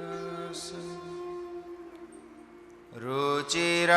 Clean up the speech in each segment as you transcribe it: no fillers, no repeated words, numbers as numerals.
મંદહાસ રુચિરાનનાંબુજં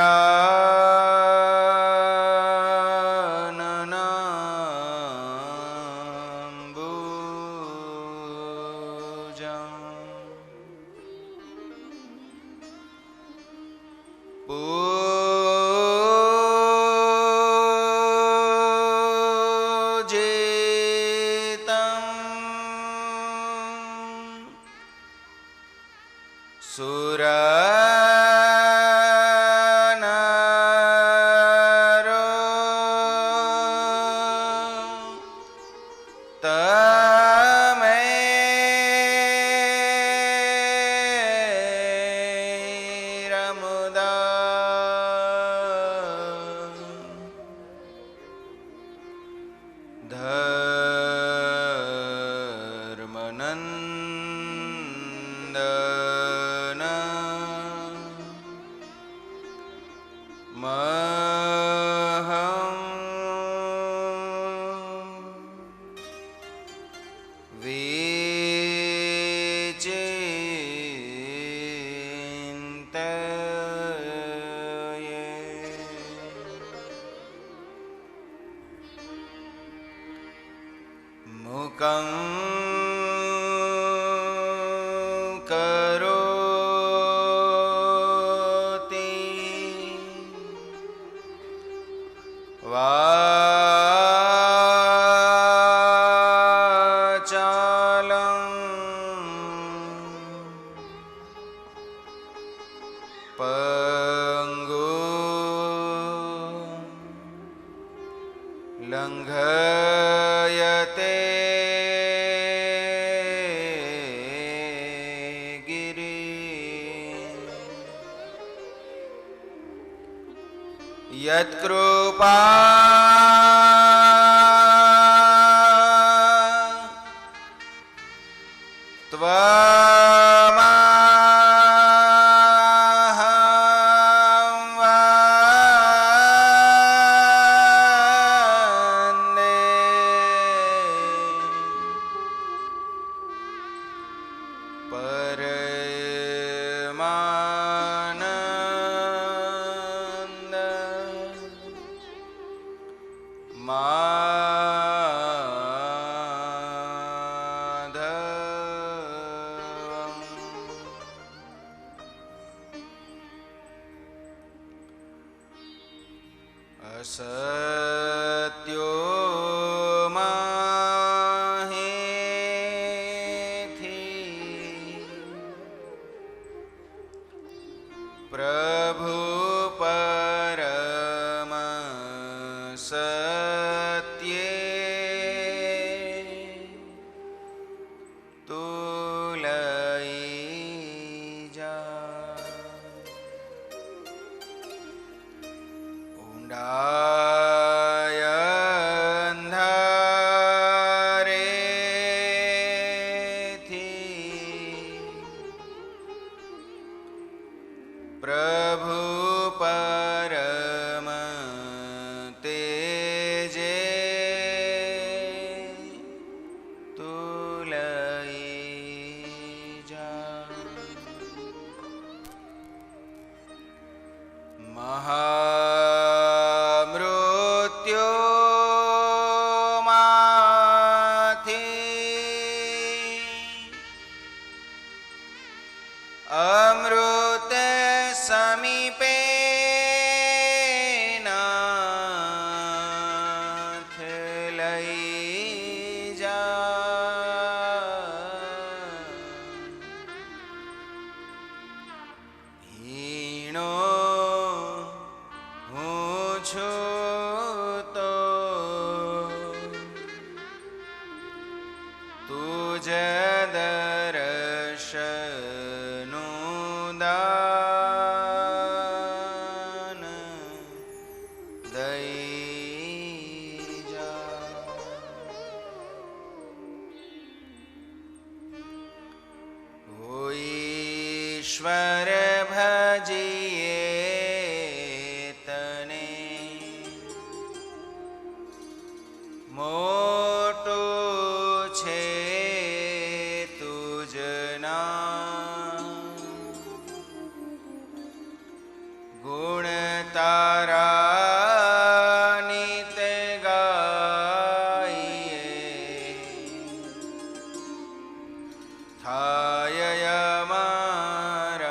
લંઘયતે ગિરિ યત્કૃપા ઈશ્વર ભજીએ તારાની તે ગાઈએ થાય અમારા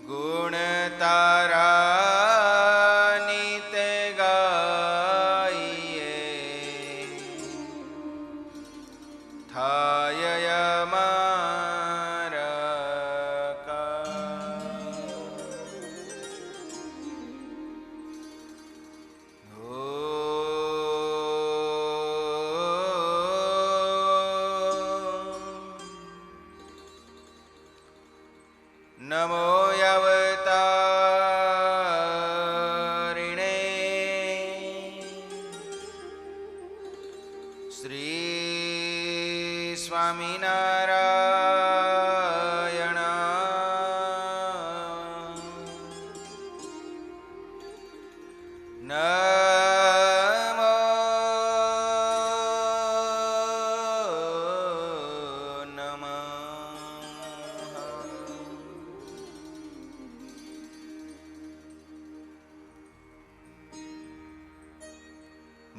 ગુણ તારાની તે ગાઈએ થાય અમારા નમો અવતારિણે શ્રી સ્વામિનારાયણ નમો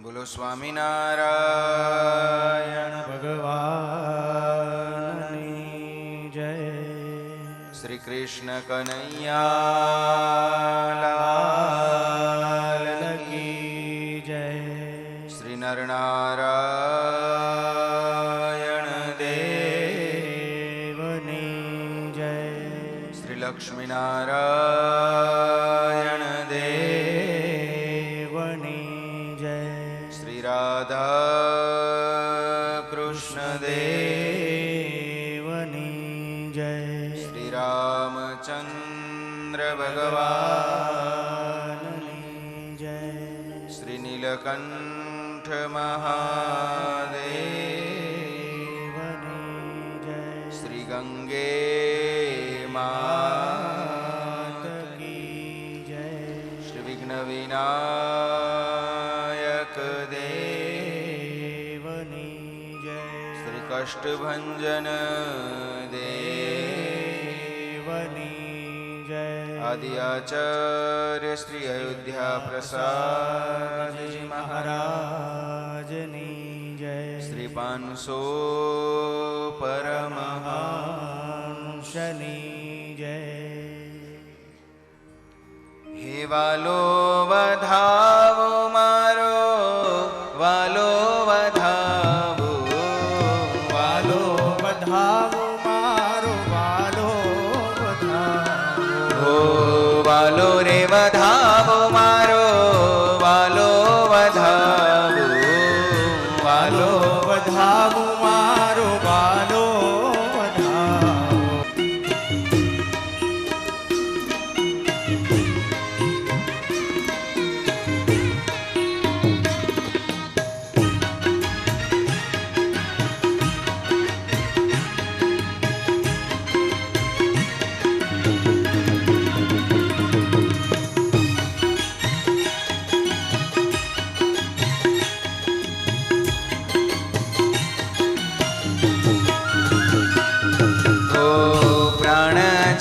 બોલો સ્વામિનારાયણ ભગવાનની જય. શ્રી કૃષ્ણ કનૈયા લાલ કી જય. શ્રી નરનારાયણ દેવની જય. શ્રી લક્ષ્મીનારાયણ દેવની જય. શ્રી રાધા કૃષ્ણ દેવની જય. શ્રી રામચંદ્ર ભગવાનની જય. શ્રી નીલકંઠ મહાદેવની જય. શ્રી ગંગે માત કી જય. શ્રી વિઘ્ન વિનાયક દેવની જય. શ્રી કષ્ટભંજન દેવની જય. આદિ આચાર્ય શ્રી અયોધ્યા પ્રસાદજી મહારાજની જય. શ્રી 500 પરમહંસની જય. હે વાલો વધાવો મારો વાલો વધાવો વાલો વધાવો મારો વાલો વધાવો. હો વાલો રે વધાવો મારો વાલો વધાવો વાલો વધાવો મારો વાલો વધાવો.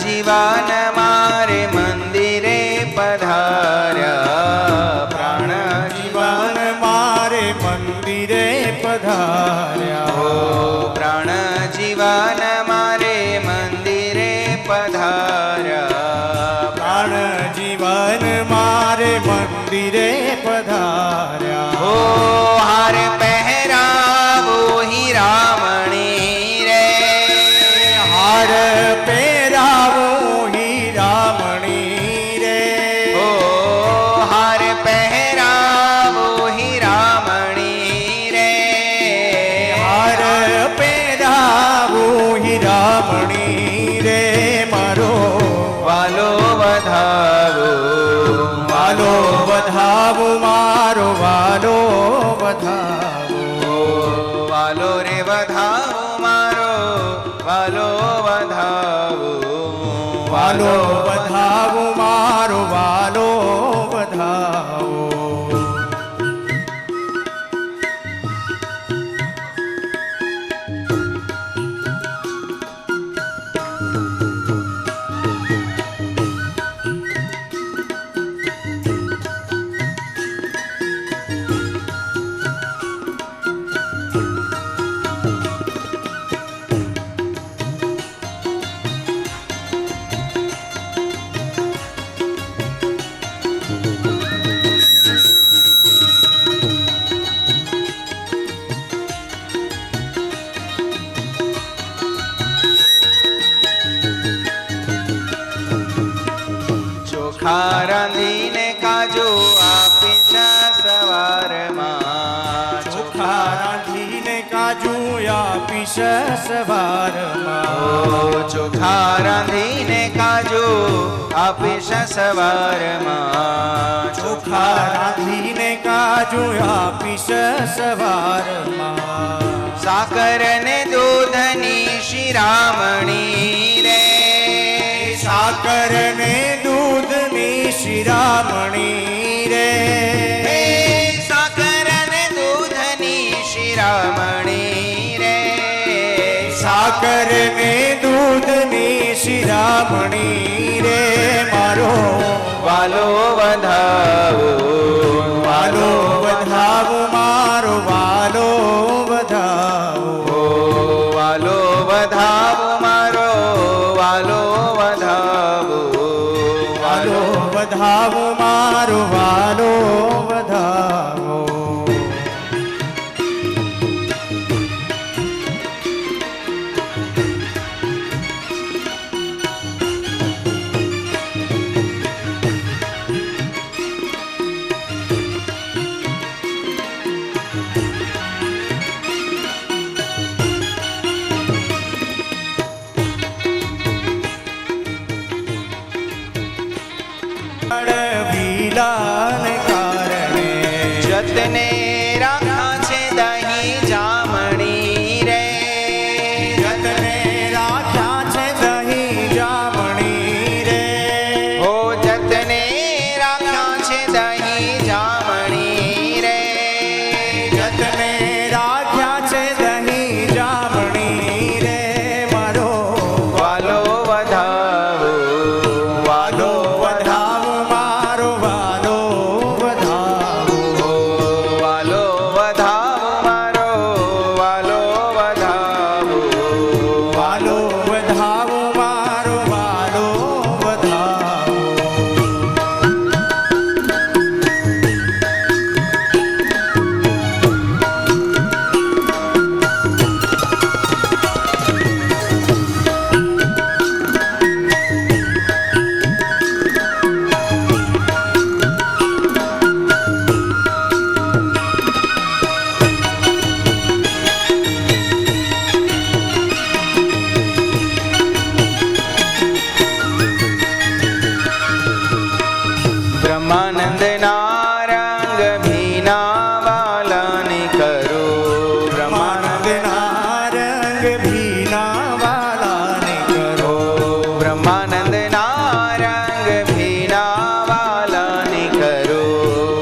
જીવાન મારે મંદિરે પધાર્યા પ્રાણ જીવન મારે મંદિરે પધાર્યા. હો પ્રાણ જીવાન મારે મંદિરે પધાર્યા પ્રાણ જીવન મારે મંદિરે પધાર્યા. હો હાર પહેરાવો હીરામણી રે હાર પહેરાવો હીરામણી રે. હો હાર પહેરાવો હીરામણી રે હાર પહેરાવો હીરામણી રે. મારો વાલો વધાવો વાલો વધાવો મારો વાલો વધાવો. વાલો રે વધાવો મારો વાલો વધાવો વાલો વધાવો મારો વાલો વધાવો. રાંધીને કાજુ આપીશ સવારમાં. ચોખા રાંધીને કાજુ આપીશ સવારમાં. ચોખા રાંધીને કાજુ આપીશ સવારમાં. ચોખા રાંધીને કાજુ આપીશ સવારમાં. સાકર ને દૂધની શિરામણી રે. સાકર ને દૂધની શિરામણી રે. સાકર ને દૂધની શિરામણી રે. સાકર ને દૂધની શિરામણી રે. મારો વાલો વધાવો. વાલો વધાવો મારો વાલો વધાવો. વાલો વધાવો મારો વાલો વધાવો. વાલો વધાવો મારો વાલો વધાવો. વીલાને કારણે જતને રાખા છે દહીં જામણી રે. જતને રાખ્યા છે દહીં જામણી રે. હો જતને રાખ્યા છે દહીં જામણી રે. જતને રાખ્યા છે દહીં જામણી રે. મારો વાલો વધાવો. વાલો વધાવો મારો વાલો વધાવો. વાલો વધાવો મારો વાલો વધાવો. વાલો વધાવો મારો વાલો વધાવો. બ્રહ્માનંદ ના રંગ ભીના વાલાની કરો. બ્રહ્માનંદ ના રંગ ભીના વાલાને કરો. બ્રહ્માનંદ ના રંગ ભીના વાલાની કરો.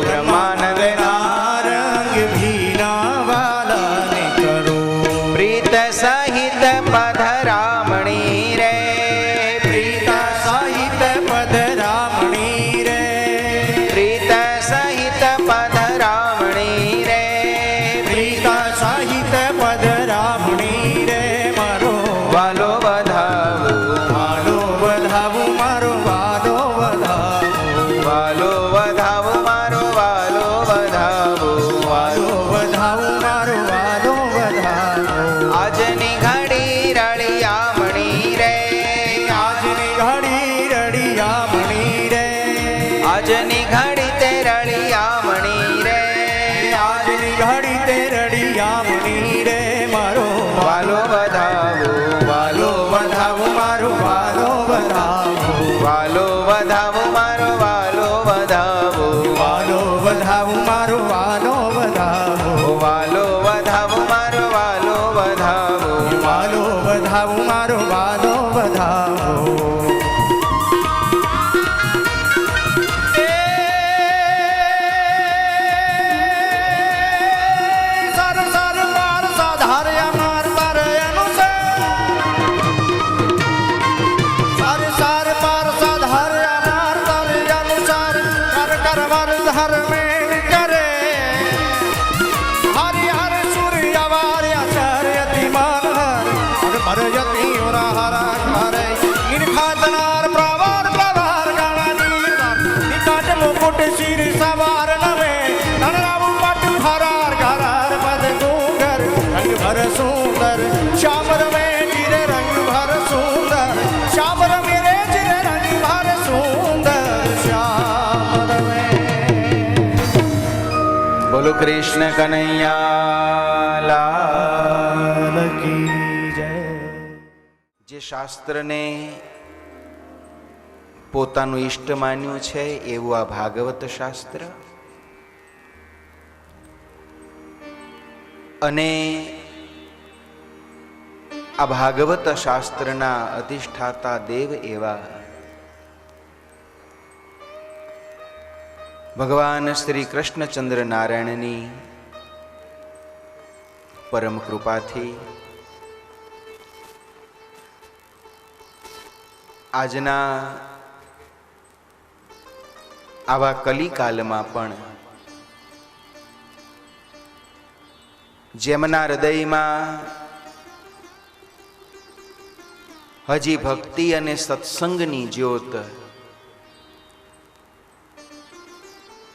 બ્રહ્માનંદ ના રંગ ભીના વાલાને કરો. પ્રીત સહિત પધરામણી રે. પ્રીતા સહિત પધરામણી રે. પ્રીત સહિત પધરામણી રે. પ્રીતા સહિત પધરામણી રે. મારો વાલો વધાવો. વાલો વધાવો મારો વાલો વધાવો. વાલો વધાવો મારો વાલો વધાવો. વાલો વધાવો મારો વાલો વધાવો. આજની ઘડી રળિયામણી રે. આજની ઘડી રળિયામણી રે. આજની ઘડી તે રળિયામણી રે. આજની ઘડી તે રળિયામણી રે. મારો વાલો વધાવો. વાલો વધાવો મારો વાલો વધાવો. વાલો વધાવો મારો વાલો વધાવો. વાલો વધાવો મારો વાલો વધાવો. વાલો વધાવો મારો વાલો વધાવો. વાલો વધાવો મારો વાલો વધાવો. સર સર માર સાધાર્યા માર તારે અનુસાર. સર સર માર સાધાર્યા માર તારે અનુસાર. કર કર વર ધર્મે કરે. હરિ હર સૂર્ય વાર્યા ચર યતિ માન હર. હર પર યતિ ઓરા હરા હરે. કૃષ્ણ કનૈયા લાલ કી જય. જે શાસ્ત્રને પોતાનું ઈષ્ટ માન્યું છે એવું આ ભાગવત શાસ્ત્ર, અને આ ભાગવત શાસ્ત્રના અધિષ્ઠાતા દેવ એવા ભગવાન શ્રી કૃષ્ણચંદ્ર નારાયણની પરમ કૃપાથી આજના આવા કલિકાલમાં પણ જેમના હૃદયમાં હજી ભક્તિ અને સત્સંગની જ્યોત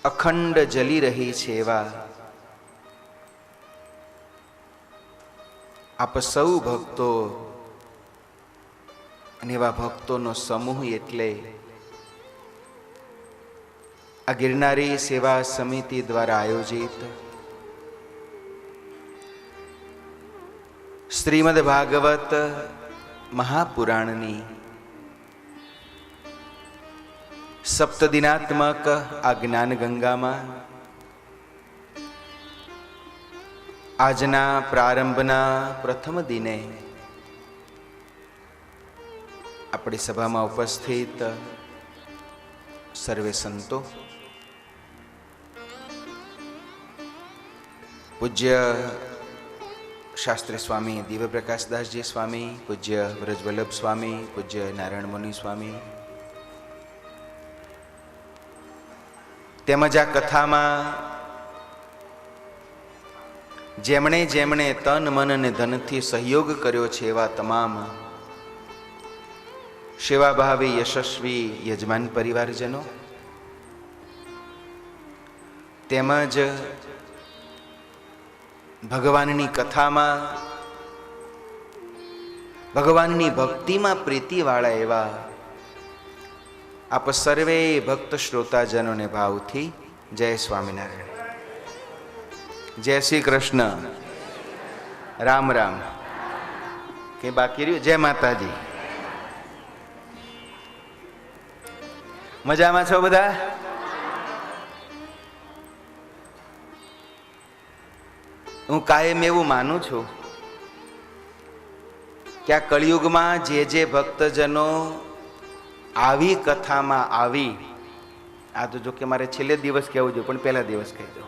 અખંડ જલી રહી છે એવા આપ સૌ ભક્તો અને એવા ભક્તોનો સમૂહ એટલે આ ગિરનારી સેવા સમિતિ દ્વારા આયોજિત શ્રીમદ ભાગવત મહાપુરાણની સપ્તદિનાત્મક આ જ્ઞાન ગંગામાં આજના પ્રારંભના પ્રથમ દિને આપણી સભામાં ઉપસ્થિત સર્વે સંતો, પૂજ્ય શાસ્ત્રી સ્વામી દિવ્ય પ્રકાશદાસજી સ્વામી, પૂજ્ય વ્રજવલ્લભ સ્વામી, પૂજ્ય નારાયણ મુનિ સ્વામી, તેમજ આ કથામાં જેમણે જેમણે તન મન અને ધનથી સહયોગ કર્યો છે એવા તમામ સેવાભાવી યશસ્વી યજમાન પરિવારજનો, તેમજ ભગવાનની કથામાં ભગવાનની ભક્તિમાં પ્રીતિવાળા એવા આપ સર્વે ભક્ત શ્રોતાજનોને ભાવથી જય સ્વામિનારાયણ, જય શ્રી કૃષ્ણ, રામ રામ. કે બાકી રહ્યું? જય માતાજી. મજામાં છો બધા? હું કાયમ એવું માનું છું કે આ કળિયુગમાં જે ભક્તજનો આવી કથામાં આવી, આ તો જો કે મારે છેલ્લે દિવસ કહેવું જોઈએ પણ પહેલા દિવસ કહી દો,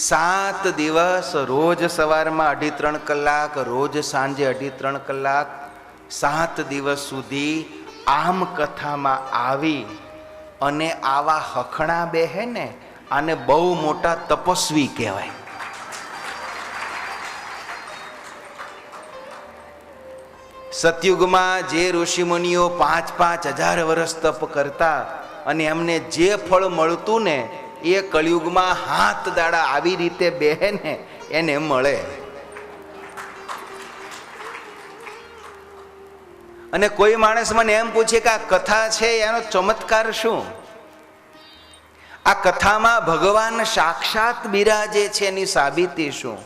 7 દિવસ રોજ સવારમાં 2.5 કલાક, રોજ સાંજે 2.5 કલાક, 7 દિવસ સુધી આમ કથામાં આવી અને આવા હખણા બેહે ને, આને બહુ મોટા તપસ્વી કહેવાય. સતયુગમાં જે ઋષિમુનિઓ 5,000 વર્ષ તપ કરતા અને એમને જે ફળ મળતું ને એ કળિયુગમાં હાથ દાડા આવી રીતે બેહે ને એને મળે. અને કોઈ માણસ મને એમ પૂછે કે આ કથા છે એનો ચમત્કાર શું? આ કથામાં ભગવાન સાક્ષાત બિરાજે છે એની સાબિતી શું?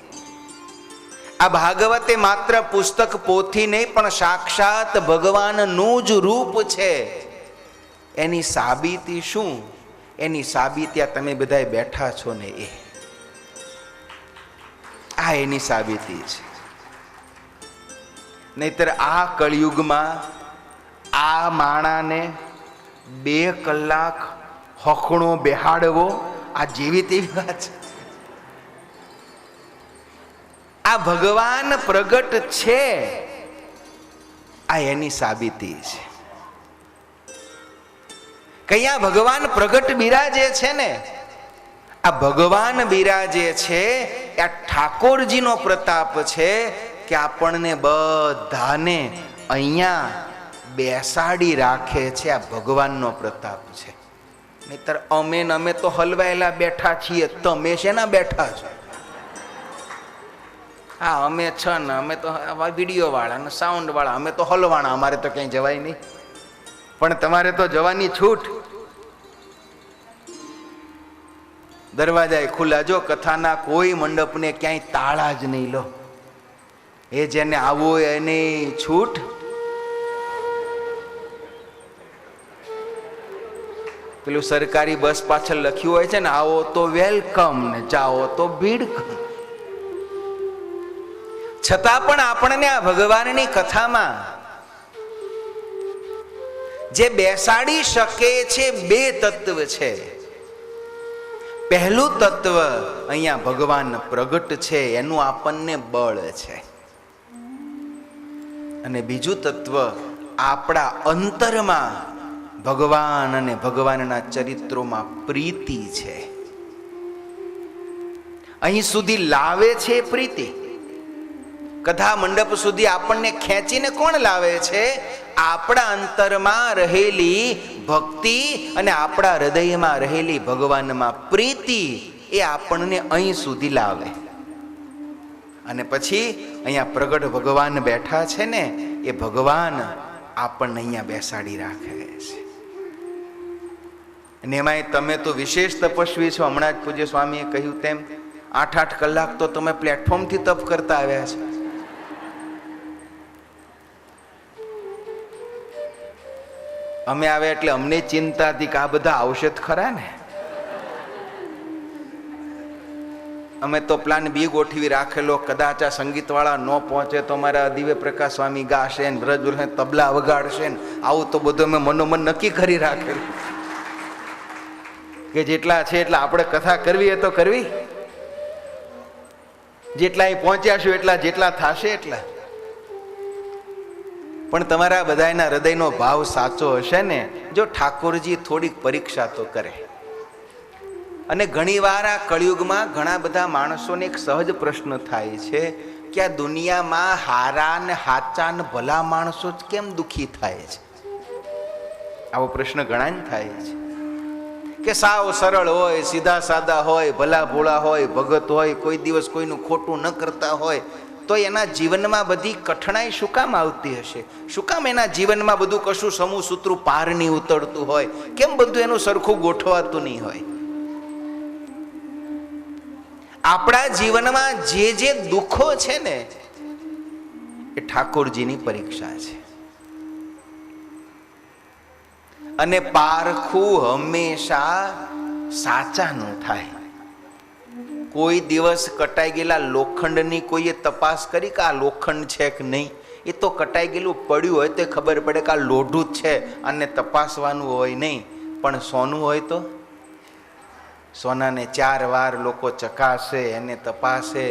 આ ભાગવતે માત્ર પુસ્તક પોથી નહીં પણ સાક્ષાત ભગવાનનું જ રૂપ છે, એની સાબિતી શું? એની સાબિતી આ તમે બધા બેઠા છો ને એ આ એની સાબિતી છે. નહીતર આ કળિયુગમાં આ માણાને 2 કલાક હખણો બેહાડવો આ જેવી તેવી વાત છે. આ ભગવાન પ્રગટ છે, આ એની સાબિતી છે. કયા ભગવાન પ્રગટ બિરાજે છે ને, આ ભગવાન બિરાજે છે આ ઠાકોરજીનો પ્રતાપ છે કે આપણને બધાને અહીંયા બેસાડી રાખે છે. આ ભગવાનનો પ્રતાપ છે. નહીતર અમે તો હલવાયેલા બેઠા છીએ, તમે શેના બેઠા છો? હા અમે છે ને, અમે તો વિડીયો વાળા ને સાઉન્ડ વાળા, અમે તો હલવાણા, અમારે તો ક્યાંય જવાય નહીં. પણ તમારે તો જવાની છૂટ. દરવાજા ખુલ્લા. જો કથાના કોઈ મંડપને ક્યાંય તાળા જ નહીં લો. એ જેને આવવું હોય એની છૂટ. પેલું સરકારી બસ પાછળ લખ્યું હોય છે ને, આવો તો વેલકમ ને જાઓ તો ભીડ. છતાં પણ આપણને આ ભગવાનની કથામાં જે બેસાડી શકે છે બે તત્વ છે. પહેલું તત્વ અહીંયા ભગવાન પ્રગટ છે, એનું આપણને બળ છે. અને બીજું તત્વ આપણા અંતરમાં ભગવાન અને ભગવાનના ચરિત્રોમાં પ્રીતિ છે. અહીં સુધી લાવે છે પ્રીતિ. કથા મંડપ સુધી આપણને ખેંચીને કોણ લાવે છે? આપણા અંતરમાં રહેલી ભક્તિ અને આપણા હૃદયમાં રહેલી ભગવાનમાં પ્રીતિ, એ આપણને અહીં સુધી લાવે. અને પછી અહીંયા પ્રગટ ભગવાન બેઠા છે ને, એ ભગવાન આપણને અહીંયા બેસાડી રાખે છે. અને એમાંય તમે તો વિશેષ તપસ્વી છો. હમણાં જ પૂજ્ય સ્વામીએ કહ્યું તેમ 8-8 કલાક તો તમે પ્લેટફોર્મથી તપ કરતા આવ્યા છો. અમે આવ્યા એટલે અમને ચિંતા હતી કે આ બધા આવશે જ ખરા ને. અમે તો પ્લાન બી ગોઠવી રાખેલો, કદાચ આ સંગીતવાળા ન પહોંચે તો અમારા દિવ્ય પ્રકાશ સ્વામી ગાશે ને, વ્રજ તબલા વગાડશે ને, આવું તો બધું અમે મનોમન નક્કી કરી રાખેલું કે જેટલા છે એટલા આપણે કથા કરવી એ તો કરવી. જેટલા અહીં પહોંચ્યાશું એટલા, જેટલા થશે એટલા. પણ તમારા બધાના હૃદયનો ભાવ સાચો હશે ને, જો ઠાકોરજી થોડીક પરીક્ષા તો કરે. અને ઘણીવાર આ કળિયુગમાં ઘણા બધા માણસોને એક સહજ પ્રશ્ન થાય છે કે આ દુનિયામાં હારા ને હાચા ને ભલા માણસો જ કેમ દુઃખી થાય છે? આવો પ્રશ્ન ઘણા ને થાય છે કે સાવ સરળ હોય, સીધા સાદા હોય, ભલા ભોળા હોય, ભગત હોય, કોઈ દિવસ કોઈનું ખોટું ન કરતા હોય, તો એના જીવનમાં બધી કઠણાઈ શું કામ આવતી હશે? શું કામ એના જીવનમાં બધું કશું સમૂહ સૂત્રું પાર નહીં ઉતરતું હોય? કેમ બધું એનું સરખું ગોઠવાતું નહીં હોય? આપણા જીવનમાં જે જે દુઃખો છે ને, એ ઠાકોરજીની પરીક્ષા છે. અને પારખું હંમેશા સાચાનું થાય. કોઈ દિવસ કટાઈ ગયેલા લોખંડની કોઈએ તપાસ કરી કે આ લોખંડ છે કે નહીં? એ તો કટાઈ ગયેલું પડ્યું હોય તો ખબર પડે કે આ લોઢું જ છે, અને તપાસવાનું હોય નહીં. પણ સોનું હોય તો સોનાને 4 વાર લોકો ચકાસે, એને તપાસે.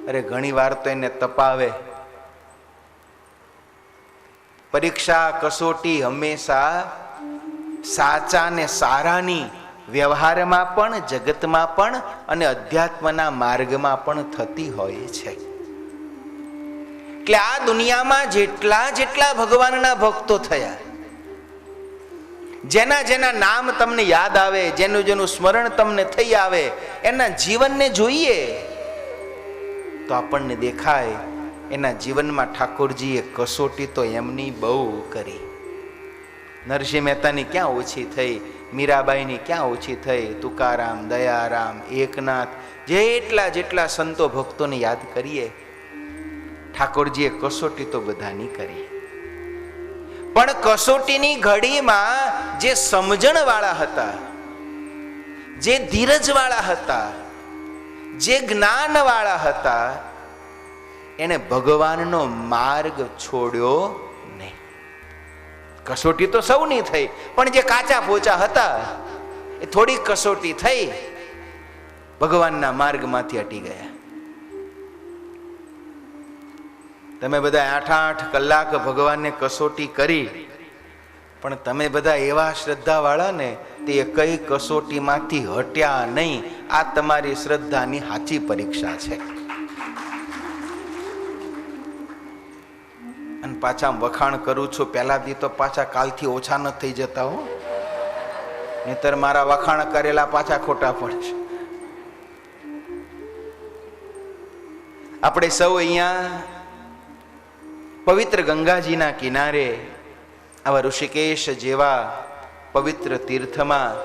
અરે ઘણી વાર તો એને તપાવે. પરીક્ષા કસોટી હંમેશા સાચા ને સારાની વ્યવહારમાં પણ, જગતમાં પણ અને અધ્યાત્મના માર્ગમાં પણ થતી હોય છે. એટલે આ દુનિયામાં જેટલા જેટલા ભગવાનના ભક્તો થયા, જેના જેના નામ તમને યાદ આવે, જેનું જેનું સ્મરણ તમને થઈ આવે, એના જીવનને જોઈએ તો આપણને દેખાય એના જીવનમાં ઠાકોરજીએ કસોટી તો એમની બહુ કરી. નરસિંહ મહેતાની ક્યાં ઓછી થઈ, મીરાબાઈની ક્યાં ઓછી થઈ, તુકારામ, દયારામ, એકનાથ, જેટલા જેટલા સંતો ભક્તોને યાદ કરીએ, ઠાકોરજીએ કસોટી તો બધાની કરી. પણ કસોટીની ઘડીમાં જે સમજણ વાળા હતા, જે ધીરજ વાળા હતા, જે જ્ઞાન વાળા હતા, એને ભગવાનનો માર્ગ છોડ્યો નહીં. કસોટી તો સૌની થઈ, પણ જે કાચા પોચા હતા એ થોડી કસોટી થઈ, ભગવાનના માર્ગમાંથી હટી ગયા. તમે બધા 8-8 કલાક ભગવાનને કસોટી કરી, પણ તમે બધા એવા શ્રદ્ધા વાળા ને, તે કઈ કસોટીમાંથી હટ્યા નહીં. આ તમારી શ્રદ્ધાની સાચી પરીક્ષા છે. અને પાછા વખાણ કરું છું, પહેલાથી તો પાછા કાલથી ઓછા ન થઈ જતા હો, નહીતર મારા વખાણ કરેલા પાછા ખોટા પડશે. આપણે સૌ અહીંયા પવિત્ર ગંગાજીના કિનારે આવા ઋષિકેશ જેવા પવિત્ર તીર્થમાં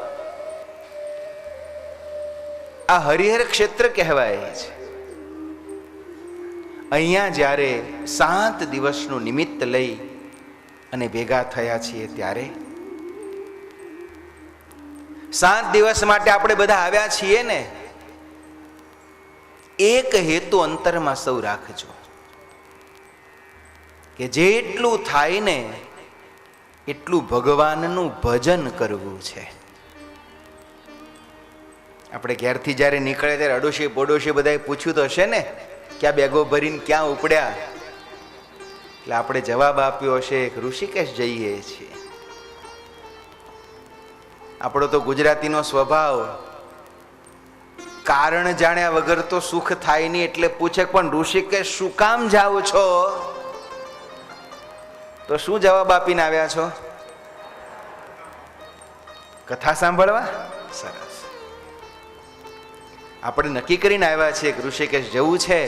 આ હરિહર ક્ષેત્ર કહેવાય છે. અહીંયા જ્યારે 7 દિવસનું નિમિત્ત લઈ અને ભેગા થયા છીએ ત્યારે 7 દિવસ માટે આપણે બધા આવ્યા છીએ ને, એક હેતુ અંતરમાં સૌ રાખજો કે જેટલું થાય ને એટલું ભગવાનનું ભજન કરવું છે. આપણે ઘેરથી જ્યારે નીકળે ત્યારે અડોશી પડોશી બધાએ પૂછ્યું તો હશે ને કે આ બેગો ભરીને ક્યાં ઉપડ્યા? એટલે આપણે જવાબ આપ્યો હશે ઋષિકેશ જઈએ છીએ. આપણો તો ગુજરાતીનો સ્વભાવ કારણ જાણ્યા વગર તો સુખ થાય નહીં, એટલે પૂછે પણ ઋષિકેશ શું કામ જાઓ છો? તો શું જવાબ આપીને આવ્યા છો? કથા સાંભળવા. સરસ. આપણે નક્કી કરીને આવ્યા છીએ કે ઋષિકેશ જવું છે,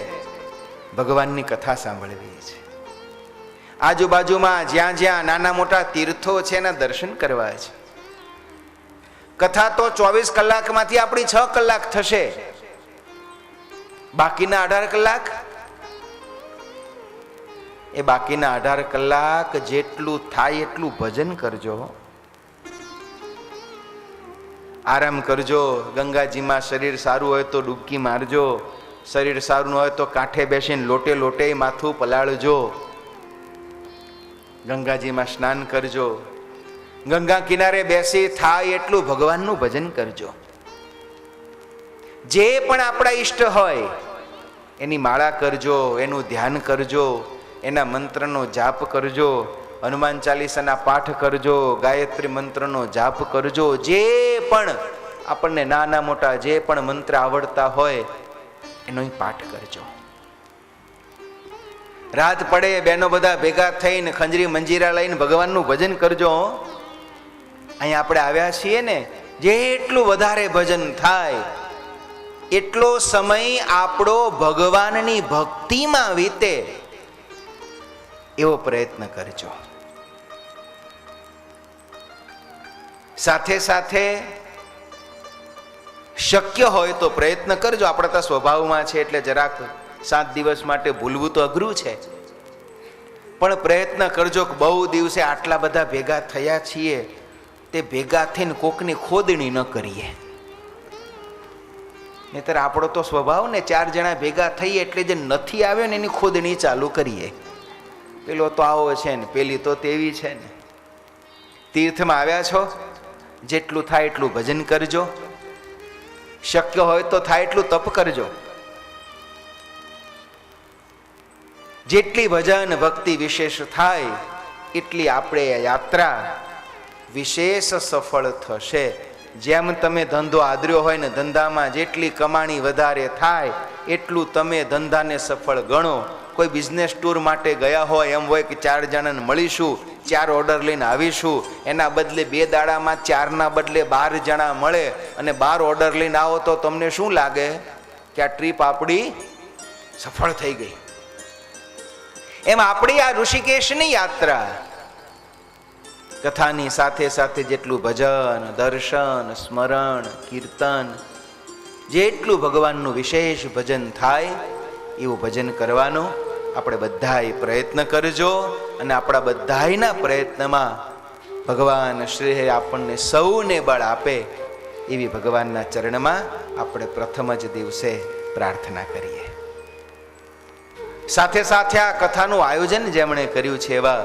ભગવાનની કથા સાંભળવી છે. આજુબાજુમાં જ્યાં જ્યાં નાના મોટા તીર્થો છે એના દર્શન કરવા છે. કથા તો 24 કલાકમાંથી આપણી 6 કલાક થશે, બાકીના 18 કલાક એ બાકીના 18 કલાક જેટલું થાય એટલું ભજન કરજો, આરામ કરજો. ગંગાજીમાં શરીર સારું હોય તો ડૂબકી મારજો, શરીર સારું ન હોય તો કાંઠે બેસીને લોટે લોટે માથું પલાળજો, ગંગાજીમાં સ્નાન કરજો, ગંગા કિનારે બેસી થાય એટલું ભગવાનનું ભજન કરજો. જે પણ આપણા ઈષ્ટ હોય એની માળા કરજો, એનું ધ્યાન કરજો, એના મંત્રનો જાપ કરજો, હનુમાન ચાલીસાના પાઠ કરજો, ગાયત્રી મંત્રનો જાપ કરજો. જે પણ આપણને નાના મોટા જે પણ મંત્ર આવડતા હોય એનો પાઠ કરજો. રાત પડે બહેનો બધા ભેગા થઈને ખંજરી મંજીરા લઈને ભગવાનનું ભજન કરજો. અહીંયા આપણે આવ્યા છીએ ને, જેટલું વધારે ભજન થાય એટલો સમય આપણો ભગવાનની ભક્તિમાં વીતે એવો પ્રયત્ન કરજો. સાથે સાથે શક્ય હોય તો પ્રયત્ન કરજો. આપણા તો સ્વભાવમાં છે એટલે જરાક 7 દિવસ માટે ભૂલવું તો અઘરું છે, પણ પ્રયત્ન કરજો કે બહુ દિવસે આટલા બધા ભેગા થયા છીએ તે ભેગા થઈને કોકની ખોદણી ન કરીએ. નહીતર આપણો તો સ્વભાવ ને 4 જણા ભેગા થઈએ એટલે જે નથી આવ્યો ને એની ખોદણી ચાલુ કરીએ. પેલો તો આવો છે ને, પેલી તો તેવી છે ને. તીર્થમાં આવ્યા છો, જેટલું થાય એટલું ભજન કરજો, શક્ય હોય તો થાય એટલું તપ કરજો. જેટલી ભજન ભક્તિ વિશેષ થાય એટલી આપણે યાત્રા વિશેષ સફળ થશે. જેમ તમે ધંધો આદર્યો હોય ને, ધંધામાં જેટલી કમાણી વધારે થાય એટલું તમે ધંધાને સફળ ગણો. કોઈ બિઝનેસ ટૂર માટે ગયા હોય, એમ હોય કે 4 જણાને મળીશું, 4 ઓર્ડર લઈને આવીશું, એના બદલે 2 દાડામાં 4ના બદલે 12 જણા મળે અને 12 ઓર્ડર લઈને આવો તો તમને શું લાગે કે આ ટ્રીપ આપણી સફળ થઈ ગઈ? એમ આપણી આ ઋષિકેશની યાત્રા કથાની સાથે સાથે જેટલું ભજન, દર્શન, સ્મરણ, કીર્તન, જેટલું ભગવાનનું વિશેષ ભજન થાય એવું ભજન કરવાનું આપણે બધાએ પ્રયત્ન કરજો. અને આપણા બધાના પ્રયત્નમાં ભગવાન શ્રી આપણને સૌને બળ આપે એવી ભગવાનના ચરણમાં આપણે પ્રથમ જ દિવસે પ્રાર્થના કરીએ. સાથે સાથે આ કથાનું આયોજન જેમણે કર્યું છે એવા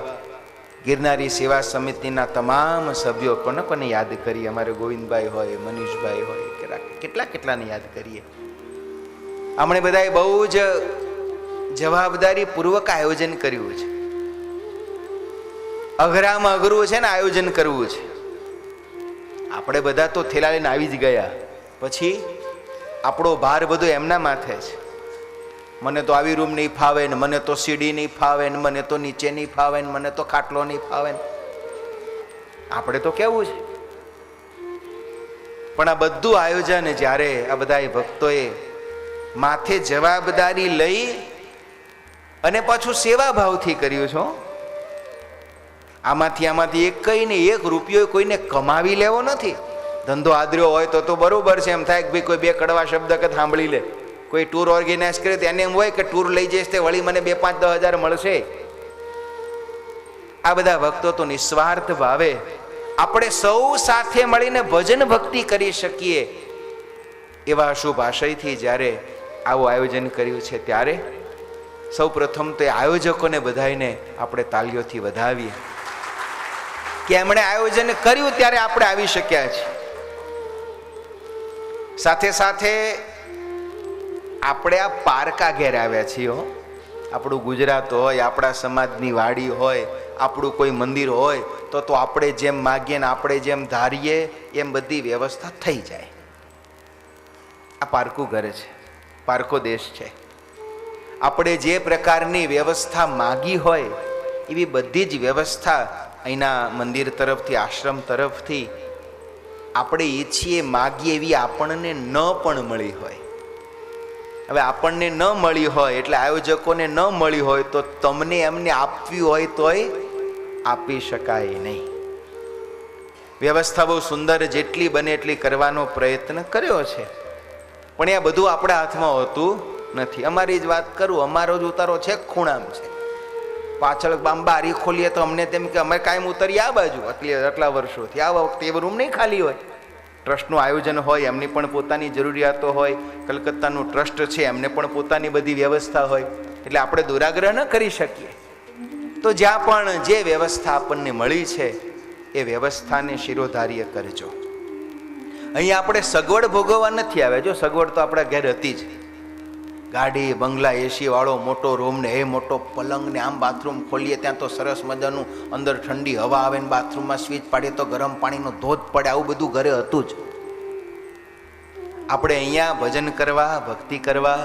ગિરનારી સેવા સમિતિના તમામ સભ્યો, કોને કોને યાદ કરીએ? અમારે ગોવિંદભાઈ હોય, મનીષભાઈ હોય, કેટલાને યાદ કરીએ. આપણે બધાએ બહુ જ જવાબદારી પૂર્વક આયોજન કર્યું છે. અઘરામાં અઘરું છે ને આયોજન કરવું છે. આપણે બધા તો થેલા લઈને આવી જ ગયા, પછી આપણો ભાર બધો એમના માથે છે. મને તો આવી રૂમ નહીં ફાવે ને, મને તો સીડી નહીં ફાવે ને, મને તો નીચે નહીં ફાવે ને, મને તો ખાટલો નહીં ફાવે ને. આપણે તો કેવું છે? પણ આ બધું આયોજન જ્યારે આ બધા ભક્તોએ માથે જવાબદારી લઈ અને પાછું સેવા ભાવથી કર્યું છો. આમાંથી એક રૂપિયો કોઈને કમાવી લેવો નથી. ધંધો આદર્યો હોય તો બરોબર છે, એમ થાય કે ભાઈ કોઈ બે કડવા શબ્દ કે સાંભળી લે. કોઈ ટૂર ઓર્ગેનાઇઝ કરે તો એને એમ હોય કે ટૂર લઈ જઈશ તે વળી મને 2-5-10 હજાર મળશે. આ બધા ભક્તો તો નિસ્વાર્થ ભાવે આપણે સૌ સાથે મળીને ભજન ભક્તિ કરી શકીએ એવા શુભ આશયથી જ્યારે આવું આયોજન કર્યું છે, ત્યારે સૌ પ્રથમ તો આયોજકોને બધાઈને આપણે તાલીઓથી વધાવીએ કે એમણે આયોજન કર્યું ત્યારે આપણે આવી શક્યા છીએ. સાથે સાથે આપણે આ પારકા ઘેર આવ્યા છીએ. આપણું ગુજરાત હોય, આપણા સમાજની વાડી હોય, આપણું કોઈ મંદિર હોય તો આપણે જેમ માગીએ ને આપણે જેમ ધારીએ એમ બધી વ્યવસ્થા થઈ જાય. આ પારકું ઘર છે, પારકો દેશ છે. આપણે જે પ્રકારની વ્યવસ્થા માગી હોય એવી બધી જ વ્યવસ્થા અહીંના મંદિર તરફથી, આશ્રમ તરફથી આપણે ઈચ્છીએ માગીએ એવી આપણને ન પણ મળી હોય. હવે આપણને ન મળી હોય એટલે આયોજકોને ન મળી હોય તો તમને એમને આપવી હોય તોય આપી શકાય નહીં. વ્યવસ્થા બહુ સુંદર, જેટલી બને એટલી કરવાનો પ્રયત્ન કર્યો છે, પણ એ બધું આપણા હાથમાં હોતું નથી. અમારી જ વાત કરું, અમારો જ ઉતારો છે ખૂણામ છે. પાછળ બારી ખોલીએ તો અમને તેમ કે અમે કાયમ ઉતરીએ આ બાજુ આટલા વર્ષોથી. આ વખતે એ રૂમ નહીં ખાલી હોય. ટ્રસ્ટનું આયોજન હોય, એમની પણ પોતાની જરૂરિયાતો હોય. કલકત્તાનું ટ્રસ્ટ છે, એમને પણ પોતાની બધી વ્યવસ્થા હોય, એટલે આપણે દુરાગ્રહ ન કરી શકીએ. તો જ્યાં પણ જે વ્યવસ્થા આપણને મળી છે એ વ્યવસ્થાને શિરોધાર્ય કરજો. અહીં આપણે સગવડ ભોગવવા નથી આવ્યા. જો સગવડ તો આપણા ઘેર હતી જ. ગાડી, બંગલા, એસી વાળો મોટો રૂમ ને એ મોટો પલંગ ને આમ બાથરૂમ ખોલીએ ત્યાં તો સરસ મજાનું અંદર ઠંડી હવા આવે ને બાથરૂમમાં સ્વિચ પાડીએ તો ગરમ પાણીનો ધોધ પડે. આવું બધું ઘરે હતું જ. આપણે અહીંયા ભજન કરવા, ભક્તિ કરવા,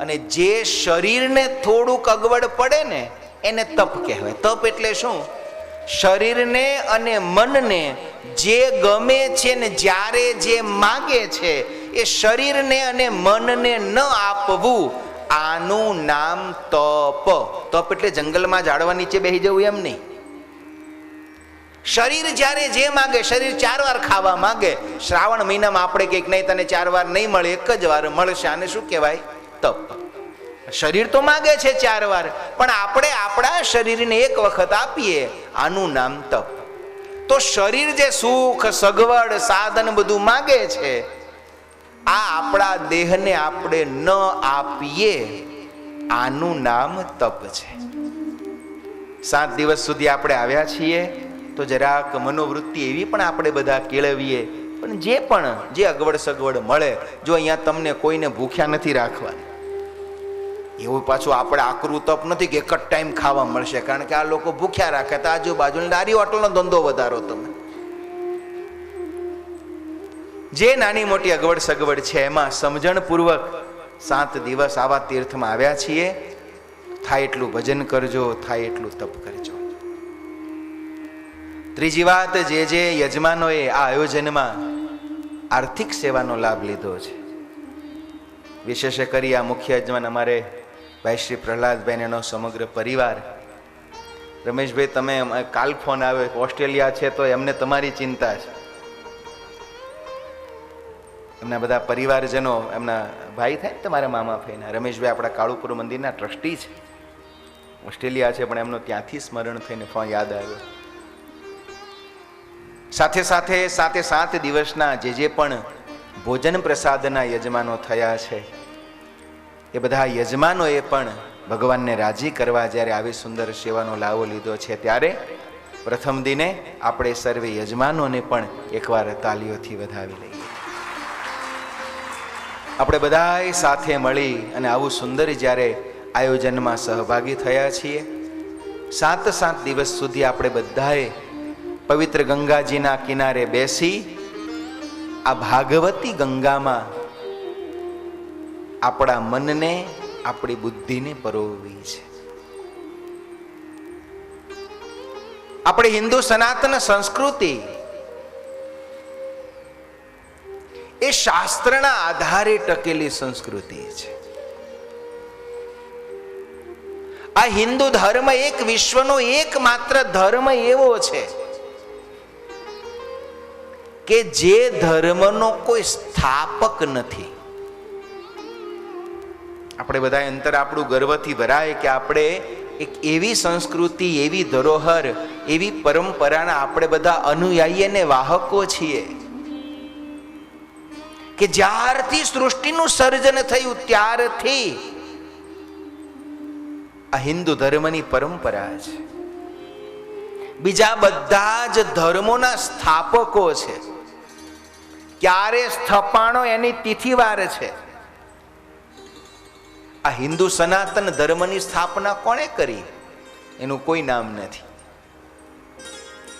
અને જે શરીરને થોડુંક અગવડ પડે ને એને તપ કહેવાય. તપ એટલે શું? શરીરને અને મનને જે ગમે છે ને જ્યારે જે માગે છે એ શરીરને અને મનને ન આપવું, આનું નામ તપ. તપ એટલે જંગલમાં ઝાડવા નીચે બેસી જવું એમ નહીં. શરીર જ્યારે જે માગે, શરીર 4 વાર ખાવા માગે, શ્રાવણ મહિનામાં આપણે કંઈક નહીં તને 4 વાર નહીં મળે, 1 જ વાર મળશે, આને શું કહેવાય? તપ. શરીર તો માગે છે 4 વાર, પણ આપણે આપણા શરીરને 1 વખત આપીએ, આનું નામ તપ. તો શરીર જે સુખ, સગવડ, સાધન બધું માગે છે, આ આપણા દેહને આપણે ન આપીએ, આનું નામ તપ છે. 7 દિવસ સુધી આપણે આવ્યા છીએ તો જરાક મનોવૃત્તિ એવી પણ આપણે બધા કેળવીએ. પણ જે અગવડ સગવડ મળે, જો અહીંયા તમને કોઈને ભૂખ્યા નથી રાખવાના, એવું પાછું આપણે આકરું તપ નથી કે એક જ ટાઈમ ખાવા મળશે, કારણ કે આ લોકો ભૂખ્યા રાખે તો આજુબાજુ લારી હોટલનો ધંધો વધારો. તમે જે નાની મોટી અગવડ સગવડ છે એમાં સમજણપૂર્વક 7 દિવસ આવા તીર્થમાં આવ્યા છીએ, થાય એટલું ભજન કરજો, થાય એટલું તપ કરજો. ત્રીજી વાત, જે યજમાનોએ આ આયોજનમાં આર્થિક સેવાનો લાભ લીધો છે, વિશેષ કરી આ મુખ્ય યજમાન અમારે ભાઈ શ્રી પ્રહલાદભાઈ એનો સમગ્ર પરિવાર. રમેશભાઈ, તમે કાલ ફોન આવ્યો, ઓસ્ટ્રેલિયા છે તો એમને તમારી ચિંતા છે. એમના બધા પરિવારજનો, એમના ભાઈ થાય ને તમારા મામા ફઈના, રમેશભાઈ આપણા કાળુપુર મંદિરના ટ્રસ્ટી છે, ઓસ્ટ્રેલિયા છે, પણ એમનો ત્યાંથી સ્મરણ થઈને ફોન યાદ આવ્યો. સાથે સાથે 7 દિવસના જે પણ ભોજન પ્રસાદના યજમાનો થયા છે, એ બધા યજમાનોએ પણ ભગવાનને રાજી કરવા જ્યારે આવી સુંદર સેવાનો લાવો લીધો છે, ત્યારે પ્રથમ દિને આપણે સર્વે યજમાનોને પણ એકવાર તાલીઓથી વધાવી લઈએ. આપણે બધાએ સાથે મળી અને આવું સુંદર જ્યારે આયોજનમાં સહભાગી થયા છીએ, 7 દિવસ સુધી આપણે બધાએ પવિત્ર ગંગાજીના કિનારે બેસી આ ભાગવતી ગંગામાં આપણા મનને, આપણી બુદ્ધિને પરોવવી છે. આપણી હિન્દુ સનાતન સંસ્કૃતિ એ શાસ્ત્રના આધારે ટકેલી સંસ્કૃતિ છે. આ હિન્દુ ધર્મ એક વિશ્વનો એકમાત્ર ધર્મ એવો છે કે જે ધર્મનો કોઈ સ્થાપક નથી. આપણે બધા અંતર આપણું ગર્વથી ભરાય કે આપણે એક એવી સંસ્કૃતિ, એવી ધરોહર, એવી પરંપરાના આપણે બધા અનુયાયી અને વાહકો છીએ કે જ્યારથી સૃષ્ટિનું સર્જન થયું ત્યારથી આ હિન્દુ ધર્મની પરંપરા છે. બીજા બધા જ ધર્મોના સ્થાપકો છે. ક્યારે સ્થપાણો એની તિથિવાર છે. આ હિન્દુ સનાતન ધર્મની સ્થાપના કોણે કરી એનું કોઈ નામ નથી.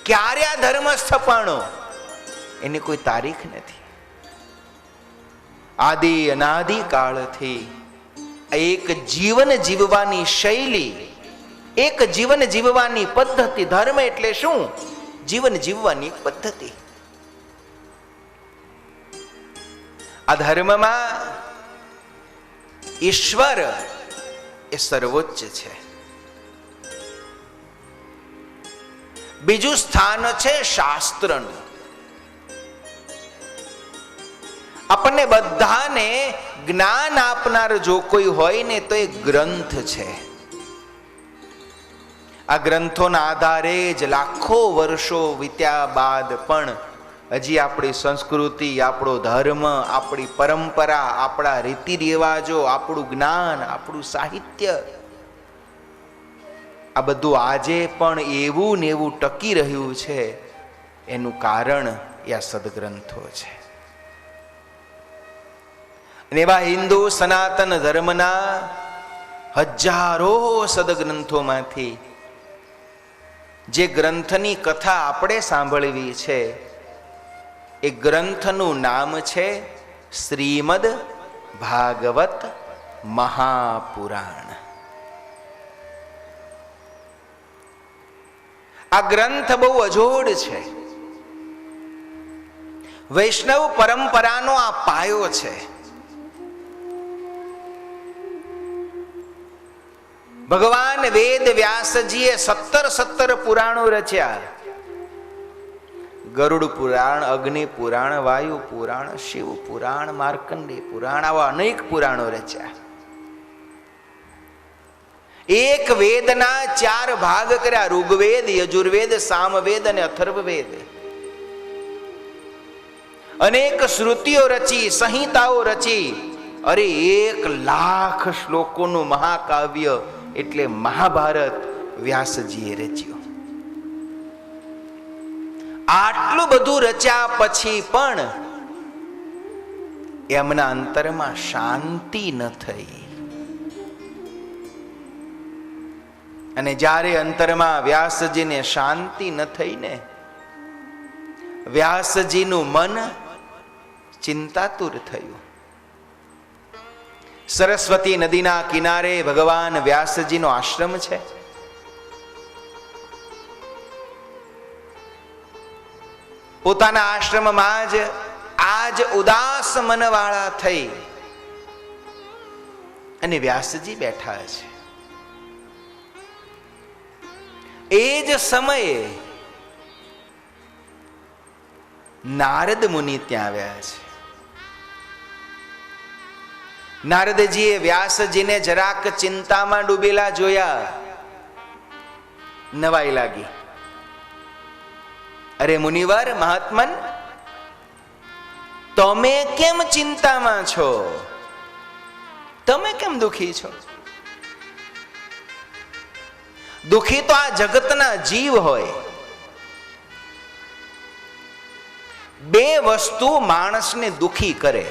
ક્યારે આ ધર્મ સ્થપાણો એની કોઈ તારીખ નથી. આદિ અનાદિ કાળથી એક જીવન જીવવાની શૈલી, એક જીવન જીવવાની પદ્ધતિ. ધર્મ એટલે શું? જીવન જીવવાની એક પદ્ધતિ. આ ધર્મમાં ઈશ્વર એ સર્વોચ્ચ છે. બીજું સ્થાન છે શાસ્ત્રનું. આપણને બધાને જ્ઞાન આપનાર જો કોઈ હોય ને તો એ ગ્રંથ છે. આ ગ્રંથોના આધારે જ લાખો વર્ષો વીત્યા બાદ પણ હજી આપણી સંસ્કૃતિ, આપણો ધર્મ, આપણી પરંપરા, આપણા રીતિ રિવાજો, આપણું જ્ઞાન, આપણું સાહિત્ય, આ બધું આજે પણ એવું ને એવું ટકી રહ્યું છે. એનું કારણ એ આ સદગ્રંથો છે. અને એવા હિન્દુ સનાતન ધર્મના હજારો સદગ્રંથોમાંથી જે ગ્રંથની કથા આપણે સાંભળવી છે એ ગ્રંથનું નામ છે શ્રીમદ ભાગવત મહાપુરાણ. આ ગ્રંથ બહુ અજોડ છે. વૈષ્ણવ પરંપરાનો આ પાયો છે. ભગવાન વેદ વ્યાસજીએ 17 પુરાણો રચ્યા. ગરુડ પુરાણ, અગ્નિ પુરાણ, વાયુ પુરાણ, શિવ પુરાણ, માર્કંડેય પુરાણ, આવા અનેક પુરાણો રચ્યા. એક વેદના 4 ભાગ કર્યા: ઋગ્વેદ, યજુર્વેદ, સામવેદ અને અથર્વવેદ. અનેક શ્રુતિઓ રચી, સંહિતાઓ રચી. અરે 1,00,000 શ્લોકોનું મહાકાવ્ય એટલે મહાભારત વ્યાસજીએ રચ્યું. આટલું બધું રચ્યા પછી પણ એમના અંતરમાં શાંતિ ન થઈ. અને જ્યારે અંતરમાં વ્યાસજીને શાંતિ ન થઈ ને, વ્યાસજીનું મન ચિંતાતુર થયું. સરસ્વતી નદીના કિનારે ભગવાન વ્યાસજીનો આશ્રમ છે. પોતાના આશ્રમમાં જ આજ ઉદાસ મનવાળા થઈ અને વ્યાસજી બેઠા છે. એ જ સમયે નારદ મુનિ ત્યાં આવ્યા છે. નારદજીએ વ્યાસજીને જરાક ચિંતામાં ડૂબેલા જોયા. નવાઈ લાગી. અરે મુનિવર, મહાત્મન, તમે કેમ ચિંતામાં છો? તમે કેમ દુખી છો? દુખી તો આ જગતના જીવ હોય. 2 વસ્તુ માણસને દુખી કરે.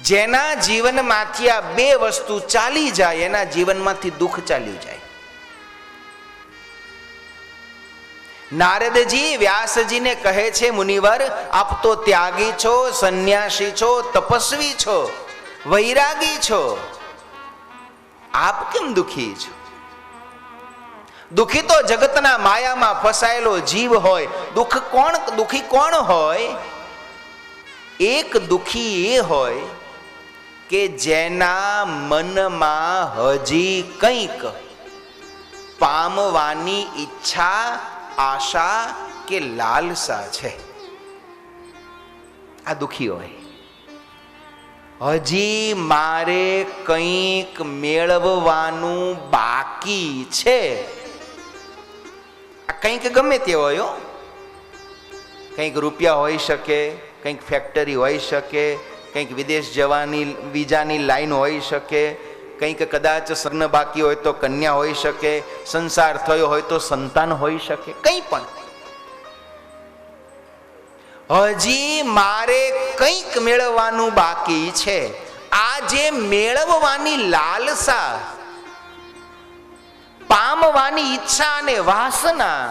જેના જીવનમાંથી આ 2 વસ્તુ ચાલી જાય એના જીવનમાંથી દુઃખ ચાલી જાય. નારદજી વ્યાસજીને કહે છે, મુનિવર, આપ તો ત્યાગી છો, સંન્યાસી છો, તપસ્વી છો, વૈરાગી છો. આપ કેમ દુખી છો? દુખી તો જગતના માયામાં ફસાયેલો જીવ હોય. દુખી કોણ હોય? એક દુખી એ હોય કે જેના મનમાં હજી કંઈક પામવાની ઈચ્છા, આશા કે લાલસા છે, આ દુખી હોય. હજી મારે કંઈક મેળવવાનું બાકી છે. આ કંઈક ગમે તે હોય, કંઈક રૂપિયા હોઈ શકે, કંઈક ફેક્ટરી હોઈ શકે, કંઈક વિદેશ જવાની વિઝાની લાઈન હોઈ શકે, કંઈક કદાચ સર્ન બાકી હોય તો કન્યા હોઈ શકે, સંસાર થયો હોય તો સંતાન હોઈ શકે, કંઈ પણ. હજી મારે કંઈક મેળવવાનું બાકી છે. આ જે મેળવવાની લાલસા, પામવાની ઈચ્છા અને વાસના,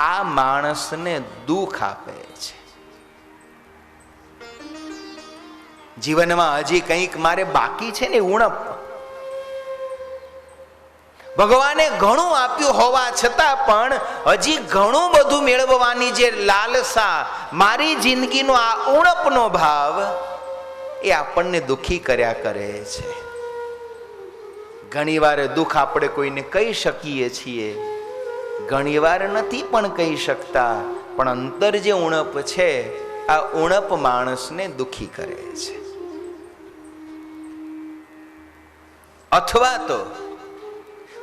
આ માણસને દુઃખ આપે છે. જીવનમાં હજી કંઈક મારે બાકી છે ને ઉણપ. ભગવાને ઘણું આપ્યું હોવા છતાં પણ હજી ઘણું બધું મેળવવાની જે લાલસા, મારી જિંદગીનો આ ઉણપનો ભાવ, એ આપણને દુઃખી કર્યા કરે છે. ઘણીવાર દુઃખ આપણે કોઈને કહી શકીએ છીએ, ઘણીવાર નથી પણ કહી શકતા, પણ અંતર જે ઉણપ છે, આ ઉણપ માણસને દુઃખી કરે છે. અથવા તો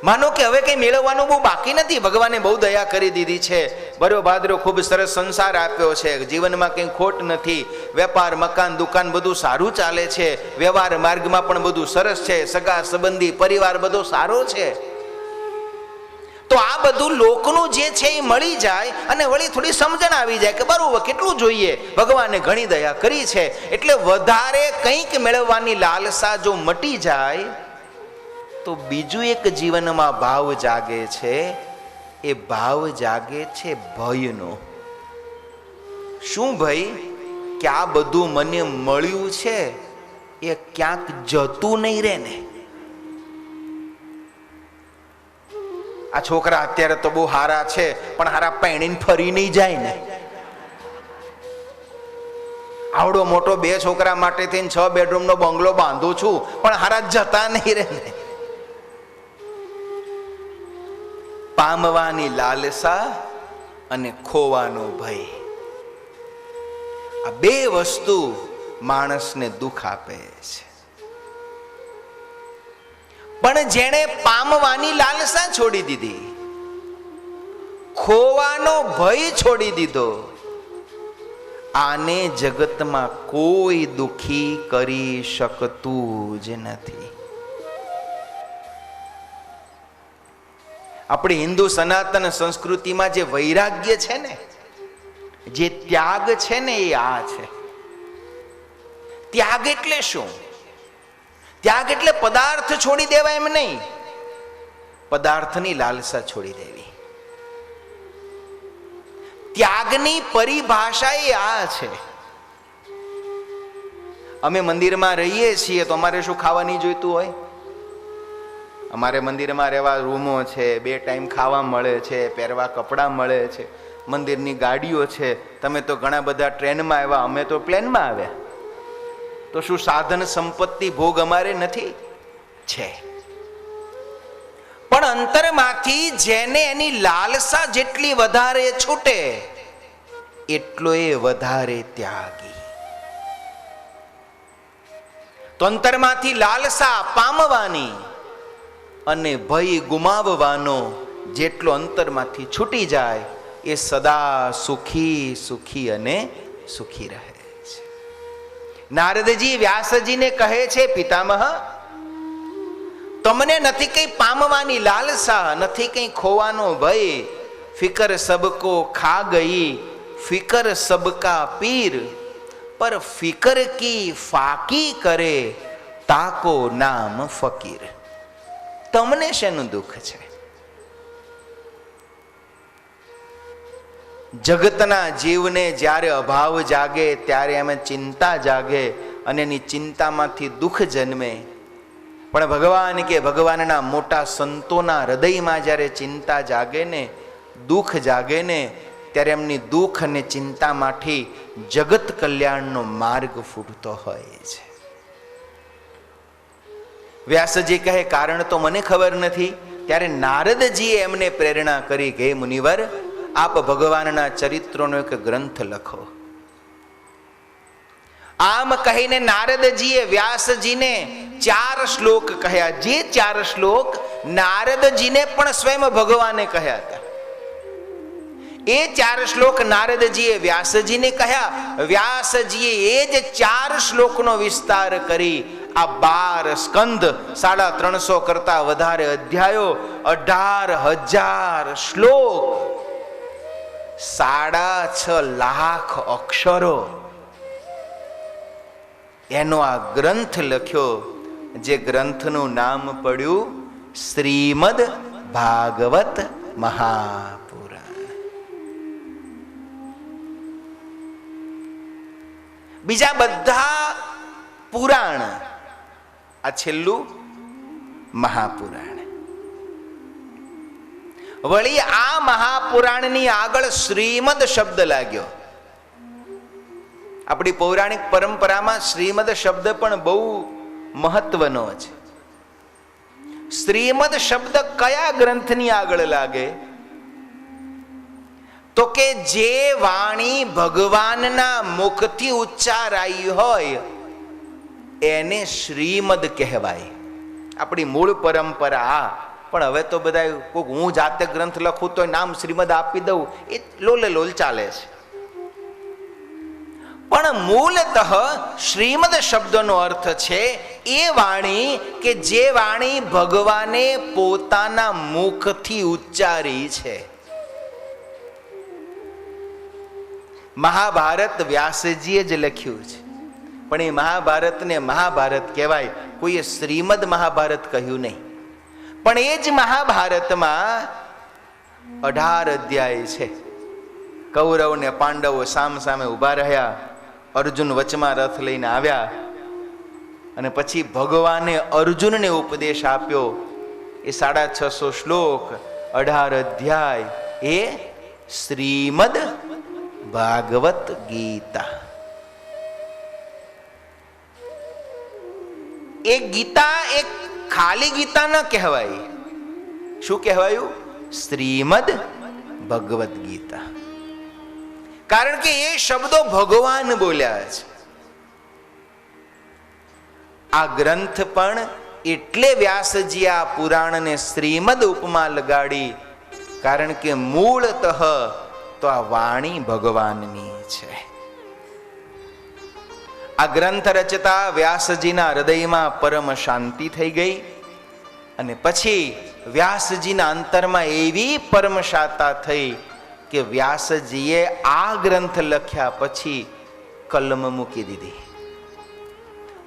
માનો કે હવે કઈ મેળવવાનું બહુ બાકી નથી, ભગવાને બહુ દયા કરી દીધી છે, બરો ભાદરો ખૂબ સરસ સંસાર આપ્યો છે, જીવનમાં કંઈ ખોટ નથી, વેપાર મકાન દુકાન બધું સારું ચાલે છે, વ્યવહાર માર્ગમાં પણ બધું સરસ છે, સગા સંબંધી પરિવાર બધો સારો છે. તો આ બધું લોકનું જે છે એ મળી જાય અને વળી થોડી સમજણ આવી જાય કે બરોબર કેટલું જોઈએ, ભગવાને ઘણી દયા કરી છે, એટલે વધારે કંઈક મેળવવાની લાલસા જો મટી જાય તો બીજું એક જીવનમાં ભાવ જાગે છે. એ ભાવ જાગે છે ભયનો. શું ભય? કે આ બધું મને મળ્યું છે એ ક્યાંક જતું નહીં રહે ને. આ છોકરા અત્યારે તો બહુ હારા છે, પણ હારા પૈણીને ફરી નહીં જાય ને. આવડો મોટો 2 છોકરા માટે થઈને 6 બેડરૂમનો બંગલો બાંધું છું, પણ હારા જતા નહીં રહે ને. પામવાની લાલસા અને ખોવાનો ભય, આ 2 વસ્તુ માણસને દુઃખ આપે છે. પણ જેણે પામવાની લાલસા છોડી દીધી, ખોવાનો ભય છોડી દીધો, આને જગતમાં કોઈ દુઃખી કરી શકતું જ નથી. આપણી હિન્દુ સનાતન સંસ્કૃતિમાં જે વૈરાગ્ય છે ને, જે ત્યાગ છે ને, એ આ છે. ત્યાગ એટલે શું? ત્યાગ એટલે પદાર્થ છોડી દેવા એમ નહીં, પદાર્થની લાલસા છોડી દેવી. ત્યાગની પરિભાષા એ આ છે. અમે મંદિરમાં રહીએ છીએ તો અમારે શું ખાવા નહીં જોઈતું હોય? અમારે મંદિરમાં રહેવા રૂમો છે, 2 ટાઈમ ખાવા મળે છે, પહેરવા કપડાં મળે છે, મંદિરની ગાડીઓ છે. તમે તો ઘણા બધા ટ્રેનમાં આવ્યા, અમે તો પ્લેનમાં આવ્યા. તો શું સાધન સંપત્તિ ભોગ અમારે નથી? છે. પણ અંતરમાંથી જેને એની લાલસા જેટલી વધારે છૂટે એટલો એ વધારે ત્યાગી. તો અંતરમાંથી લાલસા પામવાની અને ભય ગુમાવવાનો જેટલો અંતરમાંથી છૂટી જાય, એ સદા સુખી સુખી અને સુખી રહે છે. નારદજી વ્યાસજીને કહે છે, પિતામહ, તમને નથી કઈ પામવાની લાલસા, નથી કઈ ખોવાનો ભય. ફિકર સબકો ખા ગઈ, ફિકર સબકા પીર, પર ફિકર કી ફાકી કરે, તાકો નામ ફકીર. તમને શેનું દુઃખ છે? જગતના જીવને જ્યારે અભાવ જાગે ત્યારે એમ ચિંતા જાગે અને એની ચિંતામાંથી દુઃખ જન્મે. પણ ભગવાન કે ભગવાનના મોટા સંતોના હૃદયમાં જ્યારે ચિંતા જાગે ને, દુઃખ જાગે ને, ત્યારે એમની દુઃખ અને ચિંતામાંથી જગત કલ્યાણનો માર્ગ ફૂટતો હોય છે. વ્યાસજી કહે કારણ તો મને ખબર નથી. ત્યારે નારદજીએ એમને પ્રેરણા કરી કે મુનિવર, આપ ભગવાનના ચરિત્રોનો એક ગ્રંથ લખો. આમ કહીને નારદજીએ વ્યાસજીને 4 શ્લોક કહ્યા. જે 4 શ્લોક નારદજીને પણ સ્વયં ભગવાને કહ્યા હતા. એ 4 શ્લોક નારદજીએ વ્યાસજીને કહ્યા. વ્યાસજીએ એ જ 4 શ્લોકનો વિસ્તાર કરી આ 12 સ્કંદ, 350 કરતા વધારે અધ્યાયો, 18,000 શ્લોક, 6.5 લાખ અક્ષરો, એનો આ ગ્રંથ લખ્યો. જે ગ્રંથનું નામ પડ્યું શ્રીમદ ભાગવત મહાપુરાણ. બીજા બધા પુરાણ, આ છેલ્લું મહાપુરાણ. વળી આ મહાપુરાણની આગળ શ્રીમદ શબ્દ લાગ્યો. આપણી પૌરાણિક પરંપરામાં શ્રીમદ શબ્દ પણ બહુ મહત્વનો છે. શ્રીમદ શબ્દ કયા ગ્રંથની આગળ લાગે? તો કે જે વાણી ભગવાનના મુખથી ઉચ્ચારાઈ હોય એને શ્રીમદ કહેવાય. આપણી મૂળ પરંપરા. પણ હવે તો બધા કોઈક હું જાતે ગ્રંથ લખું તો નામ શ્રીમદ આપી દઉં, એ લોલે લોલ ચાલે છે. પણ મૂળતઃ શ્રીમદ શબ્દનો અર્થ છે એ વાણી કે જે વાણી ભગવાને પોતાના મુખથી ઉચ્ચારી છે. મહાભારત વ્યાસજીએ જ લખ્યું છે, પણ એ મહાભારતને મહાભારત કહેવાય. કોઈએ શ્રીમદ મહાભારત કહ્યું નહીં. પણ એ જ મહાભારતમાં 18 અધ્યાય છે. કૌરવ ને પાંડવો સામ સામે ઉભા રહ્યા. અર્જુન વચમાં રથ લઈને આવ્યા અને પછી ભગવાને અર્જુનને ઉપદેશ આપ્યો. એ 650 શ્લોક, 18 અધ્યાય, એ શ્રીમદ ભાગવત ગીતા. એ ગીતા એક ખાલી ગીતા ન કહેવાય. શું કહેવાયું? શ્રીમદ ભગવદ ગીતા. કારણ કે એ શબ્દો ભગવાન બોલ્યા છે. આ ગ્રંથ પણ એટલે વ્યાસજી આ પુરાણને શ્રીમદ ઉપમા લગાડી, કારણ કે મૂળતઃ તો આ વાણી ભગવાનની છે. આ ગ્રંથ રચતા વ્યાસજીના હૃદયમાં પરમ શાંતિ થઈ ગઈ અને પછી વ્યાસજીના અંતરમાં એવી પરમ શાંતા થઈ કે વ્યાસજીએ આ ગ્રંથ લખ્યા પછી કલમ મૂકી દીધી.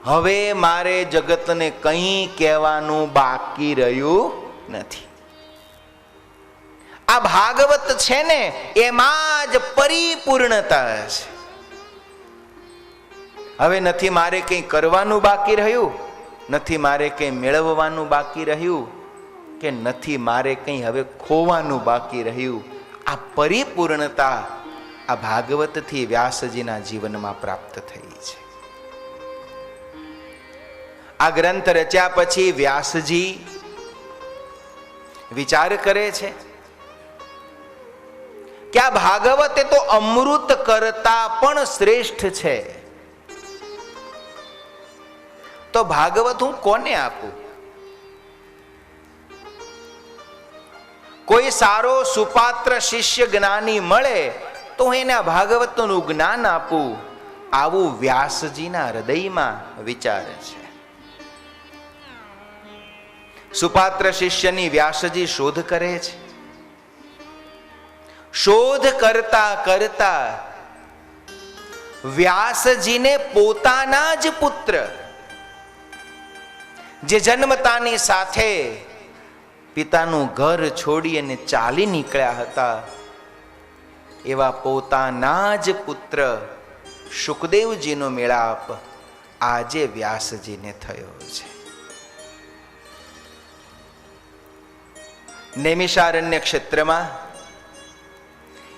હવે મારે જગતને કંઈ કહેવાનું બાકી રહ્યું નથી. આ ભાગવત છે ને એમાં જ પરિપૂર્ણતા છે. હવે નથી મારે કંઈ કરવાનું બાકી રહ્યું, નથી મારે કંઈ મેળવવાનું બાકી રહ્યું, કે નથી મારે કંઈ હવે ખોવાનું બાકી રહ્યું. આ પરિપૂર્ણતા આ ભાગવતથી વ્યાસજીના જીવનમાં પ્રાપ્ત થઈ છે. આ ગ્રંથ રચ્યા પછી વ્યાસજી વિચાર કરે છે કે આ ભાગવત એ તો અમૃત કરતા પણ શ્રેષ્ઠ છે. તો ભાગવત હું કોને આપું? કોઈ સારો સુપાત્ર શિષ્ય જ્ઞાની મળે તો હું એને ભાગવતનું જ્ઞાન આપું. આવું વ્યાસજીના હૃદયમાં વિચાર છે. સુપાત્ર શિષ્યની વ્યાસજી શોધ કરે છે. શોધ કરતા કરતા વ્યાસજીને પોતાના જ પુત્ર, જે જન્મતાની સાથે પિતાનું ઘર છોડી અને ચાલી નીકળ્યા હતા, એવા પોતાના જ પુત્ર શુકદેવજીનો મેળાપ આજે વ્યાસજીને થયો છે. નૈમિષારણ્ય ક્ષેત્રમાં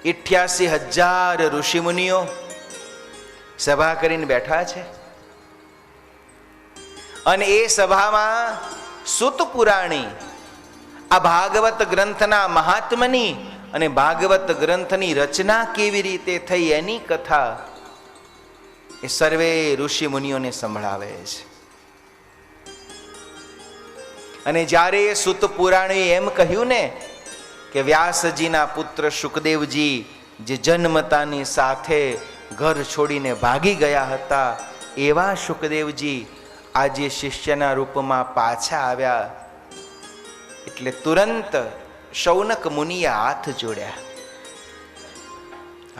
88,000 ઋષિમુનિઓ સભા કરીને બેઠા છે અને એ સભામાં સુત પુરાણી આ ભાગવત ગ્રંથના મહાત્મની અને ભાગવત ગ્રંથની રચના કેવી રીતે થઈ એની કથા એ સર્વે ઋષિ મુનિઓને સંભળાવે છે. અને જ્યારે સૂત પુરાણે એમ કહ્યું ને કે વ્યાસજીના પુત્ર શુકદેવજી જે જન્મતાની સાથે ઘર છોડીને ભાગી ગયા હતા, એવા શુકદેવજી આજે શિષ્યના રૂપમાં પાછા આવ્યા. એટલે તુરંત શૌનક મુનિએ હાથ જોડ્યા.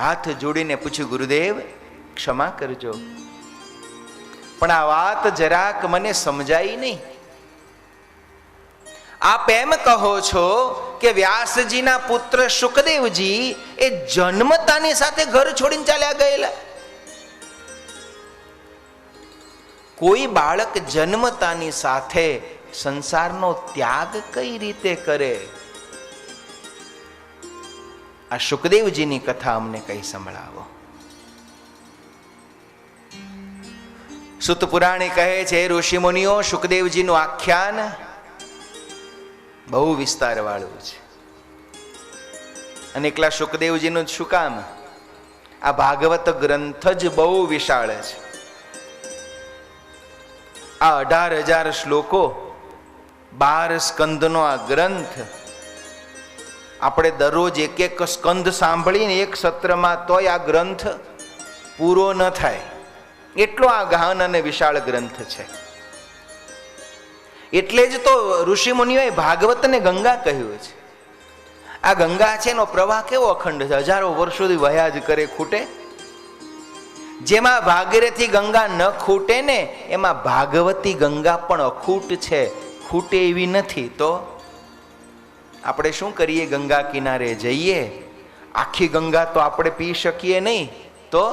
હાથ જોડીને પૂછ્યું, ગુરુદેવ ક્ષમા કરજો, પણ આ વાત જરાક મને સમજાઈ નહીં. આપ એમ કહો છો કે વ્યાસજીના પુત્ર શુકદેવજી એ જન્મતાની સાથે ઘર છોડીને ચાલ્યા ગયેલા. કોઈ બાળક જન્મતાની સાથે સંસારનો ત્યાગ કઈ રીતે કરે? આ શુકદેવજીની કથા અમને કઈ સંભળાવો. સૂત પુરાણી કહે છે, ઋષિ મુનિઓ, શુકદેવજીનું આખ્યાન બહુ વિસ્તાર વાળું છે. અને એકલા શુકદેવજીનું શું કામ? આ ભાગવત ગ્રંથ જ બહુ વિશાળ છે. આ 18,000 શ્લોકો, 12 સ્કંદનો આ ગ્રંથ. આપણે દરરોજ એક એક સ્કંદ સાંભળીને એક સત્રમાં તોય આ ગ્રંથ પૂરો ન થાય, એટલો આ ગહન અને વિશાળ ગ્રંથ છે. એટલે જ તો ઋષિ મુનિઓએ ભાગવતને ગંગા કહ્યું છે. આ ગંગા છે એનો પ્રવાહ કેવો અખંડ છે, હજારો વર્ષોથી વહ્યા જ કરે, ખૂટે. જેમાં ભાગીરથી ગંગા ન ખૂટે ને, એમાં ભાગવતી ગંગા પણ અખૂટ છે, ખૂટે એવી નથી. તો આપણે શું કરીએ? ગંગા કિનારે જઈએ, આખી ગંગા તો આપણે પી શકીએ નહીં, તો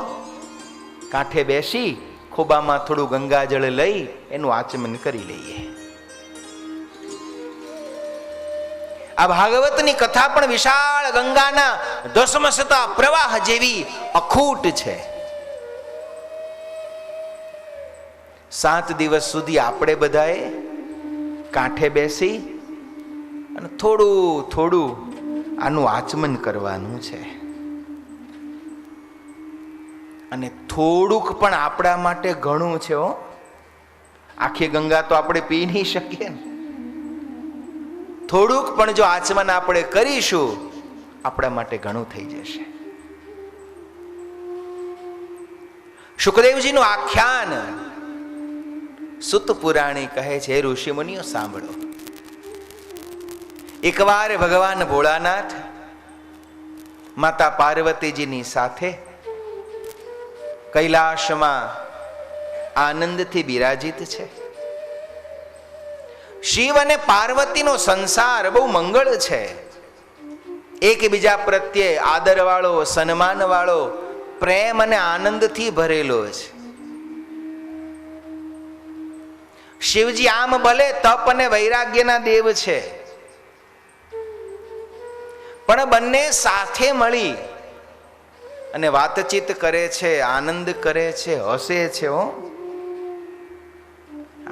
કાંઠે બેસી ખોબામાં થોડું ગંગાજળ લઈ એનું આચમન કરી લઈએ. આ ભાગવતની કથા પણ વિશાળ ગંગાના ધસમસતા પ્રવાહ જેવી અખૂટ છે. 7 દિવસ સુધી આપણે બધાએ કાંઠે બેસી અને થોડું થોડું આનું આચમન કરવાનું છે. અને થોડુંક પણ આપણા માટે ઘણું છે. આખી ગંગા તો આપણે પી નહીં શકીએ ને. થોડુંક પણ જો આચમન આપણે કરીશું, આપણા માટે ઘણું થઈ જશે. શુકદેવજીનું આખ્યાન સૂત પુરાણી કહે છે, ઋષિ મુનિઓ સાંભળો. એકવાર ભગવાન ભોળાનાથ માતા પાર્વતીજીની સાથે કૈલાશમાં આનંદથી બિરાજિત છે. શિવ અને પાર્વતીનો સંસાર બહુ મંગળ છે. એકબીજા પ્રત્યે આદર વાળો, સન્માન વાળો, પ્રેમ અને આનંદથી ભરેલો છે. શિવજી આમ ભલે તપ અને વૈરાગ્યના દેવ છે, પણ બંને સાથે મળી અને વાતચીત કરે છે, આનંદ કરે છે, હસે છે.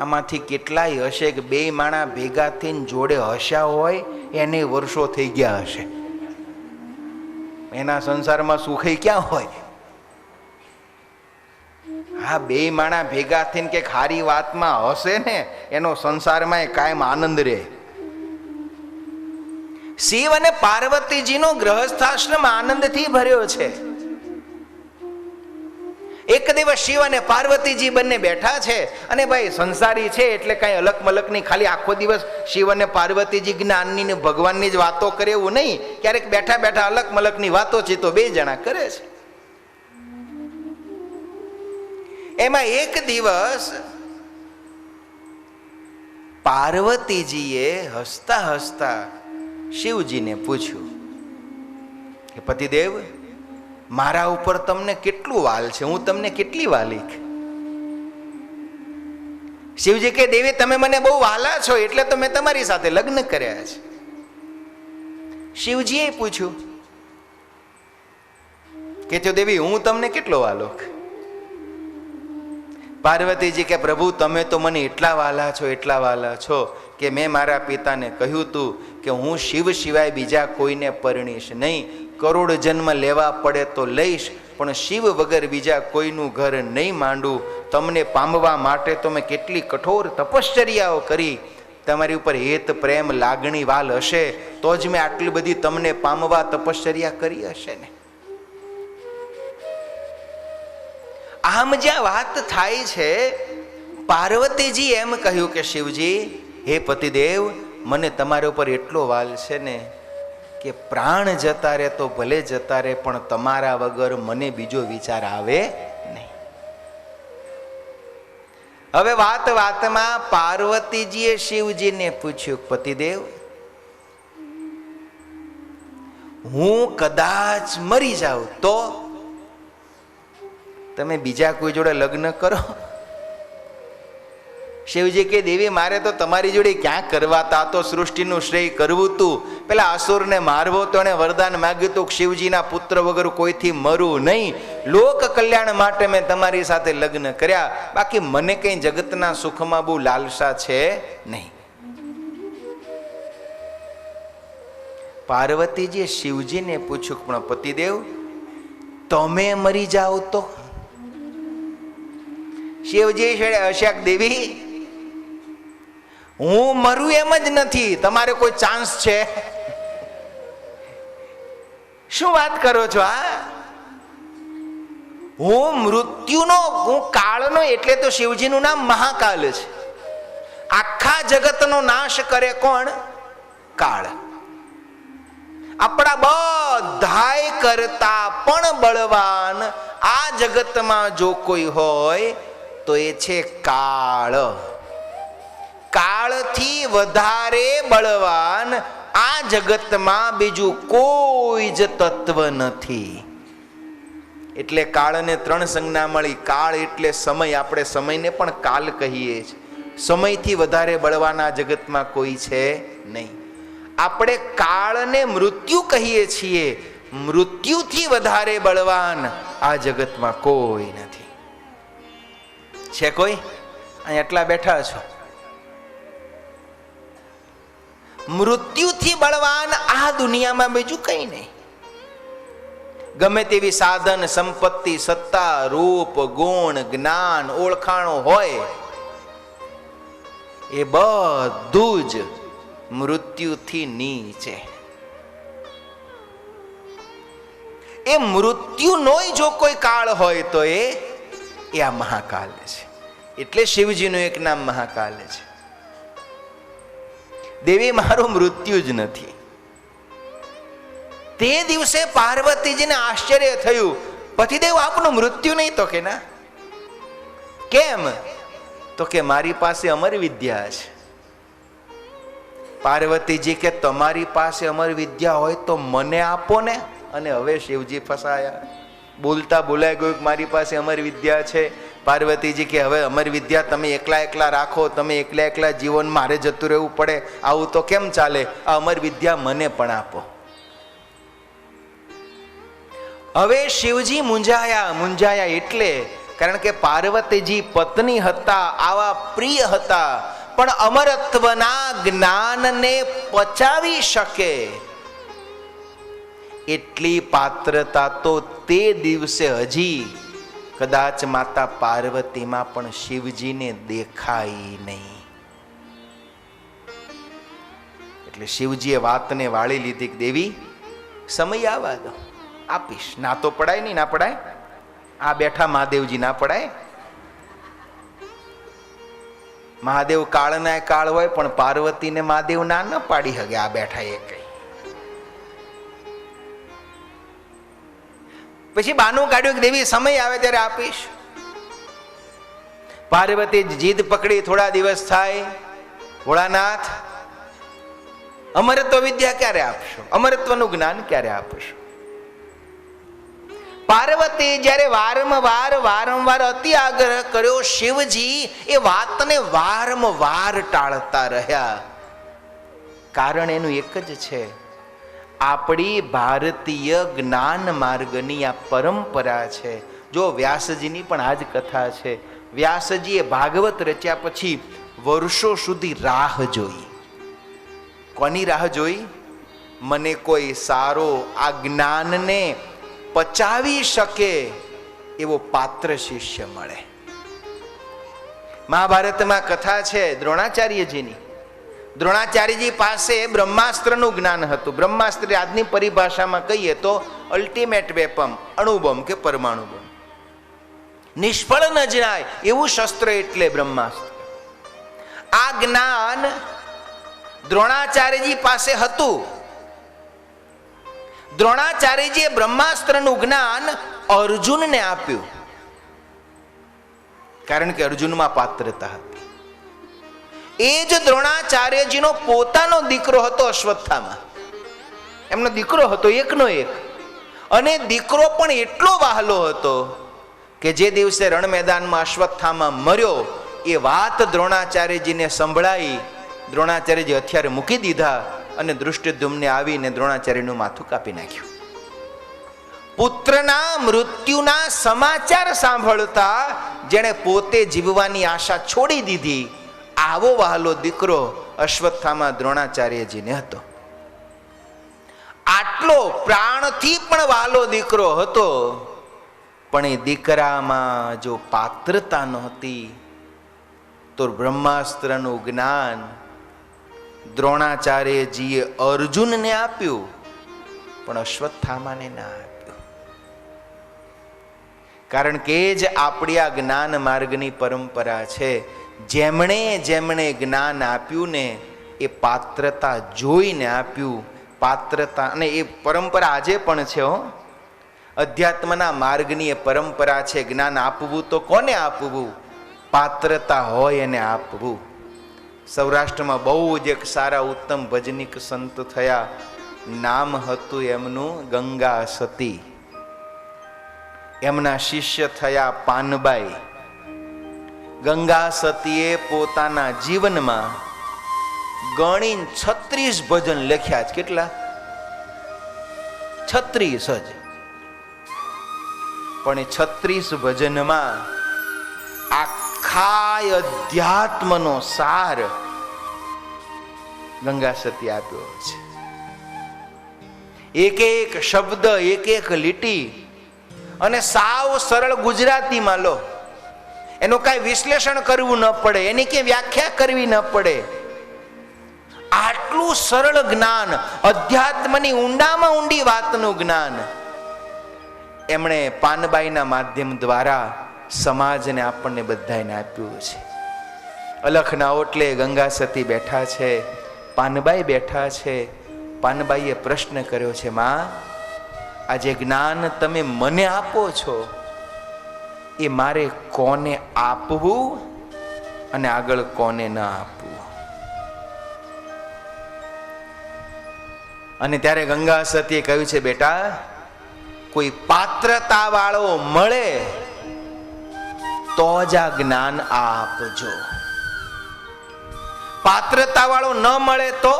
આમાંથી કેટલાય હશે કે 2 માણા ભેગા થઈને જોડે હસ્યા હોય એને વર્ષો થઈ ગયા હશે. એના સંસારમાં સુખી ક્યાં હોય? હા, 2 માણા ભેગા થઈને કે ખારી વાતમાં હશે ને, એનો સંસારમાં કાયમ આનંદ રહે. શિવ અને પાર્વતીજીનો ગ્રહસ્થાશ્રમ આનંદથી ભર્યો છે. એક દિવસ શિવ અને પાર્વતીજી બંને બેઠા છે, અને ભાઈ સંસારી છે એટલે કઈ અલક મલક નહીં, ખાલી આખો દિવસ શિવ અને પાર્વતીજી જ્ઞાનની ને ભગવાનની જ વાતો કરે એવું નહીં. ક્યારેક બેઠા બેઠા અલક મલકની વાતો છે તો 2 જણા કરે છે. એમાં એક દિવસ પાર્વતીજીએ હસતા હસતા શિવજીને પૂછ્યું કે પતિદેવ, મારા ઉપર તમને કેટલું વાલ છે? હું તમને કેટલી વાલી? શિવજી કે, દેવી તમે મને બહુ વાલા છો એટલે તો મેં તમારી સાથે લગ્ન કર્યા છે. શિવજીએ પૂછ્યું કે જો દેવી હું તમને કેટલો વાલો? પાર્વતીજી કે પ્રભુ તમે તો મને એટલા વાલા છો, એટલા વાલા છો કે મેં મારા પિતાને કહ્યું હતું કે હું શિવ સિવાય બીજા કોઈને પરણીશ નહીં, કરોડ જન્મ લેવા પડે તો લઈશ, પણ શિવ વગર બીજા કોઈનું ઘર નહીં માંડું. તમને પામવા માટે તો મેં કેટલી કઠોર તપશ્ચર્યાઓ કરી, તમારી ઉપર હેત પ્રેમ લાગણી વાલ હશે તો જ મેં આટલી બધી તમને પામવા તપશ્ચર્યા કરી હશે ને. આમ જ્યાં વાત થાય છે, પાર્વતીજી એમ કહ્યું કે શિવજી, હે પતિદેવ, મને તમારા ઉપર એટલો વાલ છે ને કે પ્રાણ જતા રહે તો ભલે જતા રહે, પણ તમારા વગર મને બીજો વિચાર આવે નહીં. હવે વાતમાં પાર્વતીજીએ શિવજીને પૂછ્યું, પતિદેવ, હું કદાચ મરી જાઉં તો તમે બીજા કોઈ જોડે લગ્ન કરો? શિવજી કે, દેવી, મારે તો તમારી જોડે ક્યાં કરવા હતા, તો સૃષ્ટિનું શ્રેય કરવું તું. પેલા અસુરને મારવો તો એને વરદાન માંગ્યું હતું, શિવજીના પુત્ર વગર કોઈથી મરવું નહીં, લોક કલ્યાણ માટે મેં તમારી સાથે લગ્ન કર્યા, બાકી મને કઈ જગતના સુખમાં બહુ લાલસા છે નહીં. પાર્વતીજીએ શિવજીને પૂછ્યું, પણ પતિદેવ, તમે મરી જાઓ તો? શિવજી હસ્યા, દેવી, હું મરું એમ જ નથી, તમારે કોઈ ચાન્સ છે? શું વાત કરો છો? હું મૃત્યુનો, હું કાળનો, એટલે તો શિવજીનું નામ મહાકાલ છે. આખા જગતનો નાશ કરે કોણ? કાળ. આપણા બધાય કરતા પણ બળવાન આ જગતમાં જો કોઈ હોય તો એ છે કાળ. કાળથી વધારે બળવાન આ જગતમાં બીજું કોઈ જ તત્વ નથી. એટલે કાળને ત્રણ સંજ્ઞા મળી. કાળ એટલે સમય, આપણે સમયને પણ કાલ કહીએ છીએ. સમયથી વધારે બળવાન આ જગતમાં કોઈ છે નહીં. આપણે કાળને મૃત્યુ કહીએ છીએ. મૃત્યુથી વધારે બળવાન આ જગતમાં કોઈ નથી. છે કોઈ? અહીં એટલા બેઠા છો. મૃત્યુથી બળવાન આ દુનિયામાં બીજું કઈ નહીં. ગમે તેવી સાધન, સંપત્તિ, સત્તા, રૂપ, ગુણ, જ્ઞાન, ઓળખાણો હોય, એ બધું જ મૃત્યુથી નીચે. એ મૃત્યુનો જો કોઈ કાળ હોય તો એ આ મહાકાલ છે. એટલે શિવજીનું એક નામ મહાકાલ છે. દેવી, મારું મૃત્યુ જ નથી. તે દિવસે પાર્વતીજીને આશ્ચર્ય થયું, પતિદેવ, આપનું મૃત્યુ નહીં? તો કે ના. કેમ? તો કે મારી પાસે અમર વિદ્યા છે. પાર્વતીજી કે, તમારી પાસે અમર વિદ્યા હોય તો મને આપો ને. અને હવે શિવજી ફસાયા. બોલતા બોલાઈ ગયું, મારી પાસે અમર વિદ્યા છે. પાર્વતીજી કે, હવે અમર વિદ્યા તમે એકલા એકલા રાખો, તમે એકલા એકલા જીવન મારે જતું રહેવું પડે, આવું તો કેમ ચાલે? આ અમર વિદ્યા મને પણ આપો. હવે શિવજી મૂંઝાયા એટલે કારણ કે પાર્વતીજી પત્ની હતા, આવા પ્રિય હતા, પણ અમરત્વના જ્ઞાનને પચાવી શકે એટલી પાત્રતા તો તે દિવસે હજી કદાચ માતા પાર્વતીમાં પણ શિવજીને દેખાઈ નહીં. એટલે શિવજીએ વાતને વાળી લીધી કે દેવી, સમય આવવા દો, આપીશ. ના તો પડાય નહીં. ના પડાય? આ બેઠા મહાદેવજી ના પડાય? મહાદેવ કાળના કાળ હોય, પણ પાર્વતીને મહાદેવ ના ન પાડી શકે. આ બેઠા એ કઈ પછી બાનું કાઢ્યું કે દેવી, સમય આવે ત્યારે આપીશ. પાર્વતી જીદ પકડી. થોડા દિવસ થાય, ભોળાનાથ, અમરત્વ વિદ્યા ક્યારે આપશો? અમરત્વનું જ્ઞાન ક્યારે આપશો? પાર્વતી જ્યારે વારંવાર અતિ આગ્રહ કર્યો, શિવજી એ વાતને વારંવાર ટાળતા રહ્યા. કારણ એનું એક જ છે, આપણી ભારતીય જ્ઞાન માર્ગની આ પરંપરા છે. જો વ્યાસજીની પણ આ જ કથા છે. વ્યાસજીએ ભાગવત રચ્યા પછી વર્ષો સુધી રાહ જોઈ. કોની રાહ જોઈ? મને કોઈ સારો આ જ્ઞાનને પચાવી શકે એવો પાત્ર શિષ્ય મળે. મહાભારતમાં કથા છે દ્રોણાચાર્યજીની. દ્રોણાચાર્યજી પાસે બ્રહ્માસ્ત્રનું જ્ઞાન હતું. બ્રહ્માસ્ત્ર આજની પરિભાષામાં કહીએ તો અલ્ટિમેટ વેપન, અણુબોમ્બ કે પરમાણુ બોમ્બ. નિષ્ફળ ન જાય એવું શસ્ત્ર એટલે બ્રહ્માસ્ત્ર. આ જ્ઞાન દ્રોણાચાર્યજી પાસે હતું. દ્રોણાચાર્યજીએ બ્રહ્માસ્ત્રનું જ્ઞાન અર્જુનને આપ્યું, કારણ કે અર્જુનમાં પાત્રતા હતી. એ જ દ્રોણાચાર્યજીનો પોતાનો દીકરો હતો અશ્વત્થામા. એમનો દીકરો હતો એકનો એક, અને દીકરો પણ એટલો વહાલો હતો કે જે દિવસે રણ મેદાનમાં અશ્વત્થામા મર્યો એ વાત દ્રોણાચાર્યજીને સંભળાઈ. દ્રોણાચાર્યજી હથિયાર મૂકી દીધા અને દૃષ્ટિદ્યુમ્ને આવીને દ્રોણાચાર્યનું માથું કાપી નાખ્યું. પુત્રના મૃત્યુના સમાચાર સાંભળતા જેણે પોતે જીવવાની આશા છોડી દીધી, આવો વહાલો દીકરો અશ્વત્થામા દ્રોણાચાર્યજીને હતો. આટલો પ્રાણથી પણ વહાલો દીકરો હતો, પણ એ દીકરામાં જો પાત્રતા નહોતી તો બ્રહ્માસ્ત્રનું જ્ઞાન દ્રોણાચાર્યજીએ અર્જુનને આપ્યું, પણ અશ્વત્થામાને ના આપ્યું. કારણ કે જ આપણી આ જ્ઞાન માર્ગની પરંપરા છે. જેમણે જેમણે જ્ઞાન આપ્યું ને એ પાત્રતા જોઈને આપ્યું. પાત્રતા, અને એ પરંપરા આજે પણ છે હો. અધ્યાત્મના માર્ગની એ પરંપરા છે. જ્ઞાન આપવું તો કોને આપવું? પાત્રતા હોય એને આપવું. સૌરાષ્ટ્રમાં બહુ જ એક સારા ઉત્તમ ભજનિક સંત થયા. નામ હતું એમનું ગંગા સતી. એમના શિષ્ય થયા પાનબાઈ. ગંગા સતીએ પોતાના જીવનમાં ગણીને 36 ભજન લખ્યા છે. કેટલા? 36 જ. પણ એ 36 ભજનમાં આખા અધ્યાત્મનો સાર ગંગા સતી આપ્યો છે. એક એક શબ્દ, એક એક લીટી, અને સાવ સરળ ગુજરાતીમાં લો. એનું કાંઈ વિશ્લેષણ કરવું ન પડે, એની કે વ્યાખ્યા કરવી ન પડે. આટલું સરળ જ્ઞાન, અધ્યાત્મની ઊંડામાં ઊંડી વાતનું જ્ઞાન એમણે પાનબાઈના માધ્યમ દ્વારા સમાજને આપણને બધાને આપ્યું છે. અલખના ઓટલે ગંગા સતી બેઠા છે, પાનબાઈ બેઠા છે. પાનબાઈએ પ્રશ્ન કર્યો છે, માં, આ જે જ્ઞાન તમે મને આપો છો એ મારે કોને આપવું અને આગળ કોને ન આપવું? અને ત્યારે ગંગા સતીએ કહ્યું છે, બેટા, કોઈ પાત્રતા વાળો મળે તો જ આ જ્ઞાન આપજો. પાત્રતા વાળો ન મળે તો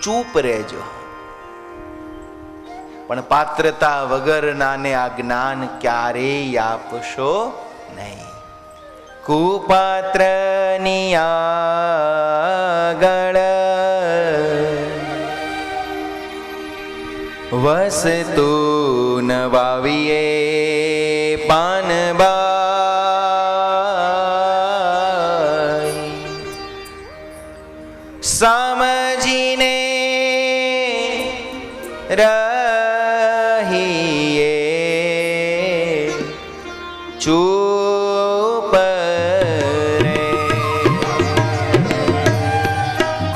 ચૂપ રહેજો. પણ પાત્રતા વગરનાને આ જ્ઞાન ક્યારેય આપશો નહીં. કુપાત્રની આગળ વસ્તુ ન વાવીએ પાનબાઈ, સમજીને રહીએ ચૂપ રે.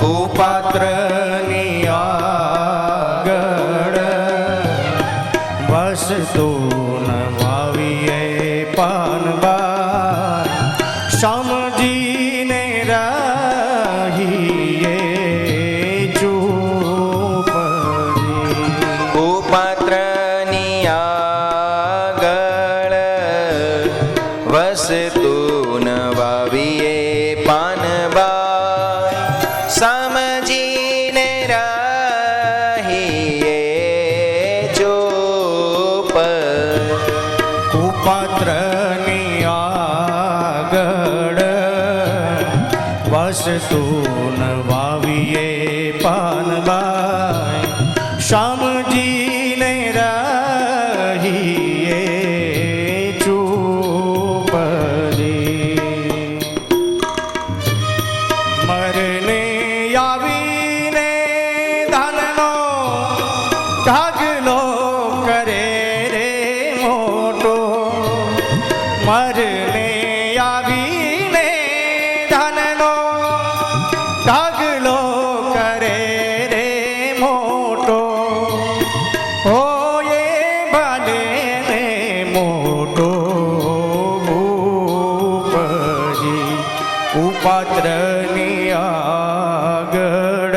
કુપાત્રની આગળ વસ્તુ ન વાવીએ પાનબાઈ, સમજીને રહીએ ચૂપ રે. કુપાત્રની આગળ વસ્તુ ન વાવીએ પાનબાઈ, સમજીને રહીએ ચૂપ. કુપાત્રની આગળ પાનબાઈ શ્યામજીને રહીએ ચૂપ રે. મરને આવીને ધનનો ઢગલો કરે રે મોટો. મરને આવીને ધનનો ઢગલો કરે રે મોટો. હોયે ભલે ને મોટો ભૂપજી ઉપાત્રની આગળ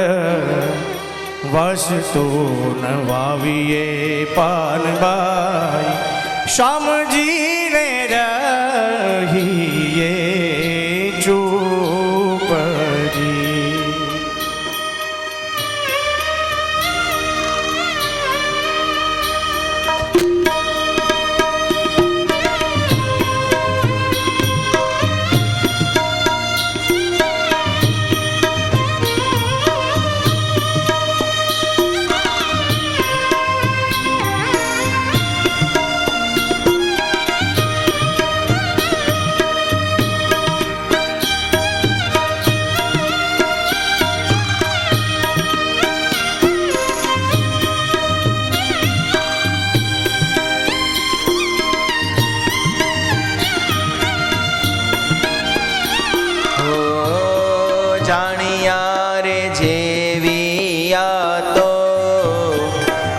વસ્તુ ન વાવીએ પાનબાઈ શ્યામજીને રહીએ ચૂપ રે. જાણ્યા રે જેવી આ તો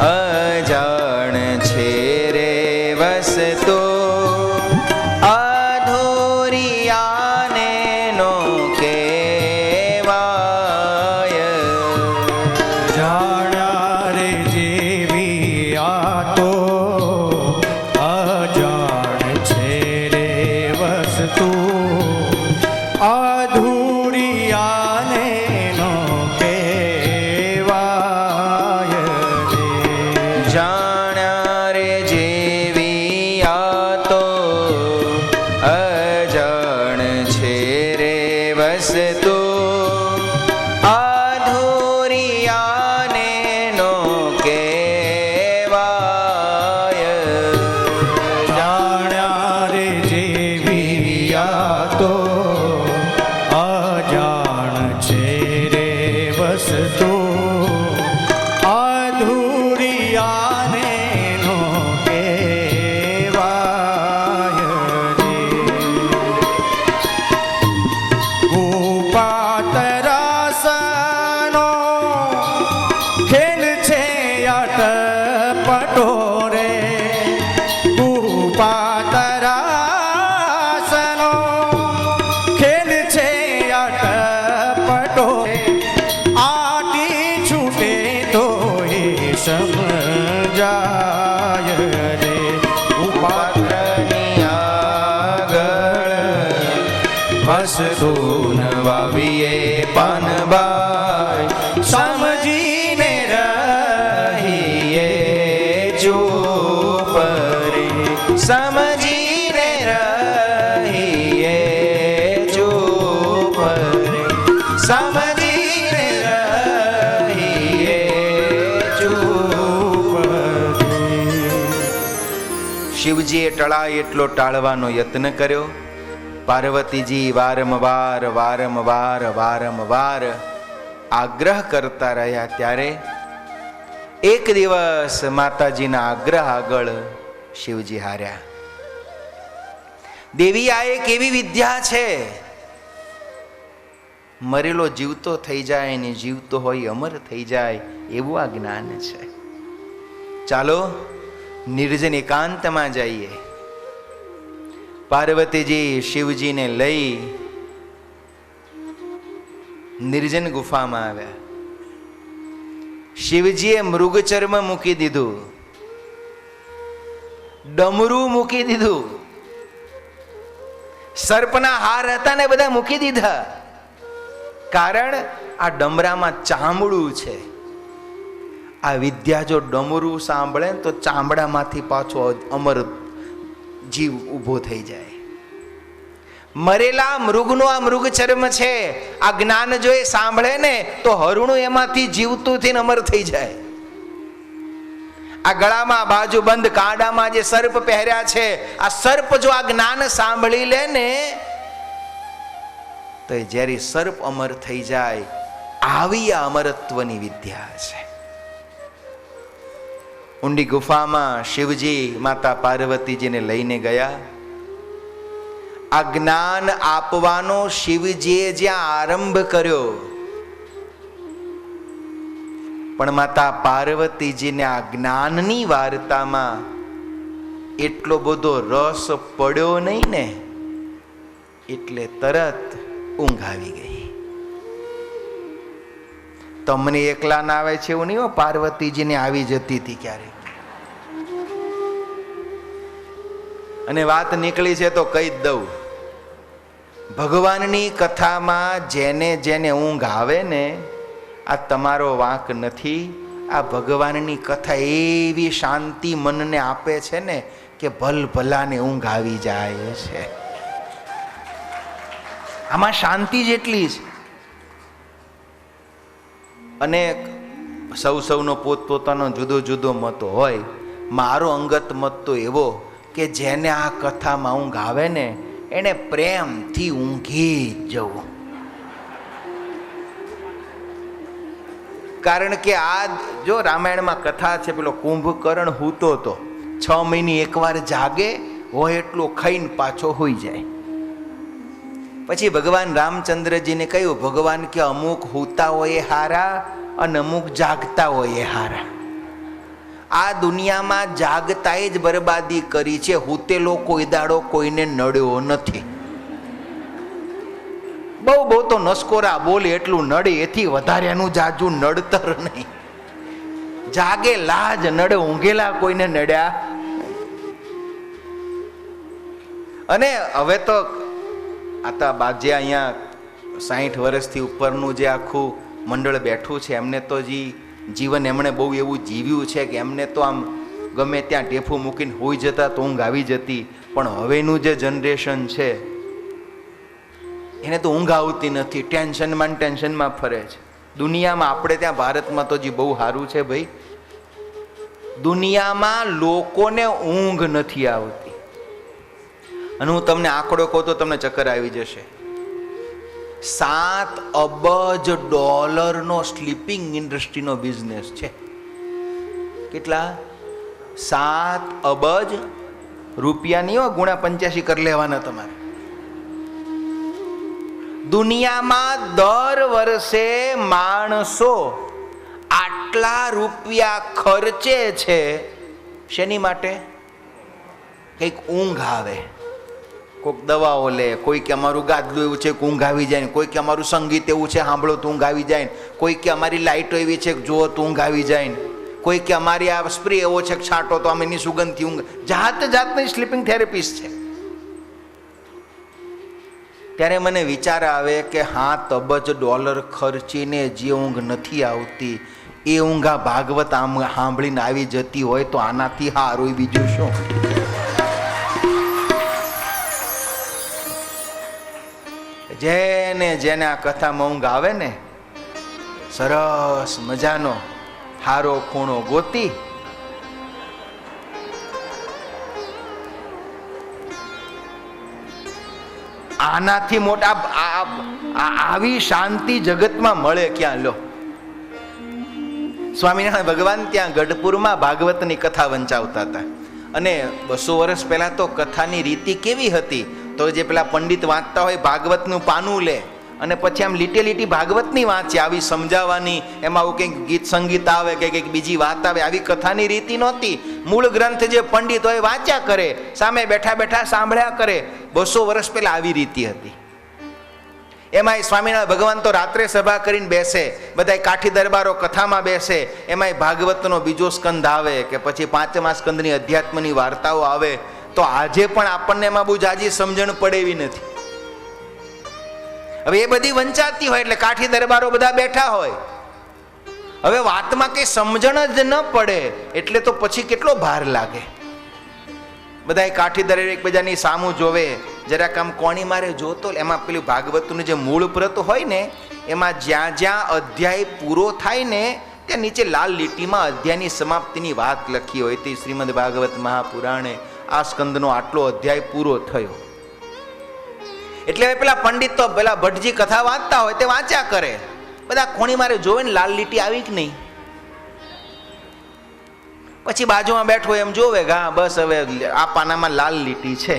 અજાણ છે રે વસતો. અધૂરિયાને નો કહેવાય. જાણ્યા રે જેવી આ તો અજાણ છે રે વસ્તુ. અધૂરિયાને નો કહેવાય રે. જાણ્યા રે જેવી આ તો અજાણ છે રે વસતો. અધૂરિયાને નો કહેવાય. જાણ્યા રે જેવી આ તો અજાણ છે રે વસ્તુ. અધૂરિયાને નો કહેવાય રે. ગોપાતરસનો ખેલ છે અટપટો રે. ગોપાતરસનો ખેલ છે અટપટો. આટી છૂટે તો એ સમજાય રે. પાત્રની આગળ વસ્તુ ન વાવીએ પાનબાઈ સમજીને રહીએ ચૂપ રે. સમજીને રહીએ ચૂપ રે. સમજીને રહીએ ચૂપ રે. શિવજીએ ટળાય એટલો ટાળવાનો યત્ન કર્યો. પાર્વતીજી વારંવાર આગ્રહ કરતા રહ્યા. ત્યારે એક દિવસ માતાજીના આગ્રહ આગળ શિવજી હાર્યા. દેવી આ એક એવી વિદ્યા છે, મરેલો જીવતો થઈ જાય ને જીવતો હોય અમર થઈ જાય એવું આ જ્ઞાન છે. ચાલો નિર્જન એકાંતમાં જઈએ. પાર્વતીજી શિવજીને લઈ નિર્જન ગુફામાં આવ્યા. શિવજીએ મૃગચર્મ મૂકી દીધું, ડમરું મૂકી દીધું, સર્પના હાર હતા ને બધા મૂકી દીધા. કારણ આ ડમરામાં ચામડું છે. આ વિદ્યા જો ડમરું સાંભળે તો ચામડામાંથી પાછો અમર જીવ ઊભો થઈ જાય. મરેલા મૃગનો આ મૃગ ચર્મ છે, આ જ્ઞાન જો એ સાંભળે ને તો હરુણું એમાંથી જીવતું થઈને અમર થઈ જાય. આ ગળામાં બાજુ બંધ કાંડામાં જે સર્પ પહેર્યા છે, આ સર્પ જો આ જ્ઞાન સાંભળી લે ને તો એ જ્યારે સર્પ અમર થઈ જાય. આવી આ અમરત્વની વિદ્યા છે. ઊંડી ગુફામાં શિવજી માતા પાર્વતીજીને લઈને ગયા. આ જ્ઞાન આપવાનો શિવજીએ જ્યાં આરંભ કર્યો, પણ માતા પાર્વતીજીને આ જ્ઞાનની વાર્તામાં એટલો બધો રસ પડ્યો નહીં ને, એટલે તરત ઊંઘ આવી ગઈ. તમને એકલા ના આવે છે એવું નહીં હો, પાર્વતીજીને આવી જતી હતી ક્યારેક. અને વાત નીકળી છે તો કહી જ દઉં, ભગવાનની કથામાં જેને જેને ઊંઘ આવે ને, આ તમારો વાંક નથી. આ ભગવાનની કથા એવી શાંતિ મનને આપે છે ને કે ભલ ભલાને ઊંઘ આવી જાય છે. આમાં શાંતિ જેટલી છે. અને સૌનો પોતપોતાનો જુદો જુદો મત હોય. મારો અંગત મત તો એવો કે જેને આ કથામાં ઊંઘ આવે ને એને પ્રેમથી ઊંઘી જ જવું. કારણ કે આ જો રામાયણમાં કથા છે, પેલો કુંભકર્ણ હૂતો તો 6 મહિને એકવાર જાગે, હોય એટલું ખાઈને પાછો હોઈ જાય. પછી ભગવાન રામચંદ્રજીને કહ્યું, ભગવાન કે અમુક હૂતા હોય એ હારા અને અમુક જાગતા હોય એ હારા. આ દુનિયામાં જાગતાએ જ બરબાદી કરી છે. હૂતેલો કોઈ દાડો કોઈને નડ્યો નથી. બહુ તો નસકોરા બોલે એટલું નડે, એથી વધારે એનું જાજુ નડતર નહીં. જાગેલા જ નડે, ઊંઘેલા કોઈને નડ્યા. અને હવે તો આ બાજે અહીંયા 60 વર્ષથી ઉપરનું જે આખું મંડળ બેઠું છે, એમને તો જીવન એમણે બહુ એવું જીવ્યું છે કે એમને તો આમ ગમે ત્યાં ટેફું મૂકીને હોઈ જતા તો ઊંઘ આવી જતી. પણ હવેનું જે જનરેશન છે એને તો ઊંઘ આવતી નથી. ટેન્શનમાં ફરે છે. દુનિયામાં આપણે ત્યાં ભારતમાં તો બહુ સારું છે ભાઈ. દુનિયામાં લોકોને ઊંઘ નથી આવતી. અને હું તમને આંકડો કહું તો તમને ચક્કર આવી જશે. $7 અબજ સ્લીપિંગ ઇન્ડસ્ટ્રીનો બિઝનેસ છે. કેટલા? 7 અબજ રૂપિયાની ગુણા 85 કરી લેવાના તમારે. દુનિયામાં દર વર્ષે માણસો આટલા રૂપિયા ખર્ચે છે. શેની માટે? કંઈક ઊંઘ આવે. કોઈક દવાઓ લે, કોઈ કે અમારું ગાદલું એવું છે કે ઊંઘ આવી જાય, કોઈ કે અમારું સંગીત એવું છે સાંભળો તો ઊંઘ આવી જાય, કોઈ કે અમારી લાઇટો એવી છે કે જુઓ તો ઊંઘ આવી જાય, કોઈ કે અમારી આ સ્પ્રે એવો છે કે છાંટો તો અમે એની સુગંધથી ઊંઘ. જાતની સ્લીપિંગ થેરેપિસ્ટ છે. ત્યારે મને વિચાર આવે કે $7 અબજ ખર્ચીને જે ઊંઘ નથી આવતી એ ઊંઘ આ ભાગવત સાંભળીને આવી જતી હોય તો આનાથી સારું બીજું શું? જેને આ કથામાં ઊંઘ આવે ને, સરસ મજાનો હારો ખૂણો ગોતી આનાથી મોટા આવી શાંતિ જગતમાં મળે ક્યાં? લો, સ્વામિનારાયણ ભગવાન ત્યાં ગઢપુરમાં ભાગવતની કથા વંચાવતા હતા. અને 200 વર્ષ પહેલા તો કથાની રીતિ કેવી હતી? તો જે પેલા પંડિત વાંચતા હોય ભાગવતનું પાનું લે અને પછી આમ લીટી ભાગવતની વાંચે, આવી સમજાવવાની, એમાં આવું કંઈક ગીત સંગીત આવે કે કંઈક બીજી વાત આવે, આવી કથાની રીતિ નહોતી. મૂળ ગ્રંથ જે પંડિત હોય વાંચ્યા કરે, સામે બેઠા સાંભળ્યા કરે. 200 વર્ષ પહેલા આવી રીતિ હતી. એમાંય સ્વામિનારાયણ ભગવાન તો રાત્રે સભા કરીને બેસે, બધા કાઠી દરબારો કથામાં બેસે, એમાંય ભાગવતનો બીજો સ્કંદ આવે કે પછી 5મા સ્કંદની અધ્યાત્મની વાર્તાઓ આવે. તો આજે પણ આપણને એમાં બહુ જાજી સમજણ પડે એવી નથી. હવે એ બધી વંચાતી હોય એટલે કાઠી દરબારો બધા બેઠા હોય. હવે વાતમાં કઈ સમજણ જ ન પડે એટલે તો પછી કેટલો ભાર લાગે. બધા કાઠી દરબાર એકબીજાની સામું જોવે, જરાક આમ કોણી મારે જોતો, એમાં પેલું ભાગવતનું જે મૂળ પ્રત હોય ને એમાં જ્યાં જ્યાં અધ્યાય પૂરો થાય ને ત્યાં નીચે લાલ લીટીમાં અધ્યાયની સમાપ્તિની વાત લખી હોય તે શ્રીમદ ભાગવત મહાપુરાણે આ સ્કંદનો આટલો અધ્યાય પૂરો થયો. એટલે પેલા પંડિત તો પેલા ભટ્ટજી કથા વાંચતા હોય તે વાંચ્યા કરે, બધા કોણી મારે જોવે ને લાલ લીટી આવી કે નહીં. પછી બાજુમાં બેઠો એમ જોવે કે હા બસ હવે આ પાનામાં લાલ લીટી છે.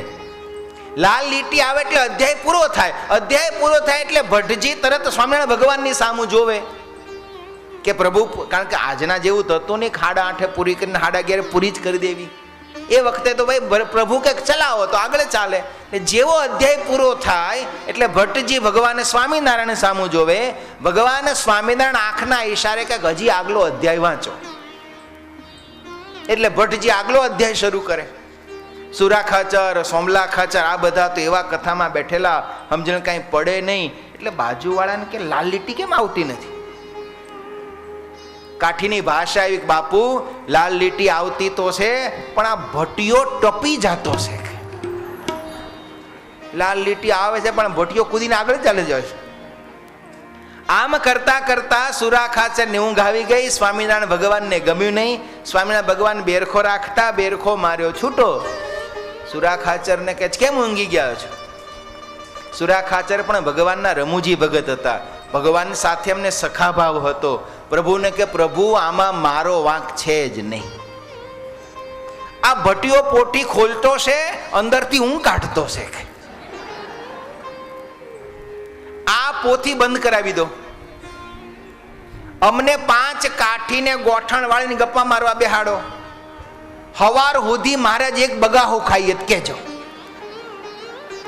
લાલ લીટી આવે એટલે અધ્યાય પૂરો થાય. અધ્યાય પૂરો થાય એટલે ભટ્ટજી તરત સ્વામિનારાયણ ભગવાનની સામું જોવે કે પ્રભુ, કારણ કે આજના જેવું થતું નહીં ખાડા 8 પૂરી કરીને 11:30 પૂરી જ કરી દેવી. એ વખતે તો ભાઈ પ્રભુ કંઈક ચલાવો તો આગળ ચાલે. જેવો અધ્યાય પૂરો થાય એટલે ભટ્ટજી ભગવાન સ્વામિનારાયણ સામું જોવે. ભગવાન સ્વામિનારાયણ આંખના ઈશારે કે હજી આગલો અધ્યાય વાંચો. એટલે ભટ્ટજી આગલો અધ્યાય શરૂ કરે. સુરા ખાચર, સોમલા ખાચર આ બધા તો એવા કથામાં બેઠેલા, સમજણ કાંઈ પડે નહીં. એટલે બાજુવાળાને કે લાલ લીટી કેમ આવતી નથી? કાઠીની ભાષા આવી, બાપુ લાલ લીટી આવતી તો છે પણ આ ભટ્ટીઓ ટપી જાતો છે. લાલ લીટી આવે છે પણ ભટ્ટીઓ કૂદીને આગળ ચાલે જાય છે. આમ કરતા કરતા સુરા ખાચર ને ઊંઘ આવી ગઈ. સ્વામિનારાયણ ભગવાનને ગમ્યું નહીં. સ્વામિનારાયણ ભગવાન બેરખો રાખતા, બેરખો માર્યો છૂટો. સુરા ખાચર ને કે કેમ ઊંઘી ગયા છો? સુરા ખાચર પણ ભગવાનના રમૂજી ભગત હતા. ભગવાન સાથે એમને સખા ભાવ હતો. પ્રભુને કે પ્રભુ આમાં મારો વાંક છે જ નહીં. આ ભટ્ટીઓ પોટી ખોલતો છે, અંદરથી ઊંઘ કાઢતો છે. આ પોથી બંધ કરાવી દો. અમને 5 કાઠીને ગોઠણ વાળીને ગપ્પા મારવા બેહાડો. હવાર સુધી મહારાજ એક બગાહો ખાઈએ કેજો.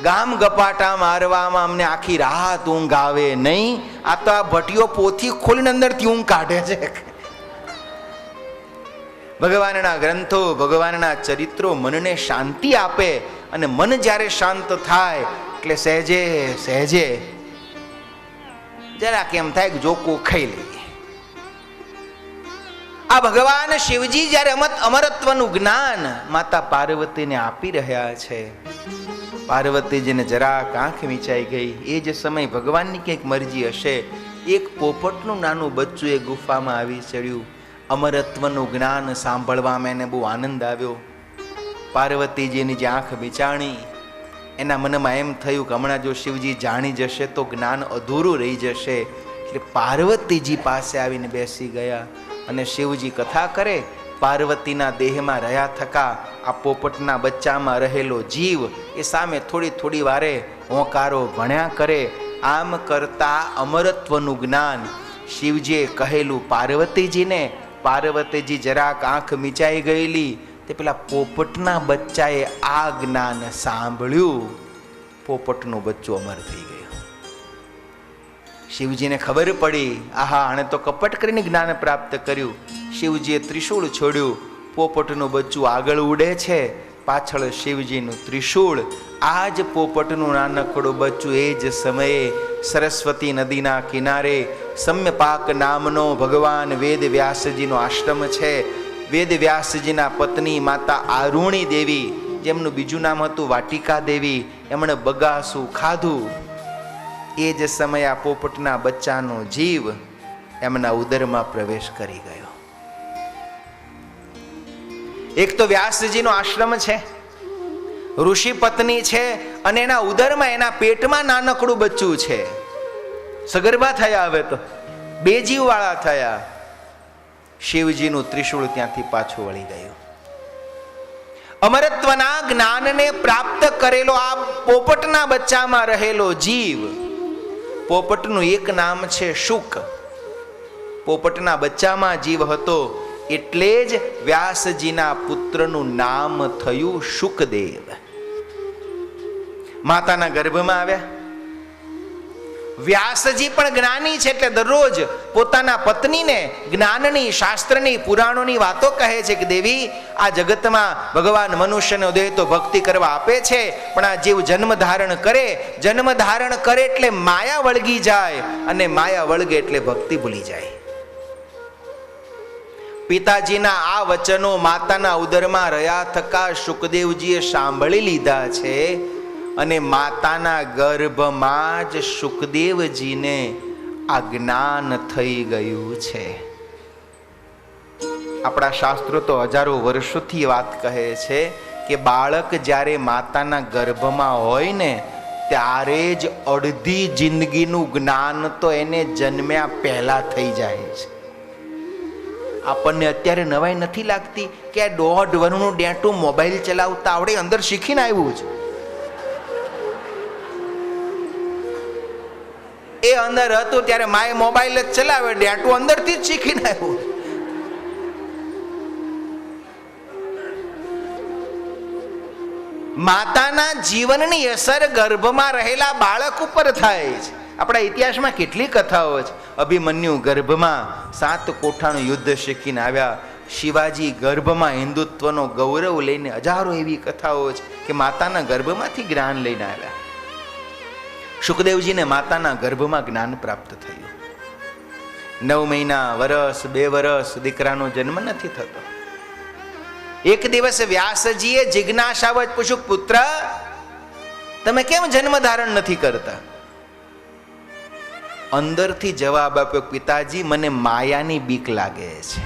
ગામ ગપાટા મારવામાં અમને આખી રાત ઊંઘ આવે નહીં. આ તો આ ભટ્ટીઓ પોથી ખોલીને અંદરથી ઊંઘ કાઢે છે. ભગવાનના ગ્રંથો, ભગવાનના ચરિત્રો મનને શાંતિ આપે. અને મન જ્યારે શાંત થાય એટલે સહેજે સહેજે જરા કેમ થાય કે જોકો ખાઈ લઈએ. આ ભગવાન શિવજી જ્યારે અમરત્વનું જ્ઞાન માતા પાર્વતીને આપી રહ્યા છે, પાર્વતીજીને જરાક આંખ મીચાઈ ગઈ. એ જ સમય ભગવાનની કંઈક મરજી હશે, એક પોપટનું નાનું બચ્ચું એ ગુફામાં આવી ચડ્યું. અમરત્વનું જ્ઞાન સાંભળવામાં એને બહુ આનંદ આવ્યો. પાર્વતીજીની જે આંખ મીચાણી, એના મનમાં એમ થયું કે હમણાં જો શિવજી જાણી જશે તો જ્ઞાન અધૂરું રહી જશે. એટલે પાર્વતીજી પાસે આવીને બેસી ગયા. અને શિવજી કથા કરે. પાર્વતીના દેહમાં રહ્યા થકા આ પોપટના બચ્ચામાં રહેલો જીવ એ સામે થોડી થોડી વારે હોંકારો ભણ્યા કરે. આમ કરતા અમરત્વનું જ્ઞાન શિવજીએ કહેલું પાર્વતીજીને. પાર્વતીજી જરાક આંખ મીચાઈ ગયેલી તે પેલા પોપટના બચ્ચાએ આ જ્ઞાન સાંભળ્યું. પોપટનું બચ્ચું અમર થઈ ગયું. શિવજીને ખબર પડી, આહા આણે તો કપટ કરીને જ્ઞાન પ્રાપ્ત કર્યું. શિવજીએ ત્રિશૂળ છોડ્યું. પોપટનું બચ્ચું આગળ ઉડે છે, પાછળ શિવજીનું ત્રિશૂળ. આ જ પોપટનું નાનકડું બચ્ચું એ જ સમયે સરસ્વતી નદીના કિનારે સમ્યપાક નામનો ભગવાન વેદ વ્યાસજીનો આશ્રમ છે. વેદ વ્યાસજીના પત્ની માતા આરુણી દેવી, જેમનું બીજું નામ હતું વાટિકા દેવી, એમણે બગાસું ખાધું. એ જ સમયે આ પોપટના બચ્ચાનો જીવ એમના ઉદરમાં પ્રવેશ કરી ગયો. એક તો વ્યાસજીનો આશ્રમ છે, ઋષિ પત્ની છે, અને એના ઉદરમાં એના પેટમાં નાનકડું બચ્ચું છે. સગર્ભા થયા, હવે તો 2 જીવવાળા થયા. શિવજીનું ત્રિશૂળ ત્યાંથી પાછું વળી ગયું. અમરત્વના જ્ઞાનને પ્રાપ્ત કરેલો આ પોપટના બચ્ચામાં રહેલો જીવ, પોપટનું એક નામ છે શુક. પોપટના બચ્ચામાં જીવ હતો એટલે જ વ્યાસજીના પુત્રનું નામ થયું શુકદેવ. માતાના ગર્ભમાં આવ્યા. વ્યાસજી પણ જ્ઞાની છે એટલે દરરોજ પોતાના પત્નીને જ્ઞાનની, શાસ્ત્રની, પુરાણોની વાતો કહે છે કે દેવી, આ જગતમાં ભગવાન મનુષ્યનો દેહ તો ભક્તિ કરવા આપે છે, પણ આ જીવ જન્મ ધારણ કરે એટલે માયા વળગી જાય, અને માયા વળગે એટલે ભક્તિ ભૂલી જાય. પિતાજીના આ વચનો માતાના ઉદરમાં રહ્યા થકા શુકદેવજીએ સાંભળી લીધા છે. અને માતાના ગર્ભમાં જ શુકદેવજીને આ જ્ઞાન થઈ ગયું છે. આપણા શાસ્ત્રો તો હજારો વર્ષોથી વાત કહે છે કે બાળક જ્યારે માતાના ગર્ભમાં હોય ને ત્યારે જ અડધી જિંદગીનું જ્ઞાન તો એને જન્મ્યા પહેલા થઈ જાય છે. આપણને અત્યારે નવાઈ નથી લાગતી કે આ 1.5 વર્ષનું ડેટું મોબાઈલ ચલાવતા આવડે, અંદર શીખીને આવ્યું છે. એ અંદર હતું ત્યારે માએ મોબાઈલ જ ચલાવે, ડેટું અંદરથી જ શીખીને આવ્યું. માતાના જીવનની અસર ગર્ભમાં રહેલા બાળક ઉપર થાય છે. આપણા ઇતિહાસમાં કેટલી કથાઓ છે. અભિમન્યુ ગર્ભમાં 7 કોઠાનું યુદ્ધ શીખીને આવ્યા. શિવાજી ગર્ભમાં હિન્દુત્વનો ગૌરવ લઈને, હજારો એવી કથાઓ છે કે માતાના ગર્ભમાંથી જ્ઞાન લઈને આવ્યા. શુકદેવજીને માતાના ગર્ભમાં જ્ઞાન પ્રાપ્ત થયું. 9 મહિના, વર્ષ, 2 વર્ષ દીકરાનો જન્મ નથી થતો. એક દિવસ વ્યાસજીએ જિજ્ઞાસાવશ પૂછ્યું, પુત્ર તમે કેમ જન્મ ધારણ નથી કરતા? અંદરથી જવાબ આપ્યો, પિતાજી મને માયાની બીક લાગે છે.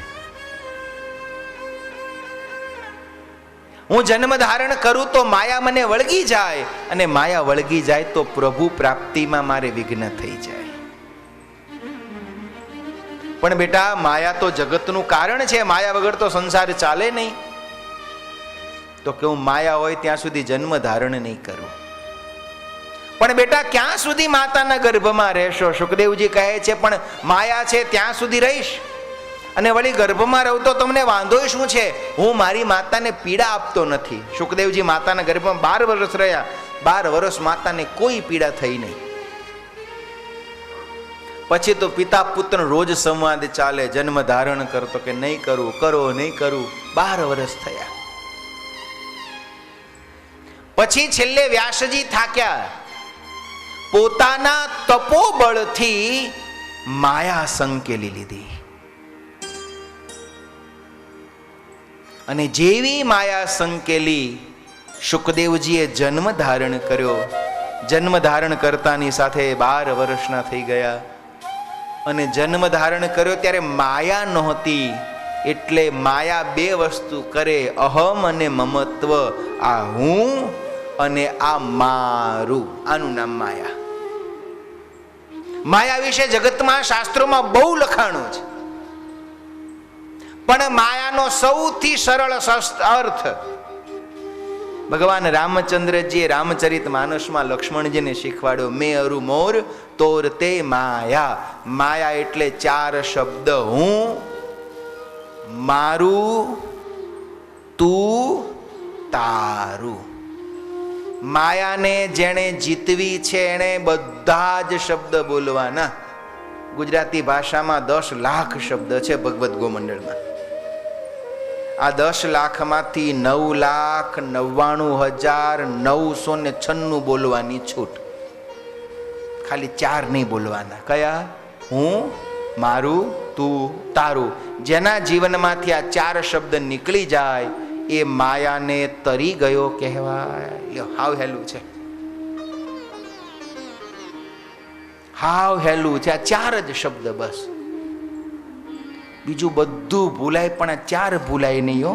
હું જન્મ ધારણ કરું તો માયા મને વળગી જાય, અને માયા વળગી જાય તો પ્રભુ પ્રાપ્તિમાં મારે વિઘ્ન થઈ જાય. પણ બેટા, માયા તો જગતનું કારણ છે, માયા વગર તો સંસાર ચાલે નહીં. તો કે હું માયા હોય ત્યાં સુધી જન્મ ધારણ નહીં કરું. પણ બેટા, ક્યાં સુધી માતાના ગર્ભમાં રહેશો? શુકદેવજી કહે છે, પણ માયા છે ત્યાં સુધી રહીશ, અને વળી ગર્ભમાં રહું તો તમને વાંધો શું છે? હું મારી માતાને પીડા આપતો નથી. શુકદેવજી માતાના ગર્ભમાં 12 વર્ષ રહ્યા. 12 વર્ષ માતાને કોઈ પીડા થઈ નહીં. પછી તો પિતા પુત્ર રોજ સંવાદ ચાલે, જન્મ ધારણ કરતો કે નહીં કરું, કરો નહીં કરું. 12 વર્ષ થયા. પછી છેલ્લે વ્યાસજી થાક્યા. પોતાના તપોબળથી માયા સંકેલી લીધી, અને જેવી માયા સંકેલી શુકદેવજીએ જન્મ ધારણ કર્યો. જન્મ ધારણ કરતાની સાથે 12 વર્ષના થઈ ગયા. અને જન્મ ધારણ કર્યો ત્યારે માયા નહોતી, એટલે માયા 2 વસ્તુ કરે, અહમ અને મમત્વ. આ હું અને આ મારું, આનું નામ માયા. માયા વિશે જગતમાં શાસ્ત્રોમાં બહુ લખાણું છે, પણ માયાનો સૌથી સરળ અર્થ ભગવાન રામચંદ્રજીએ રામચરિત માનસમાં લક્ષ્મણજીને શીખવાડ્યો. મેં અરુ મોર તોર તે માયા. માયા એટલે 4 શબ્દ, હું, મારું, તું, તારું. માયાને જેણે જીતવી છે એણે બધા જ શબ્દ બોલવાના. ગુજરાતી ભાષામાં 10 લાખ શબ્દ છે ભગવદ્ ગોમંડળમાં. આ 10 લાખમાંથી 9,99,996 બોલવાની છૂટ. ખાલી 4 નહીં બોલવાના. કયા? હું, મારું, તું, તારું. જેના જીવનમાંથી આ 4 શબ્દ નીકળી જાય એ માયાને તરી ગયો કહેવાય. હાવ હેલું છે, હાવ હેલું છે. આ 4 જ શબ્દ બસ. બીજું બધું ભૂલાય, પણ આ 4 ભૂલાય નહીં હો.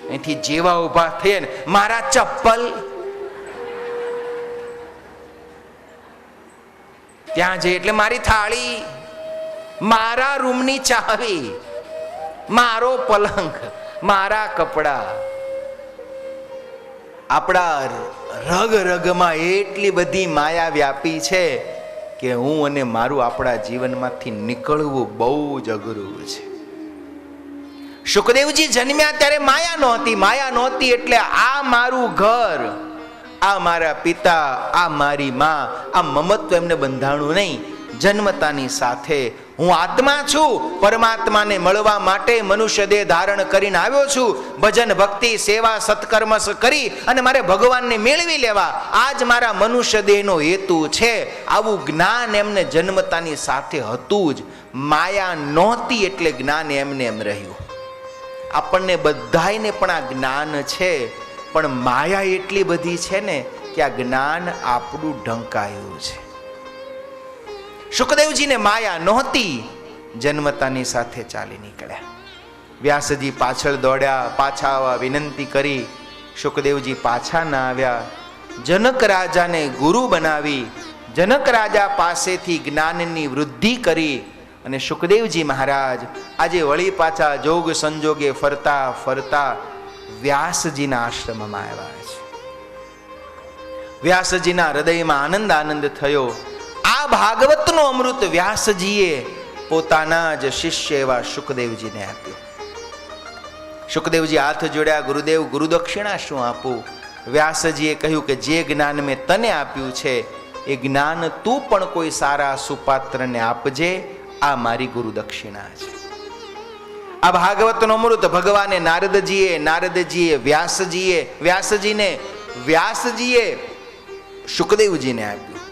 અહીંથી જેવા ઉભા થઈએ ને, મારા ચપ્પલ ત્યાં જઈ એટલે મારી થાળી, મારા રૂમની ચાવી, મારો પલંગ, મારા કપડા. આપણા રગ રગમાં એટલી બધી માયા વ્યાપી છે કે હું અને મારું આપણા જીવનમાંથી નીકળવું બહુ જ અઘરું છે. શુકદેવજી જન્મ્યા ત્યારે માયા નહોતી. માયા નહોતી એટલે આ મારું ઘર, આ મારા પિતા, આ મારી માં, આ મમત્વ એમને બંધાણું નહીં. જન્મતાની સાથે હું આત્મા છું, પરમાત્માને મળવા માટે મનુષ્ય દેહ ધારણ કરીને આવ્યો છું. ભજન, ભક્તિ, સેવા, સત્કર્મ કરી અને મારે ભગવાનને મેળવી લેવા, આ જ મારા મનુષ્ય દેહનો હેતુ છે. આવું જ્ઞાન એમને જન્મતાની સાથે હતું જ. માયા નહોતી એટલે જ્ઞાન એમને એમ રહ્યું. આપણને બધાયને પણ આ જ્ઞાન છે, પણ માયા એટલી બધી છે ને કે આ જ્ઞાન આપણું ઢંકાયું છે. શુકદેવજીને માયા નહોતી, જન્મતાની સાથે ચાલી નીકળ્યા. વ્યાસજી પાછળ દોડ્યા, પાછા આવવા વિનંતી કરી. શુકદેવજી પાછા ના આવ્યા. જનક રાજાને ગુરુ બનાવી, જનક રાજા પાસેથી જ્ઞાનની વૃદ્ધિ કરી અને શુકદેવજી મહારાજ આજે વળી પાછા જોગ સંજોગે ફરતા ફરતા વ્યાસજીના આશ્રમમાં આવ્યા છે. વ્યાસજીના હૃદયમાં આનંદ થયો. આ ભાગવતનું અમૃત વ્યાસજીએ પોતાના જ શિષ્ય એવા શુકદેવજીને આપ્યું. શુકદેવજી હાથ જોડ્યા, ગુરુદેવ ગુરુદક્ષિણા શું આપું? વ્યાસજીએ કહ્યું કે જે જ્ઞાન મેં તને આપ્યું છે એ જ્ઞાન તું પણ કોઈ સારા સુપાત્રને આપજે, આ મારી ગુરુદક્ષિણા છે. આ ભાગવતનો અમૃત ભગવાને નારદજીએ વ્યાસજીએ શુકદેવજીને આપ્યું.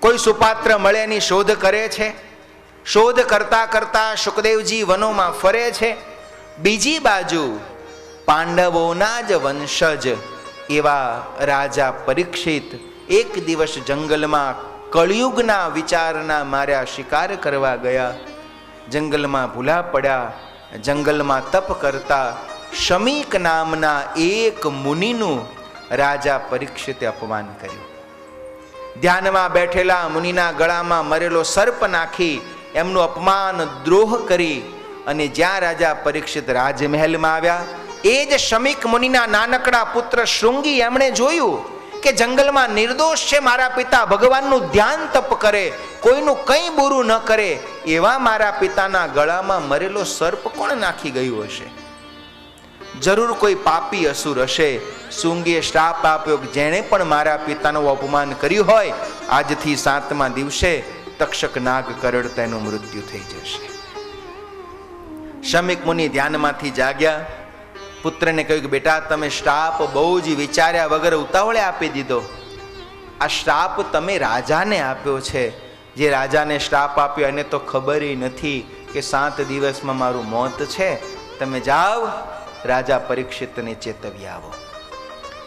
કોઈ સુપાત્ર મળે એની શોધ કરે છે. શોધ કરતા કરતા શુકદેવજી વનોમાં ફરે છે. બીજી બાજુ પાંડવોના જ વંશજ એવા રાજા પરીક્ષિત એક દિવસ જંગલમાં કળિયુગના વિચારના માર્યા શિકાર કરવા ગયા. જંગલમાં ભૂલા પડ્યા. જંગલમાં તપ કરતા શમીક નામના એક મુનિનું રાજા પરીક્ષિતે અપમાન કર્યું. ધ્યાનમાં બેઠેલા મુનિના ગળામાં મરેલો સર્પ નાખી એમનું અપમાન દ્રોહ કરી અને જ્યાં રાજા પરીક્ષિત રાજમહેલમાં આવ્યા, એ જ શમીક મુનિના નાનકડા પુત્ર શૃંગી એમણે જોયું કે જંગલમાં નિર્દોષ છે મારા પિતા, ભગવાનનું ધ્યાન તપ કરે, કોઈનું કંઈ બુરું ન કરે, એવા મારા પિતાના ગળામાં મરેલો સર્પ કોણ નાખી ગયું હશે? જરૂર કોઈ પાપી અસુર હશે. શૃંગીએ શ્રાપ આપ્યો કે જેણે પણ મારા પિતાનું અપમાન કર્યું હોય, આજથી 7મા દિવસે તક્ષક નાગ કરડતા એનું મૃત્યુ થઈ જશે. શમીક મુનિ ધ્યાનમાંથી જાગ્યા. પુત્રને કહ્યું કે બેટા, તમે શ્રાપ બહુ જ વિચાર્યા વગર ઉતાવળે આપી દીધો. આ શ્રાપ તમે રાજાને આપ્યો છે. જે રાજાને શ્રાપ આપ્યો એને તો ખબર નથી કે 7 દિવસમાં મારું મોત છે. તમે જાઓ, રાજા પરીક્ષિતને ચેતવી આવો.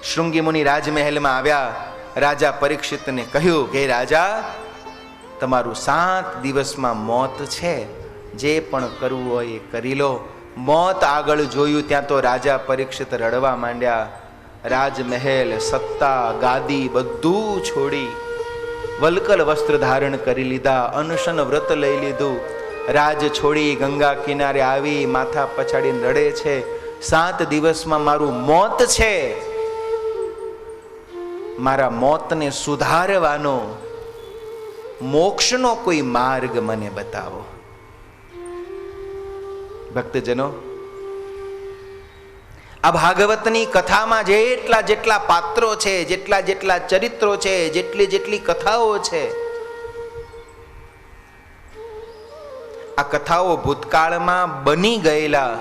શૃંગી મુનિ રાજમહેલમાં આવ્યા. રાજા પરીક્ષિતને કહ્યું કે રાજા, તમારું 7 દિવસમાં મોત છે. જે પણ કરવું હોય એ કરી લો. મોત આગળ જોયું ત્યાં તો રાજા પરીક્ષિત રડવા માંડ્યા. રાજમહેલ, સત્તા, ગાદી બધું છોડી વલ્કલ વસ્ત્ર ધારણ કરી લીધા. અનશન વ્રત લઈ લીધું. રાજ છોડી ગંગા કિનારે આવી માથા પછાડીને રડે છે. 7 દિવસમાં મારું મોત છે. મારા મોતને સુધારવાનો મોક્ષનો કોઈ માર્ગ મને બતાવો. ભક્તજનો, આ ભાગવતની કથામાં જેટલા પાત્રો છે, જેટલા ચરિત્રો છે, જેટલી કથાઓ છે, આ કથાઓ ભૂતકાળમાં બની ગયેલા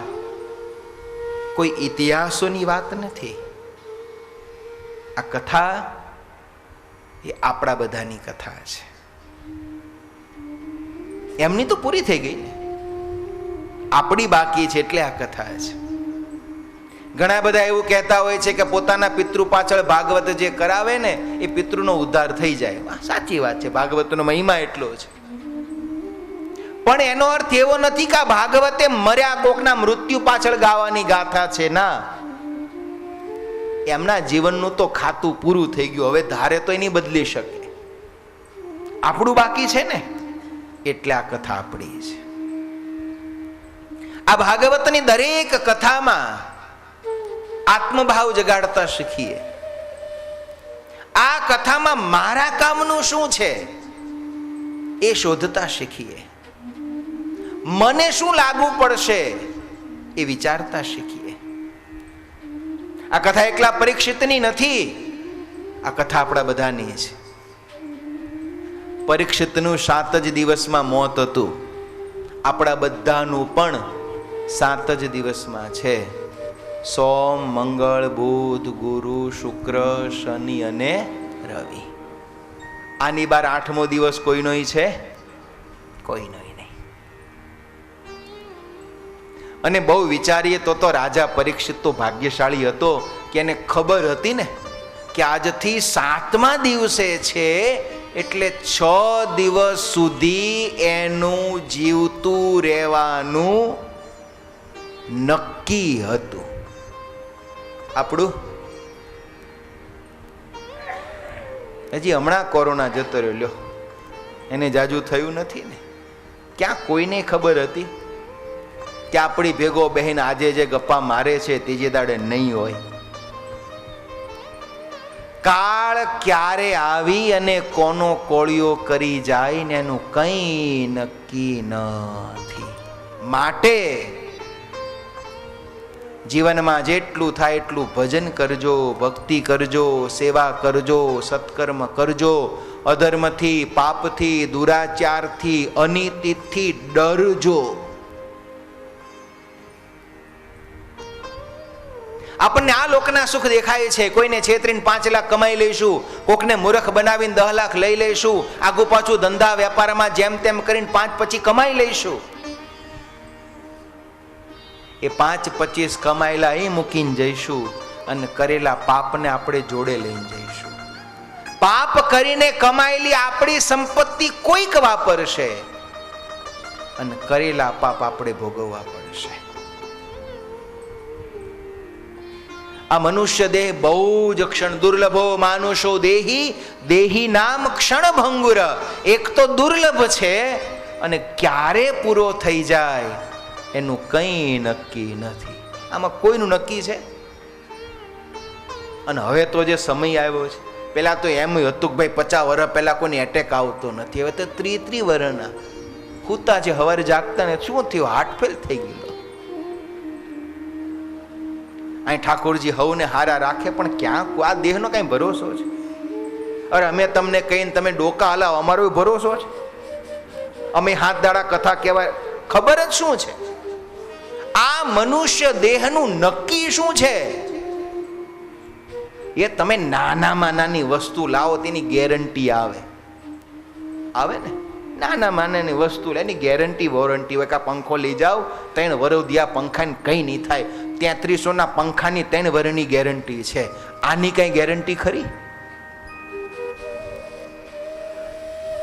કોઈ ઇતિહાસોની વાત નથી. આ કથા એ આપણા બધાની કથા છે. એમની તો પૂરી થઈ ગઈ ને, આપણી બાકી છે એટલે આ કથા છે. ઘણા બધા એવું કહેતા હોય છે કે પોતાના પિતૃ પાછળ ભાગવત જે કરાવે ને એ પિતૃનો ઉદ્ધાર થઈ જાય. સાચી વાત છે, ભાગવતનો મહિમા એટલો છે. પણ એનો અર્થ એવો નથી કે આ ભાગવતે મર્યા કોકના મૃત્યુ પાછળ ગાવાની ગાથા છે. ના, એમના જીવનનું તો ખાતું પૂરું થઈ ગયું. હવે ધારે તો એની બદલી શકે. આપણું બાકી છે ને, એટલે આ કથા આપણી છે. આ ભાગવતની દરેક કથામાં આત્મભાવ જગાડતા શીખીએ. આ કથામાં મારા કામનું શું છે એ શોધતા શીખીએ. મને શું લાગુ પડશે એ વિચારતા શીખીએ. આ કથા એકલા પરીક્ષિતની નથી, આ કથા આપણા બધાની છે. પરીક્ષિતનું 7 જ દિવસમાં મોત હતું. આપણા બધાનું પણ 7 જ દિવસમાં છે. સોમ, મંગળ, બુધ, ગુરુ, શુક્ર, શનિ અને રવિ. આની બાર 8મો દિવસ કોઈનો છે? કોઈનો નહીં. અને બહુ વિચારીએ તો રાજા પરીક્ષિત તો ભાગ્યશાળી હતો કે એને ખબર હતી ને કે આજથી 7મા દિવસે છે એટલે 6 દિવસ સુધી એનું જીવતું રહેવાનું નક્કી હતું. આપણું હજી હમણાં કોરોના જતો રહ્યો, લ્યો એને જાજુ થયું નથી ને. ક્યાં કોઈને ખબર હતી કે આપણી ભેગો બહેન આજે જે ગપ્પા મારે છે ત્રીજે દાડે નહીં હોય. કાળ ક્યારે આવી અને કોનો કોળિયો કરી જાય ને એનું કંઈ નક્કી નથી. માટે જીવનમાં જેટલું થાય એટલું ભજન કરજો, ભક્તિ કરજો, સેવા કરજો, સત્કર્મ કરજો. અધર્મથી, પાપથી, દુરાચારથી, અનીતિથી ડરજો. આપણને આ લોકના સુખ દેખાય છે. કોઈને છેતરીને 5 લાખ કમાઈ લઈશું, કોકને મૂર્ખ બનાવીને 10 લાખ લઈ લઈશું, આગુ પાછું ધંધા વેપારમાં જેમ તેમ કરીને 5 પછી કમાઈ લઈશું. એ 5-25 કમાયેલા એ મૂકીને જઈશું અને કરેલા પાપને આપણે જોડે લઈને જઈશું. પાપ કરીને કમાયેલી આપણી સંપત્તિ કોઈક વાપરશે અને કરેલા પાપ આપણે ભોગવવા પડશે. આ મનુષ્ય દેહ બહુ જ ક્ષણ દુર્લભો માનુષો દેહી દેહી નામ ક્ષણ ભંગુર. એક તો દુર્લભ છે અને ક્યારે પૂરો થઈ જાય એનું કંઈ નક્કી નથી. આમાં કોઈનું નક્કી છે? અને હવે તો જે સમય આવ્યો છે, પેલા તો એમ હતું કે ભાઈ 50 વર્ષ પહેલા કોઈને એટેક આવતો નથી. હવે તો 30 વર્ષના હુતા છે, હવારે જાગતા ને શું થયું, હાર્ટ ફેલ થઈ ગયો. અહીં ઠાકોરજી હવને હારા રાખે પણ ક્યાં આ દેહનો કઈ ભરોસો છે? અરે અમે તમને કહીને તમે ડોકા હલાવો, અમારો ભરોસો છે? અમે 7 દાડા કથા કહેવાય, ખબર જ શું છે? આ મનુષ્ય દેહનું નક્કી શું છે? એ તમે નાનામાં નાની વસ્તુ લાવો તેની ગેરંટી આવે ને. નાનામાં નાની વસ્તુ એની ગેરંટી વોરંટી હોય. કે પંખો લઈ જાઓ 3 વર્ષ પંખાને કંઈ નહીં થાય. 3300ના પંખાની 3 વર્ષની ગેરંટી છે. આની કઈ ગેરંટી ખરી?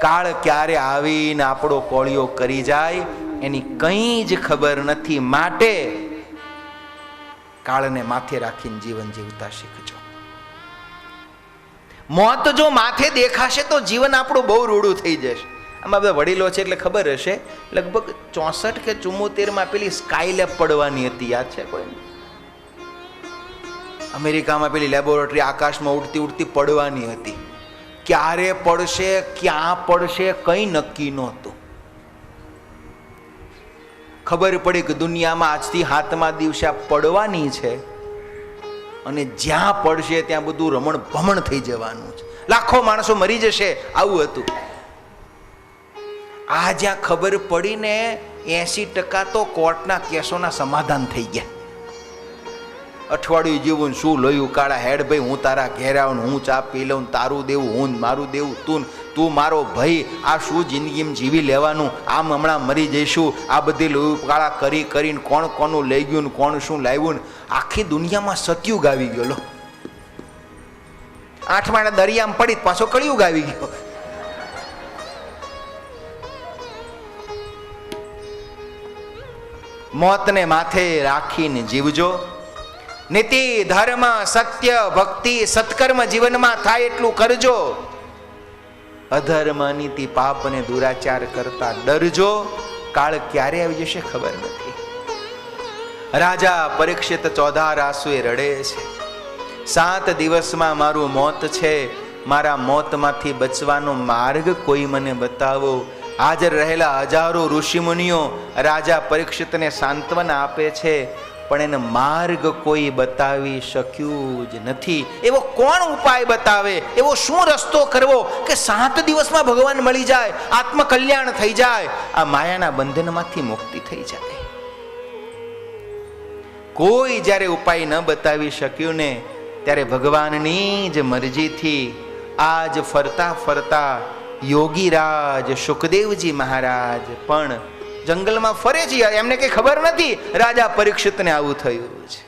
કાળ ક્યારે આવીને આપણો કોળિયો કરી જાય એની કંઈ જ ખબર નથી. માટે કાળને માથે રાખીને જીવન જીવતા શીખજો. મોત જો માથે દેખાશે તો જીવન આપણું બહુ રૂડું થઈ જશે. આમાં બધા વડીલો છે એટલે ખબર હશે, લગભગ 64 કે 74માં પેલી સ્કાયલેબ પડવાની હતી, યાદ છે કોઈ? અમેરિકામાં પેલી લેબોરેટરી આકાશમાં ઉડતી ઉડતી પડવાની હતી. ક્યારે પડશે, ક્યાં પડશે, કંઈ નક્કી નહોતું. ખબર પડી કે દુનિયામાં આજથી 7મા દિવસે આ પડવાની છે અને જ્યાં પડશે ત્યાં બધું રમણ ભમણ થઈ જવાનું છે, લાખો માણસો મરી જશે. આવું હતું. આ જ્યાં ખબર પડીને 80% તો કોર્ટના કેસોના સમાધાન થઈ ગયા. અઠવાડિયું જીવું શું લોયું કાળા હેડ ભાઈ, હું તારા ઘેર આવું, હું ચા પી લઉં, તારું દેવું હું, મારું દેવું તું મારો ભાઈ, આ શું જિંદગીમાં જીવી લેવાનું, આમ હમણાં મરી જઈશું. આ બધી લોયું કાળા કરીને કોણ કોનું લઈ ગયું ને કોણ શું લાવ્યું ને આખી દુનિયામાં સતયુગ આવી ગયો. લો 8 માળા દરિયામાં પડી પાછો કળિયુગ આવી ગયો. મોતને માથે રાખીને જીવજો. નીતિ, ધર્મ, સત્ય, ભક્તિ, સત્કર્મ જીવનમાં થાય એટલું કરજો. અધર્મ, નીતિ, પાપ અને દુરાચાર કરતા ડરજો. કાળ ક્યારે આવી જશે ખબર નથી. રાજા પરીક્ષિત 14 આંસુએ રડે છે. 7 દિવસમાં મારું મોત છે, મારા મોતમાંથી બચવાનો માર્ગ કોઈ મને બતાવો. હાજર રહેલા હજારો ઋષિમુનિઓ રાજા પરીક્ષિતને સાંત્વના આપે છે, પણ એને માર્ગ કોઈ બતાવી શક્યું જ નથી. એવો કોણ ઉપાય બતાવે? એવો શું રસ્તો કરવો કે 7 દિવસમાં ભગવાન મળી જાય, આત્મકલ્યાણ થઈ જાય, આ માયાના બંધનમાંથી મુક્તિ થઈ જાય? કોઈ જ્યારે ઉપાય ન બતાવી શક્યું ને ત્યારે ભગવાનની જ મરજીથી આજ ફરતા ફરતા યોગીરાજ સુખદેવજી મહારાજ પણ જંગલમાં ફરે છે. એમને કઈ ખબર નથી રાજા પરીક્ષિતને આવું થયું છે.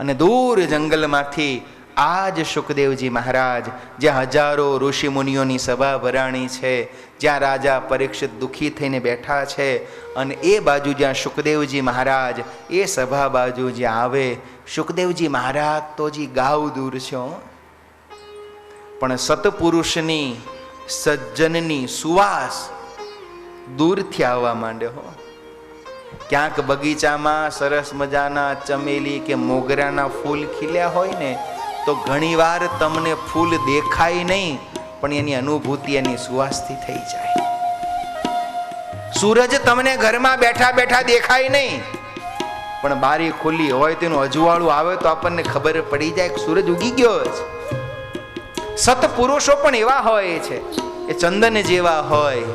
અને દૂર જંગલમાંથી આ જ સુખદેવજી મહારાજ, જ્યાં હજારો ઋષિ મુનિઓની સભા ભરાણી છે, જ્યાં રાજા પરીક્ષિત દુઃખી થઈને બેઠા છે, અને એ બાજુ જ્યાં સુખદેવજી મહારાજ એ સભા બાજુ જ્યાં આવે, સુખદેવજી મહારાજ તો જી ગાવ દૂર છે, પણ સતપુરુષની સજ્જનની સુવાસ દૂરથી આવવા માંડે હો. ક્યાંક બગીચામાં સરસ મજાના ચમેલી કે મોગરાના ફૂલ ખીલ્યા હોય ને, તો ઘણીવાર તમને ફૂલ દેખાય નહીં, પણ એની અનુભૂતિ એની સુવાસથી થઈ જાય. સૂરજ તમને ઘરમાં બેઠા બેઠા દેખાય નહીં, પણ બારી ખુલ્લી હોય તેનું અજવાળું આવે તો આપણને ખબર પડી જાય કે સૂરજ ઉગી ગયો છે. સતપુરુષો પણ એવા હોય છે, એ ચંદન જેવા હોય,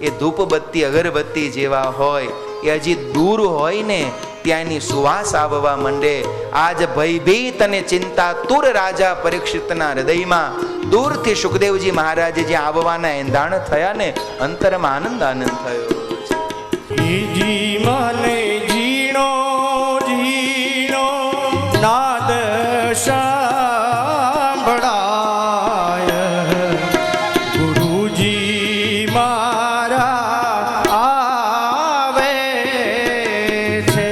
એ ધૂપબત્તી અગરબત્તી જેવા હોય, એ હજી દૂર હોય ને ત્યાંની સુવાસ આવવા માંડે. આજ ભયભીત અને ચિંતાતુર રાજા પરીક્ષિતના હૃદયમાં દૂરથી સુખદેવજી મહારાજે જે આવવાના એંધાણ થયા ને, અંતરમાં આનંદ થયો. જી મને જીણો જીણો નાદ સાંભળાય, ગુરુજી મારા આવે છે.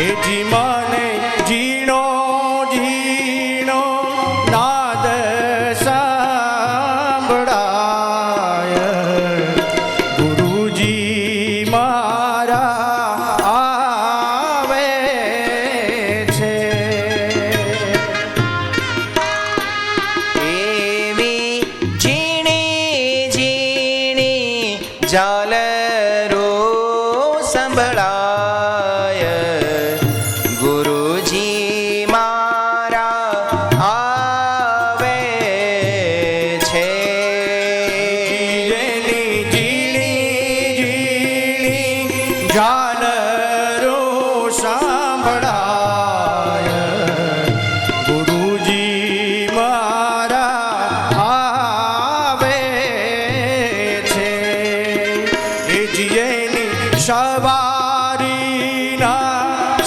એ જી મને જીણો જીણો નાદ સાંભળાય, ગુરુજી મારા આવે છે. એવી ઝીણી ઝીણી ઝાલરો સંભળાય, ગુરુજી મારા આવે છે. એની ઝીણી ઝીણી ઝાલરો સાંભળાય, ગુરુજી મારા આવે છે. એ જીએની સવારીના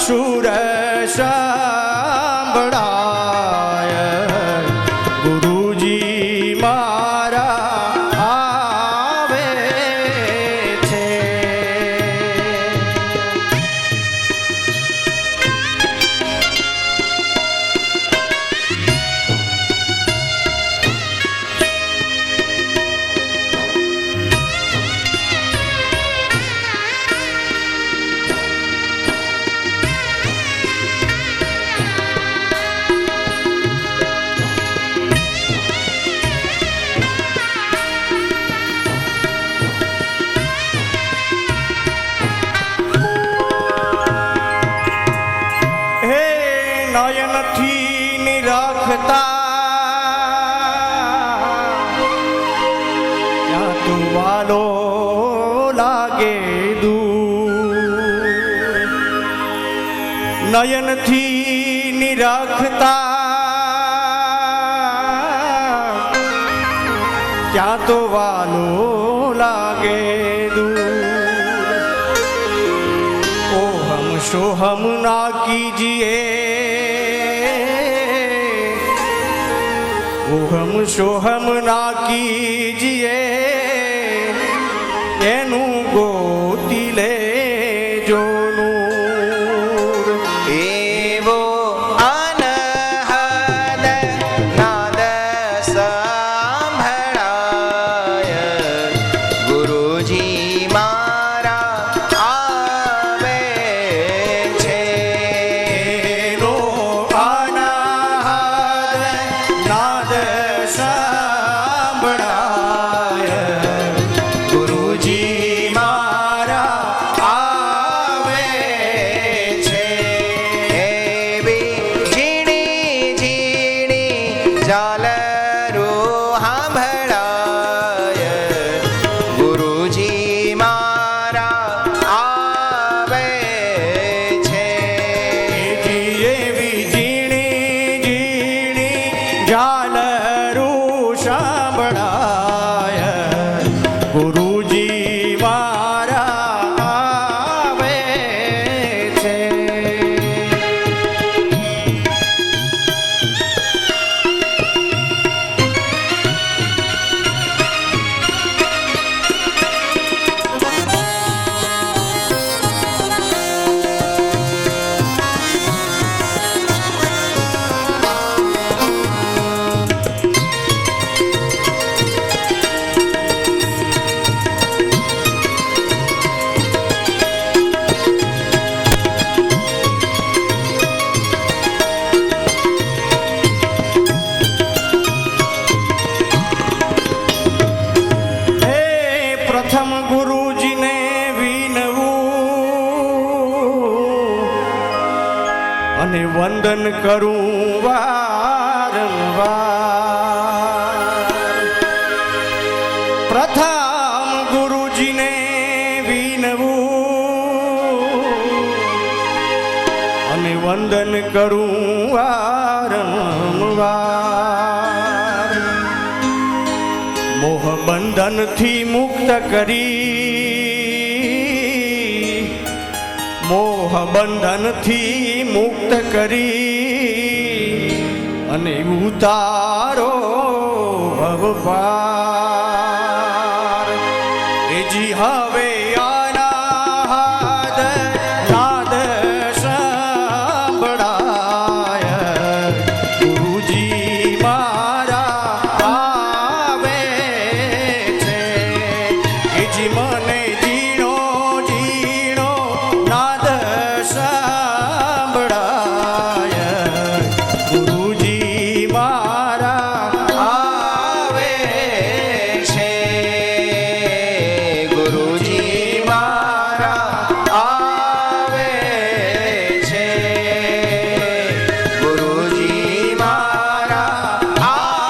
સુર સાંભળાય, ગુરુજી મારા આવે છે. હે નયનથી નિરખતા ત્યાં તો વાલો લાગે દૂર, નયનથી નિરખતા ત્યાં તો વાલો લાગે દૂર. ओ हम सोहम ना कीजिए, ओ हम सोहम ना कीजिए, એનું ગોતી લે જો નૂર. એવો અનહદ નાદ સંભળાય, ગુરુજી મારા આવે છે. એનો અનાહદ નાદ સાંભળાય, ગુરુજી મારા અને વંદન કરું વારંવાર. પ્રથમ ગુરુજીને વિનવું અને વંદન કરું વારંવાર. મોહ બંધનથી મુક્ત કરી, મોહ બંધનથી મુક્ત કરી અને ઉતારો ભવપાર. એજી હવે અનાહદ નાદ સંભળાય, ગુરુજી મારા આવે છે. એજી મને જીણો જીણો નાદ સંભળાય, ગુરુજી મારા આવે છે. ગુરુજી મારા આવે છે. ગુરુજી મારા આવે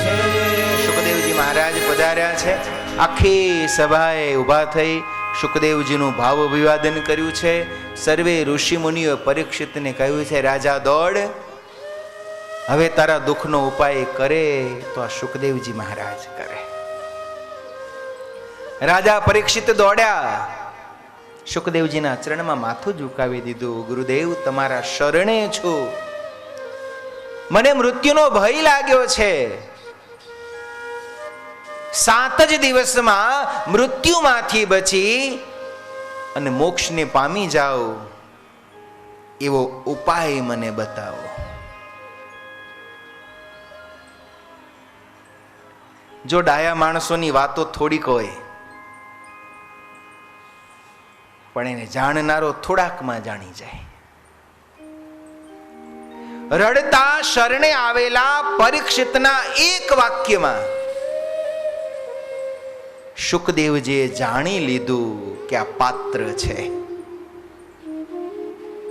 છે. શુકદેવજી મહારાજ પધાર્યા છે. આખી સભાએ ઊભા થઈ શુકદેવજીનું ભાવ અભિવાદન કર્યું છે. સર્વે ઋષિ મુનિઓ પરીક્ષિતને કહ્યું છે, રાજા દોડ, હવે તારા દુઃખનો ઉપાય કરે તો આ શુકદેવજી મહારાજ કરે. રાજા પરીક્ષિત દોડ્યા, શુકદેવજીના ચરણમાં માથું ઝુકાવી દીધું. ગુરુદેવ, તમારા શરણે છું. મને મૃત્યુનો ભય લાગ્યો છે. 7 જ દિવસમાં મૃત્યુમાંથી બચી અને મોક્ષને પામી જાઓ એવો ઉપાય મને બતાવો. જો ડાયા માણસોની વાતો થોડીક હોય, પણ એને જાણનારો થોડાકમાં જાણી જાય. રડતા શરણે આવેલા પરીક્ષિતના એક વાક્યમાં શુકદેવજીએ જાણી લીધું કે આ પાત્ર છે.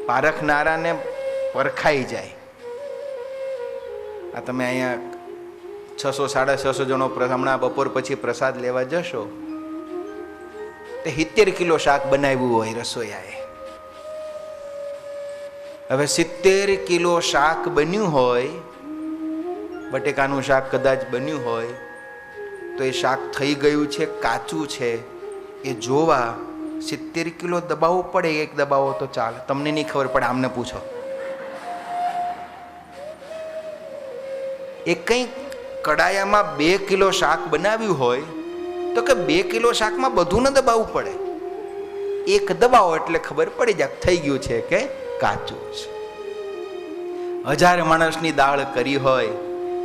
પારખનારાને પરખાઈ જાય. આ તમે અહીંયા 600-650 જણો હમણાં બપોર પછી પ્રસાદ લેવા જશો, તે 70 કિલો શાક બનાવ્યું હોય રસોઈયાએ. હવે 70 કિલો શાક બન્યું હોય, બટેકાનું શાક કદાચ બન્યું હોય, તો એ શાક થઈ ગયું છે, કાચું છે, એ જોવા 70 કિલો દબાવવું પડે. એક દબાવો તો ચાલે, તમને નહીં ખબર પડે, આમને પૂછો. એ કંઈક કડાયામાં 2 કિલો શાક બનાવ્યું હોય તો કે 2 કિલો શાકમાં બધું ન દબાવવું પડે. એક દબાવો એટલે ખબર પડી જાય થઈ ગયું છે કે કાચું છે. 1000 માણસની દાળ કરી હોય,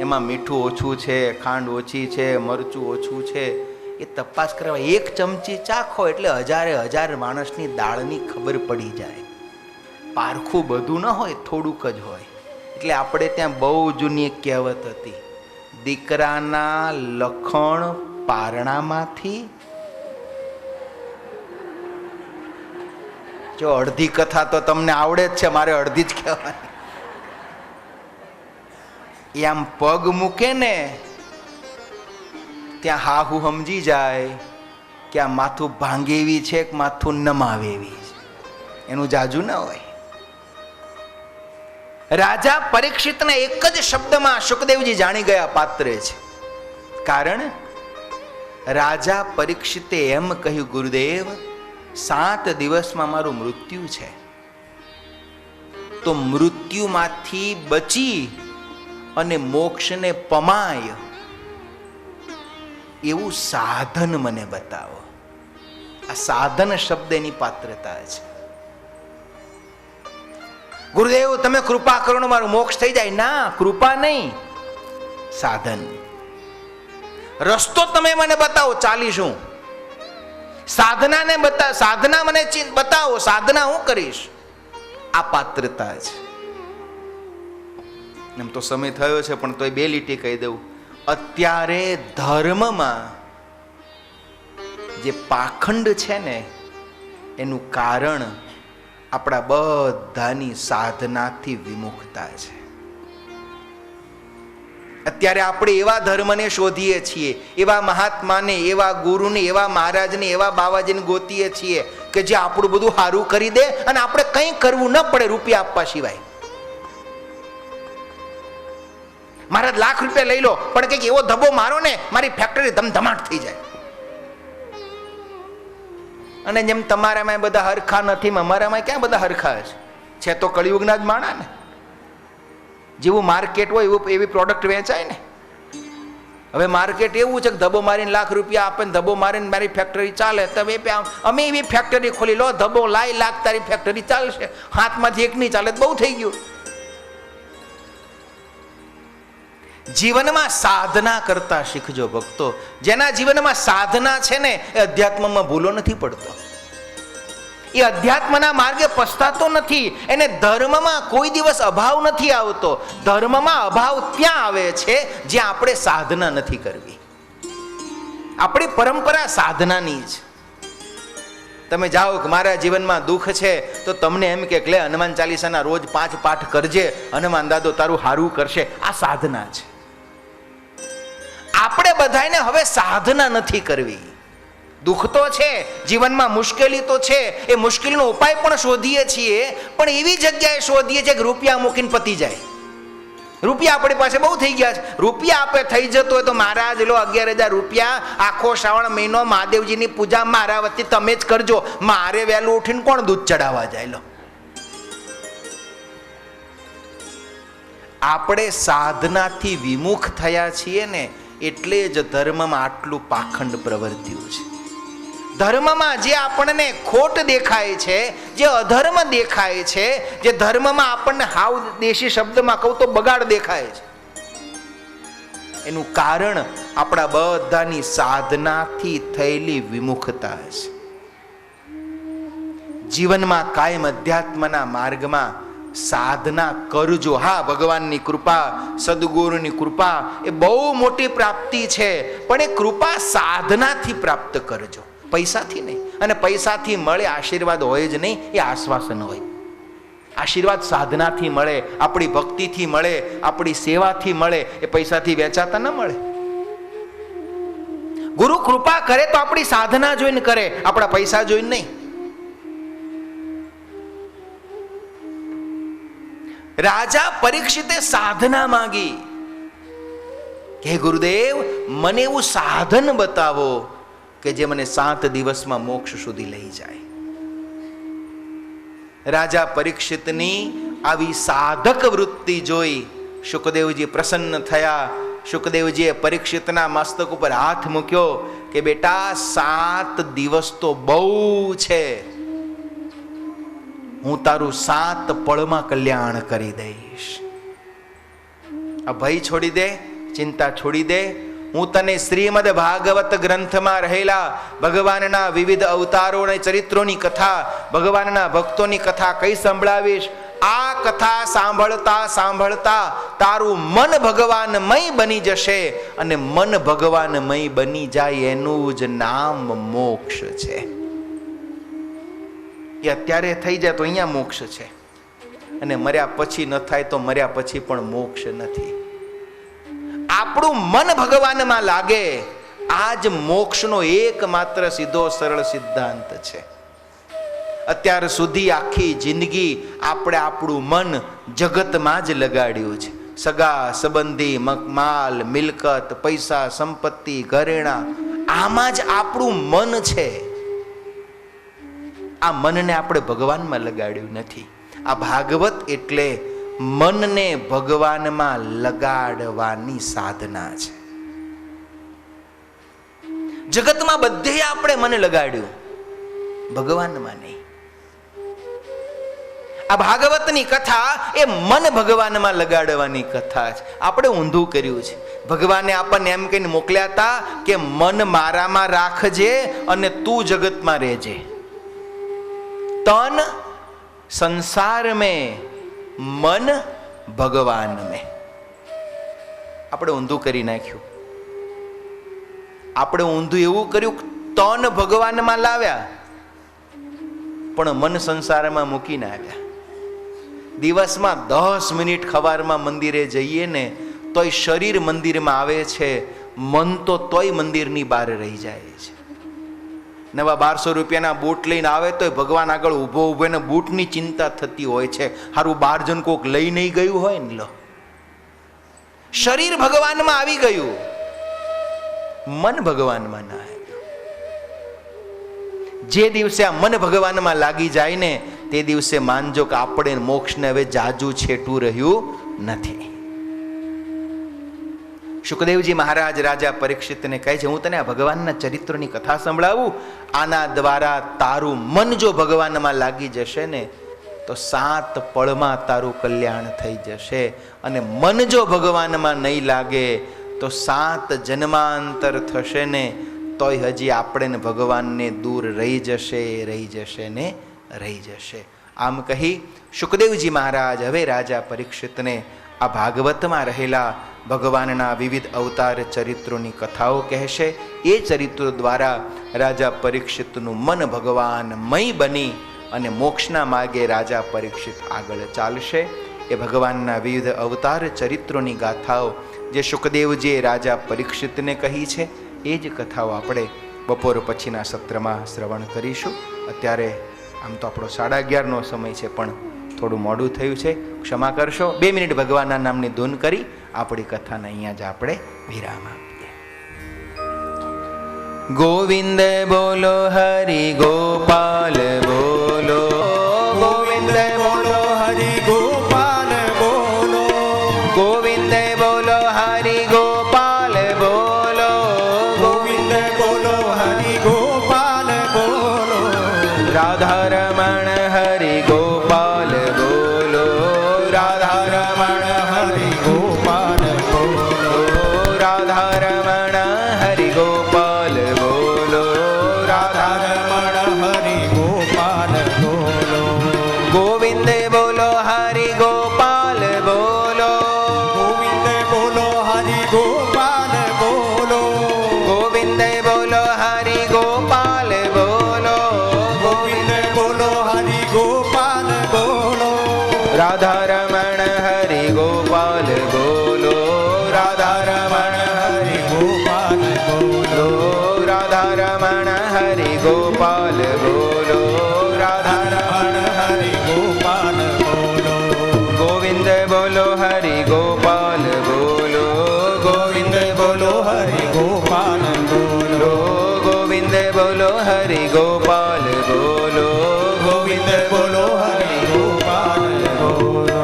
એમાં મીઠું ઓછું છે, ખાંડ ઓછી છે, મરચું ઓછું છે, એ તપાસ કરવા 1 ચમચી ચાખો એટલે 1000 માણસની દાળની ખબર પડી જાય. પારખું બધું ન હોય, થોડુંક જ હોય. એટલે આપણે ત્યાં બહુ જૂની એક કહેવત હતી, દીકરાના લખણ પારણામાંથી. જો અડધી કથા તો તમને આવડે જ છે, મારે અડધી જ કહેવાની. એ આમ પગ મૂકે ને ત્યાં હાહુ સમજી જાય કે આ માથું ભાંગેવી છે કે માથું નમાવેવી છે, એનું જાજુ ન હોય. રાજા પરીક્ષિતના એક જ શબ્દમાં શુકદેવજી જાણી ગયા પાત્ર છે. કારણ રાજા પરીક્ષિતે એમ કહ્યું, ગુરુદેવ, 7 દિવસમાં મારું મૃત્યુ છે, તો મૃત્યુમાંથી બચી અને મોક્ષને પમાય એવું સાધન મને બતાવો. આ સાધન શબ્દની પાત્રતા છે. ગુરુદેવ, તમે કૃપા કરો ને મારું મોક્ષ થઈ જાય. ના, કૃપા નહીં, સાધન. રસ્તો તમે મને બતાવો, ચાલીશું. સાધના મને બતાવો, સાધના હું કરીશ. આ પાત્રતા છે. એમ તો સમય થયો છે, પણ તોય 2 લીટી કહી દઉં. અત્યારે ધર્મમાં જે પાખંડ છે ને, એનું કારણ આપણા બધાની સાધનાથી વિમુખતા છે. અત્યારે આપણે એવા ધર્મને શોધીએ છીએ, એવા મહાત્માને, એવા ગુરુને, એવા મહારાજને, એવા બાવાજીને ગોતીએ છીએ કે જે આપણું બધું સારું કરી દે અને આપણે કંઈ કરવું ન પડે રૂપિયા આપવા સિવાય. મહારાજ લાખ રૂપિયા લઈ લો પણ કંઈક એવો ધબ્બો મારો ને મારી ફેક્ટરી ધમધમાટ થઈ જાય. અને જેમ તમારામાં બધા હરખા નથી, અમારામાં ક્યાં બધા હરખા છે તો કળિયુગના જ માણા ને. જેવું માર્કેટ હોય એવું એવી પ્રોડક્ટ વેચાય ને. હવે માર્કેટ એવું છે કે ધબ્બો મારીને લાખ રૂપિયા આપે ને ધબ્બો મારીને મારી ફેક્ટરી ચાલે. તમે અમે એવી ફેક્ટરી ખોલી લો, ધબ્બો લાઈ લાખ તારી ફેક્ટરી ચાલશે, હાથમાંથી એક નહીં ચાલે બહુ થઈ ગયું. જીવનમાં સાધના કરતા શીખજો ભક્તો. જેના જીવનમાં સાધના છે ને એ અધ્યાત્મમાં ભૂલો નથી પડતો, એ અધ્યાત્મના માર્ગે પછતાતો નથી, એને ધર્મમાં કોઈ દિવસ અભાવ નથી આવતો. ધર્મમાં અભાવ ત્યાં આવે છે જ્યાં આપણે સાધના નથી કરવી. આપણી પરંપરા સાધનાની જ. તમે જાઓ કે મારા જીવનમાં દુઃખ છે તો તમને એમ કે લે હનુમાન ચાલીસાના રોજ 5 પાઠ કરજે, હનુમાન દાદો તારું હારું કરશે. આ સાધના છે. આપણે બધાને હવે સાધના નથી કરવી. દુઃખ તો છે, જીવનમાં મુશ્કેલી તો છે, એ મુશ્કેલીનો ઉપાય પણ શોધીએ છીએ, પણ એવી જગ્યાએ શોધીએ છીએ કે રૂપિયા મૂકીને પતી જાય. રૂપિયા આપણી પાસે બહુ થઈ ગયા છે. રૂપિયા આપે થઈ જતો હોય તો મહારાજ લો 11,000 રૂપિયા, આખો શ્રાવણ મહિનો મહાદેવજીની પૂજા મારા વતી તમે જ કરજો, મારે વહેલું ઉઠીને કોણ દૂધ ચડાવવા જાય? લો, આપણે સાધનાથી વિમુખ થયા છીએ ને એટલે જ ધર્મમાં આટલું પાખંડ પ્રવર્ત્યું છે. ધર્મમાં જે આપણને ખોટ દેખાય છે, જે અધર્મ દેખાય છે, જે ધર્મમાં આપણને હાવ દેશી શબ્દમાં કહું તો બગાડ દેખાય છે, એનું કારણ આપણા બધાની સાધનાથી થયેલી વિમુખતા છે. જીવનમાં કાયમ અધ્યાત્મના માર્ગમાં સાધના કરજો. હા, ભગવાનની કૃપા, સદગુરુની કૃપા એ બહુ મોટી પ્રાપ્તિ છે, પણ એ કૃપા સાધનાથી પ્રાપ્ત કરજો, પૈસાથી નહીં. અને પૈસાથી મળે આશીર્વાદ હોય જ નહીં, એ આશ્વાસન હોય. આશીર્વાદ સાધનાથી મળે, આપણી ભક્તિથી મળે, આપણી સેવાથી મળે, એ પૈસાથી વેચાતા ન મળે. ગુરુ કૃપા કરે તો આપણી સાધના જોઈને કરે, આપણા પૈસા જોઈને નહીં. રાજા પરીક્ષિતે સાધના માંગી કે ગુરુદેવ મને એવું સાધન બતાવો કે જે મને 7 દિવસમાં મોક્ષ સુધી લઈ જાય. રાજા પરીક્ષિતની આવી સાધક વૃત્તિ જોઈ શુકદેવજી પ્રસન્ન થયા. શુકદેવજીએ પરીક્ષિતના મસ્તક ઉપર હાથ મૂક્યો કે બેટા 7 દિવસ તો બહુ છે, હું તારું 7 પળમાં કલ્યાણ કરી દઈશ. આ ભય છોડી દે, ચિંતા છોડી દે. હું તને શ્રીમદ ભાગવત ગ્રંથમાં રહેલા ભગવાનના વિવિધ અવતારો અને ચરિત્રોની કથા, ભગવાનના ભક્તોની કથા કઈ સંભળાવીશ. આ કથા સાંભળતા સાંભળતા તારું મન ભગવાનમય બની જશે, અને મન ભગવાનમય બની જાય એનું જ નામ મોક્ષ છે. એ અત્યારે થઈ જાય તો અહીંયા મોક્ષ છે, અને મર્યા પછી ન થાય તો મર્યા પછી પણ મોક્ષ નથી. આપણું મન ભગવાનમાં લાગે, આ જ મોક્ષનો એકમાત્ર સીધો સરળ સિદ્ધાંત છે. અત્યાર સુધી આખી જિંદગી આપણે આપણું મન જગતમાં જ લગાડ્યું છે. સગા સંબંધી, માલ મિલકત, પૈસા સંપત્તિ, ઘરેણા, આમાં જ આપણું મન છે. આ મનને આપણે ભગવાનમાં લગાડ્યું નથી. આ ભાગવત એટલે મનને ભગવાનમાં લગાડવાની સાધના છે. જગતમાં બધે આપણે મન લગાડ્યું, ભગવાનમાં નહીં. આ ભાગવતની કથા એ મન ભગવાનમાં લગાડવાની કથા છે. આપણે ઊંધું કર્યું છે. ભગવાને આપણને એમ કહીને મોકલ્યા હતા કે મન મારામાં રાખજે અને તું જગતમાં રહેજે. तन संसार में, मन भगवान में. આપણે ઊંધું કરી નાખ્યું. આપણે ઊંધું એવું કર્યું, તન ભગવાનમાં લાવ્યા પણ મન સંસારમાં મૂકીને આવ્યા. દિવસમાં 10 મિનિટ ખવારમાં મંદિરે જઈએ ને તોય શરીર મંદિરમાં આવે છે, મન તો તોય મંદિરની બહાર રહી જાય છે. નવા 1200 રૂપિયાના બૂટ લઈને આવે તોય ભગવાન આગળ ઊભો ઊભો ને બૂટની ચિંતા થતી હોય છે. હારું 12 જણ કોક લઈ નહીં ગયું હોય ને, લો શરીર ભગવાનમાં આવી ગયું, મન ભગવાનમાં ના આવ્યું. જે દિવસે આ મન ભગવાનમાં લાગી જાય ને તે દિવસે માનજો કે આપણે મોક્ષને હવે જાજુ છેટું રહ્યું નથી. શુકદેવજી મહારાજ રાજા પરીક્ષિતને કહે છે, હું તને આ ભગવાનના ચરિત્રની કથા સંભળાવું, આના દ્વારા તારું મન જો ભગવાનમાં લાગી જશે ને તો 7 પળમાં તારું કલ્યાણ થઈ જશે. અને મન જો ભગવાનમાં નહીં લાગે તો 7 જન્માંતર થશે ને તોય હજી આપણે ભગવાનને દૂર રહી જશે ને રહી જશે. આમ કહી શુકદેવજી મહારાજ હવે રાજા પરીક્ષિતને આ ભાગવતમાં રહેલા ભગવાનના વિવિધ અવતાર ચરિત્રોની કથાઓ કહેશે. એ ચરિત્રો દ્વારા રાજા પરીક્ષિતનું મન ભગવાનમય બની અને મોક્ષના માર્ગે રાજા પરીક્ષિત આગળ ચાલશે. એ ભગવાનના વિવિધ અવતાર ચરિત્રોની ગાથાઓ જે શુકદેવજીએ રાજા પરીક્ષિતને કહી છે એ જ કથાઓ આપણે બપોર પછીના સત્રમાં શ્રવણ કરીશું. અત્યારે આમ તો આપણો 11:30નો સમય છે, પણ થોડું મોડું થયું છે, ક્ષમા કરશો. 2 મિનિટ ભગવાનના નામની ધૂન કરી આપણી કથાને અહીંયા જ આપણે વિરામ આપીએ. ગોવિંદ બોલો, હરિ ગોપાલ બોલો, ગોવિંદ બોલો, હરિ ગોપાલ બોલો, ગોવિંદ બોલો, હરિ ગોપાલ બોલો, ગોવિંદ બોલો, હરિ ગોપાલ બોલો, રાધારમણ હરિ ગોપાલ બોલો, રાધારમણ હરિ ગોપાલ બોલો, રાધારમણ હરિ ગોપાલ બોલો, રાધારમણ હરિ ગોપાલ બોલો, ગોવિંદ બોલો, હરિ ગોપાલ બોલો, ગોવિંદ બોલો, હરિ ગોપાલ બોલો, ગોવિંદ બોલો, હરિ ગોપાલ બોલો, ગોવિંદ બોલો, હરિ ગોપાલ બોલો, રાધારમણ હરિ ગોપાલ બોલો, રાધારમણ હરિ ગોપાલ બોલો, રાધારમણ હરિ ગોપાલ બોલો, રાધારમણ હરિ ગોપાલ બોલો, ગોવિંદ બોલો, હરિ ગોપાલ બોલો, ગોવિંદ બોલો, હરિ ગોપાલ બોલો, ગોવિંદ બોલો, હરિ ગોપાલ બોલો, ગોવિંદ બોલો, હરિ ગોપાલ બોલો.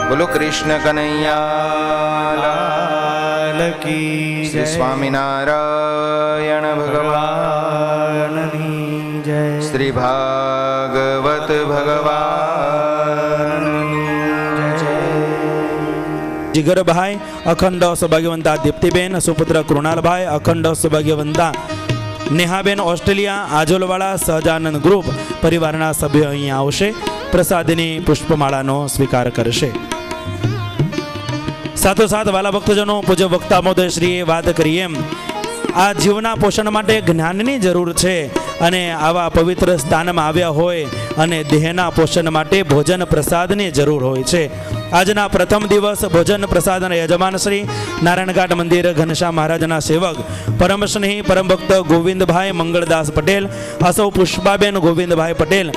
બોલો કૃષ્ણ કનૈયા લાલ કી જય. શ્રી સ્વામિનારાયણ ભગવાનની જય. શ્રી ભાગવત ભગવાનની જય. જીગરભાઈ અખંડ સૌભાગ્યવંતા દીપ્તિબેન, સુપુત્ર કૃણાલભાઈ અખંડ સૌભાગ્યવંતા નેહાબેન ઓસ્ટ્રેલિયા, આજોલવાળા સહજાનંદ ગ્રુપ પરિવારના સભ્યો અહીંયા આવશે, પ્રસાદની પુષ્પમાળાનો સ્વીકાર કરશે. સાથોસાથ વાલા ભક્તજનો, પૂજ્ય વક્તા મહોદય શ્રીએ વાત કરી એમ આ જીવના પોષણ માટે જ્ઞાનની જરૂર છે, અને આવા પવિત્ર સ્થાનમાં આવ્યા હોય અને દેહના પોષણ માટે ભોજન પ્રસાદની જરૂર હોય છે. આજના પ્રથમ દિવસ ભોજન પ્રસાદના યજમાન શ્રી નારાયણઘાટ મંદિર ઘનશ્યામ મહારાજના સેવક પરમ સ્નેહી પરમ ભક્ત ગોવિંદભાઈ મંગળદાસ પટેલ, અસૌ પુષ્પાબેન ગોવિંદભાઈ પટેલ,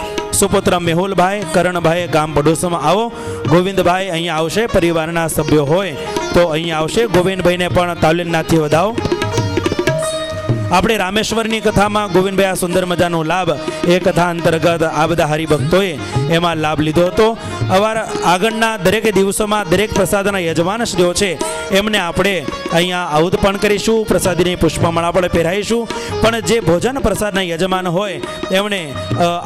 સુપુત્ર મેહુલભાઈ કરણભાઈ, ગામ પડોશમાં આવો. ગોવિંદભાઈ અહીંયા આવશે, પરિવારના સભ્યો હોય તો અહીંયા આવશે. ગોવિંદભાઈને પણ તાલીમનાથી વધાવો. આપણે રામેશ્વરની કથામાં ગોવિંદભાઈ આ સુંદર મજાનો લાભ એ કથા અંતર્ગત આ બધા હરિભક્તોએ એમાં લાભ લીધો હતો. આગળના દરેક દિવસોમાં દરેક પ્રસાદના યજમાનશ્રીઓ છે એમને આપણે અહીંયા આહુત પણ કરીશું, પ્રસાદીની પુષ્પમાળા પણ પહેરાઈશું. પણ જે ભોજન પ્રસાદના યજમાન હોય એમણે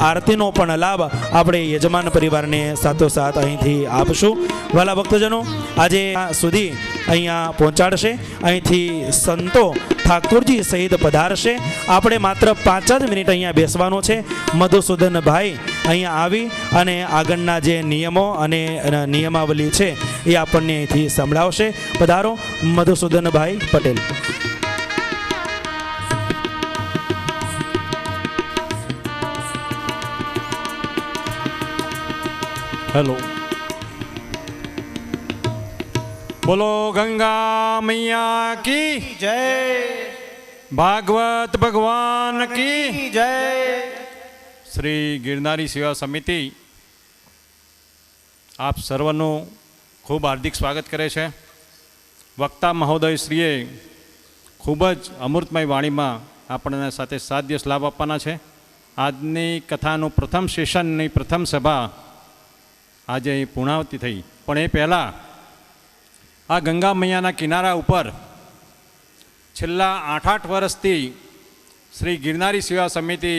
આરતીનો પણ લાભ આપણે યજમાન પરિવારને સાથોસાથ અહીંથી આપશું. વાલા ભક્તજનો, આજે સુધી અહીંયા પહોંચાડશે. અહીંથી સંતો ઠાકોરજી સહિત પધારશે. આપણે માત્ર 5 જ મિનિટ અહીંયા બેસવાનો છે. મધુસૂદનભાઈ અહીંયા આવી અને આગળના જે નિયમો અને નિયમાવલી છે એ આપણને અહીંથી સંભળાવશે. પધારો મધુસૂદનભાઈ પટેલ. હેલો. બોલો ગંગા મૈયા કી જય ભાગવત ભગવાન કી જય શ્રી ગિરનારી સેવા સમિતિ આપ સર્વનું ખૂબ હાર્દિક સ્વાગત કરે છે. વક્તા મહોદય શ્રીએ ખૂબ જ અમૃતમય વાણીમાં આપણને સાથે 7 દિવસ લાભ આપવાના છે. આજની કથાનું પ્રથમ સેશનની પ્રથમ સભા આજે અહીં પૂર્ણાવતી થઈ, પણ એ પહેલાં આ ગંગા મૈયાના કિનારા ઉપર છેલ્લા 8 વર્ષથી શ્રી ગિરનારી સેવા સમિતિ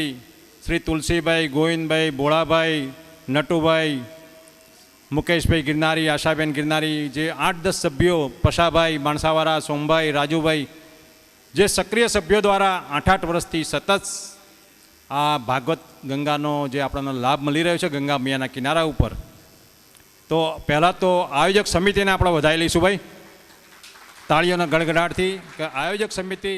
શ્રી તુલસીભાઈ, ગોવિંદભાઈ, ભોળાભાઈ, નટુભાઈ, મુકેશભાઈ ગિરનારી, આશાબેન ગિરનારી, જે 8-10 સભ્યો, પશાભાઈ માણસાવાળા, સોમભાઈ, રાજુભાઈ, જે સક્રિય સભ્યો દ્વારા 8 વર્ષથી સતત આ ભાગવત ગંગાનો જે આપણને લાભ મળી રહ્યો છે ગંગા મૈયાના કિનારા ઉપર, તો પહેલાં તો આયોજક સમિતિને આપણે વધાવી લઈશું ભાઈ તાળીઓના ગડગડાટથી, કે આયોજક સમિતિ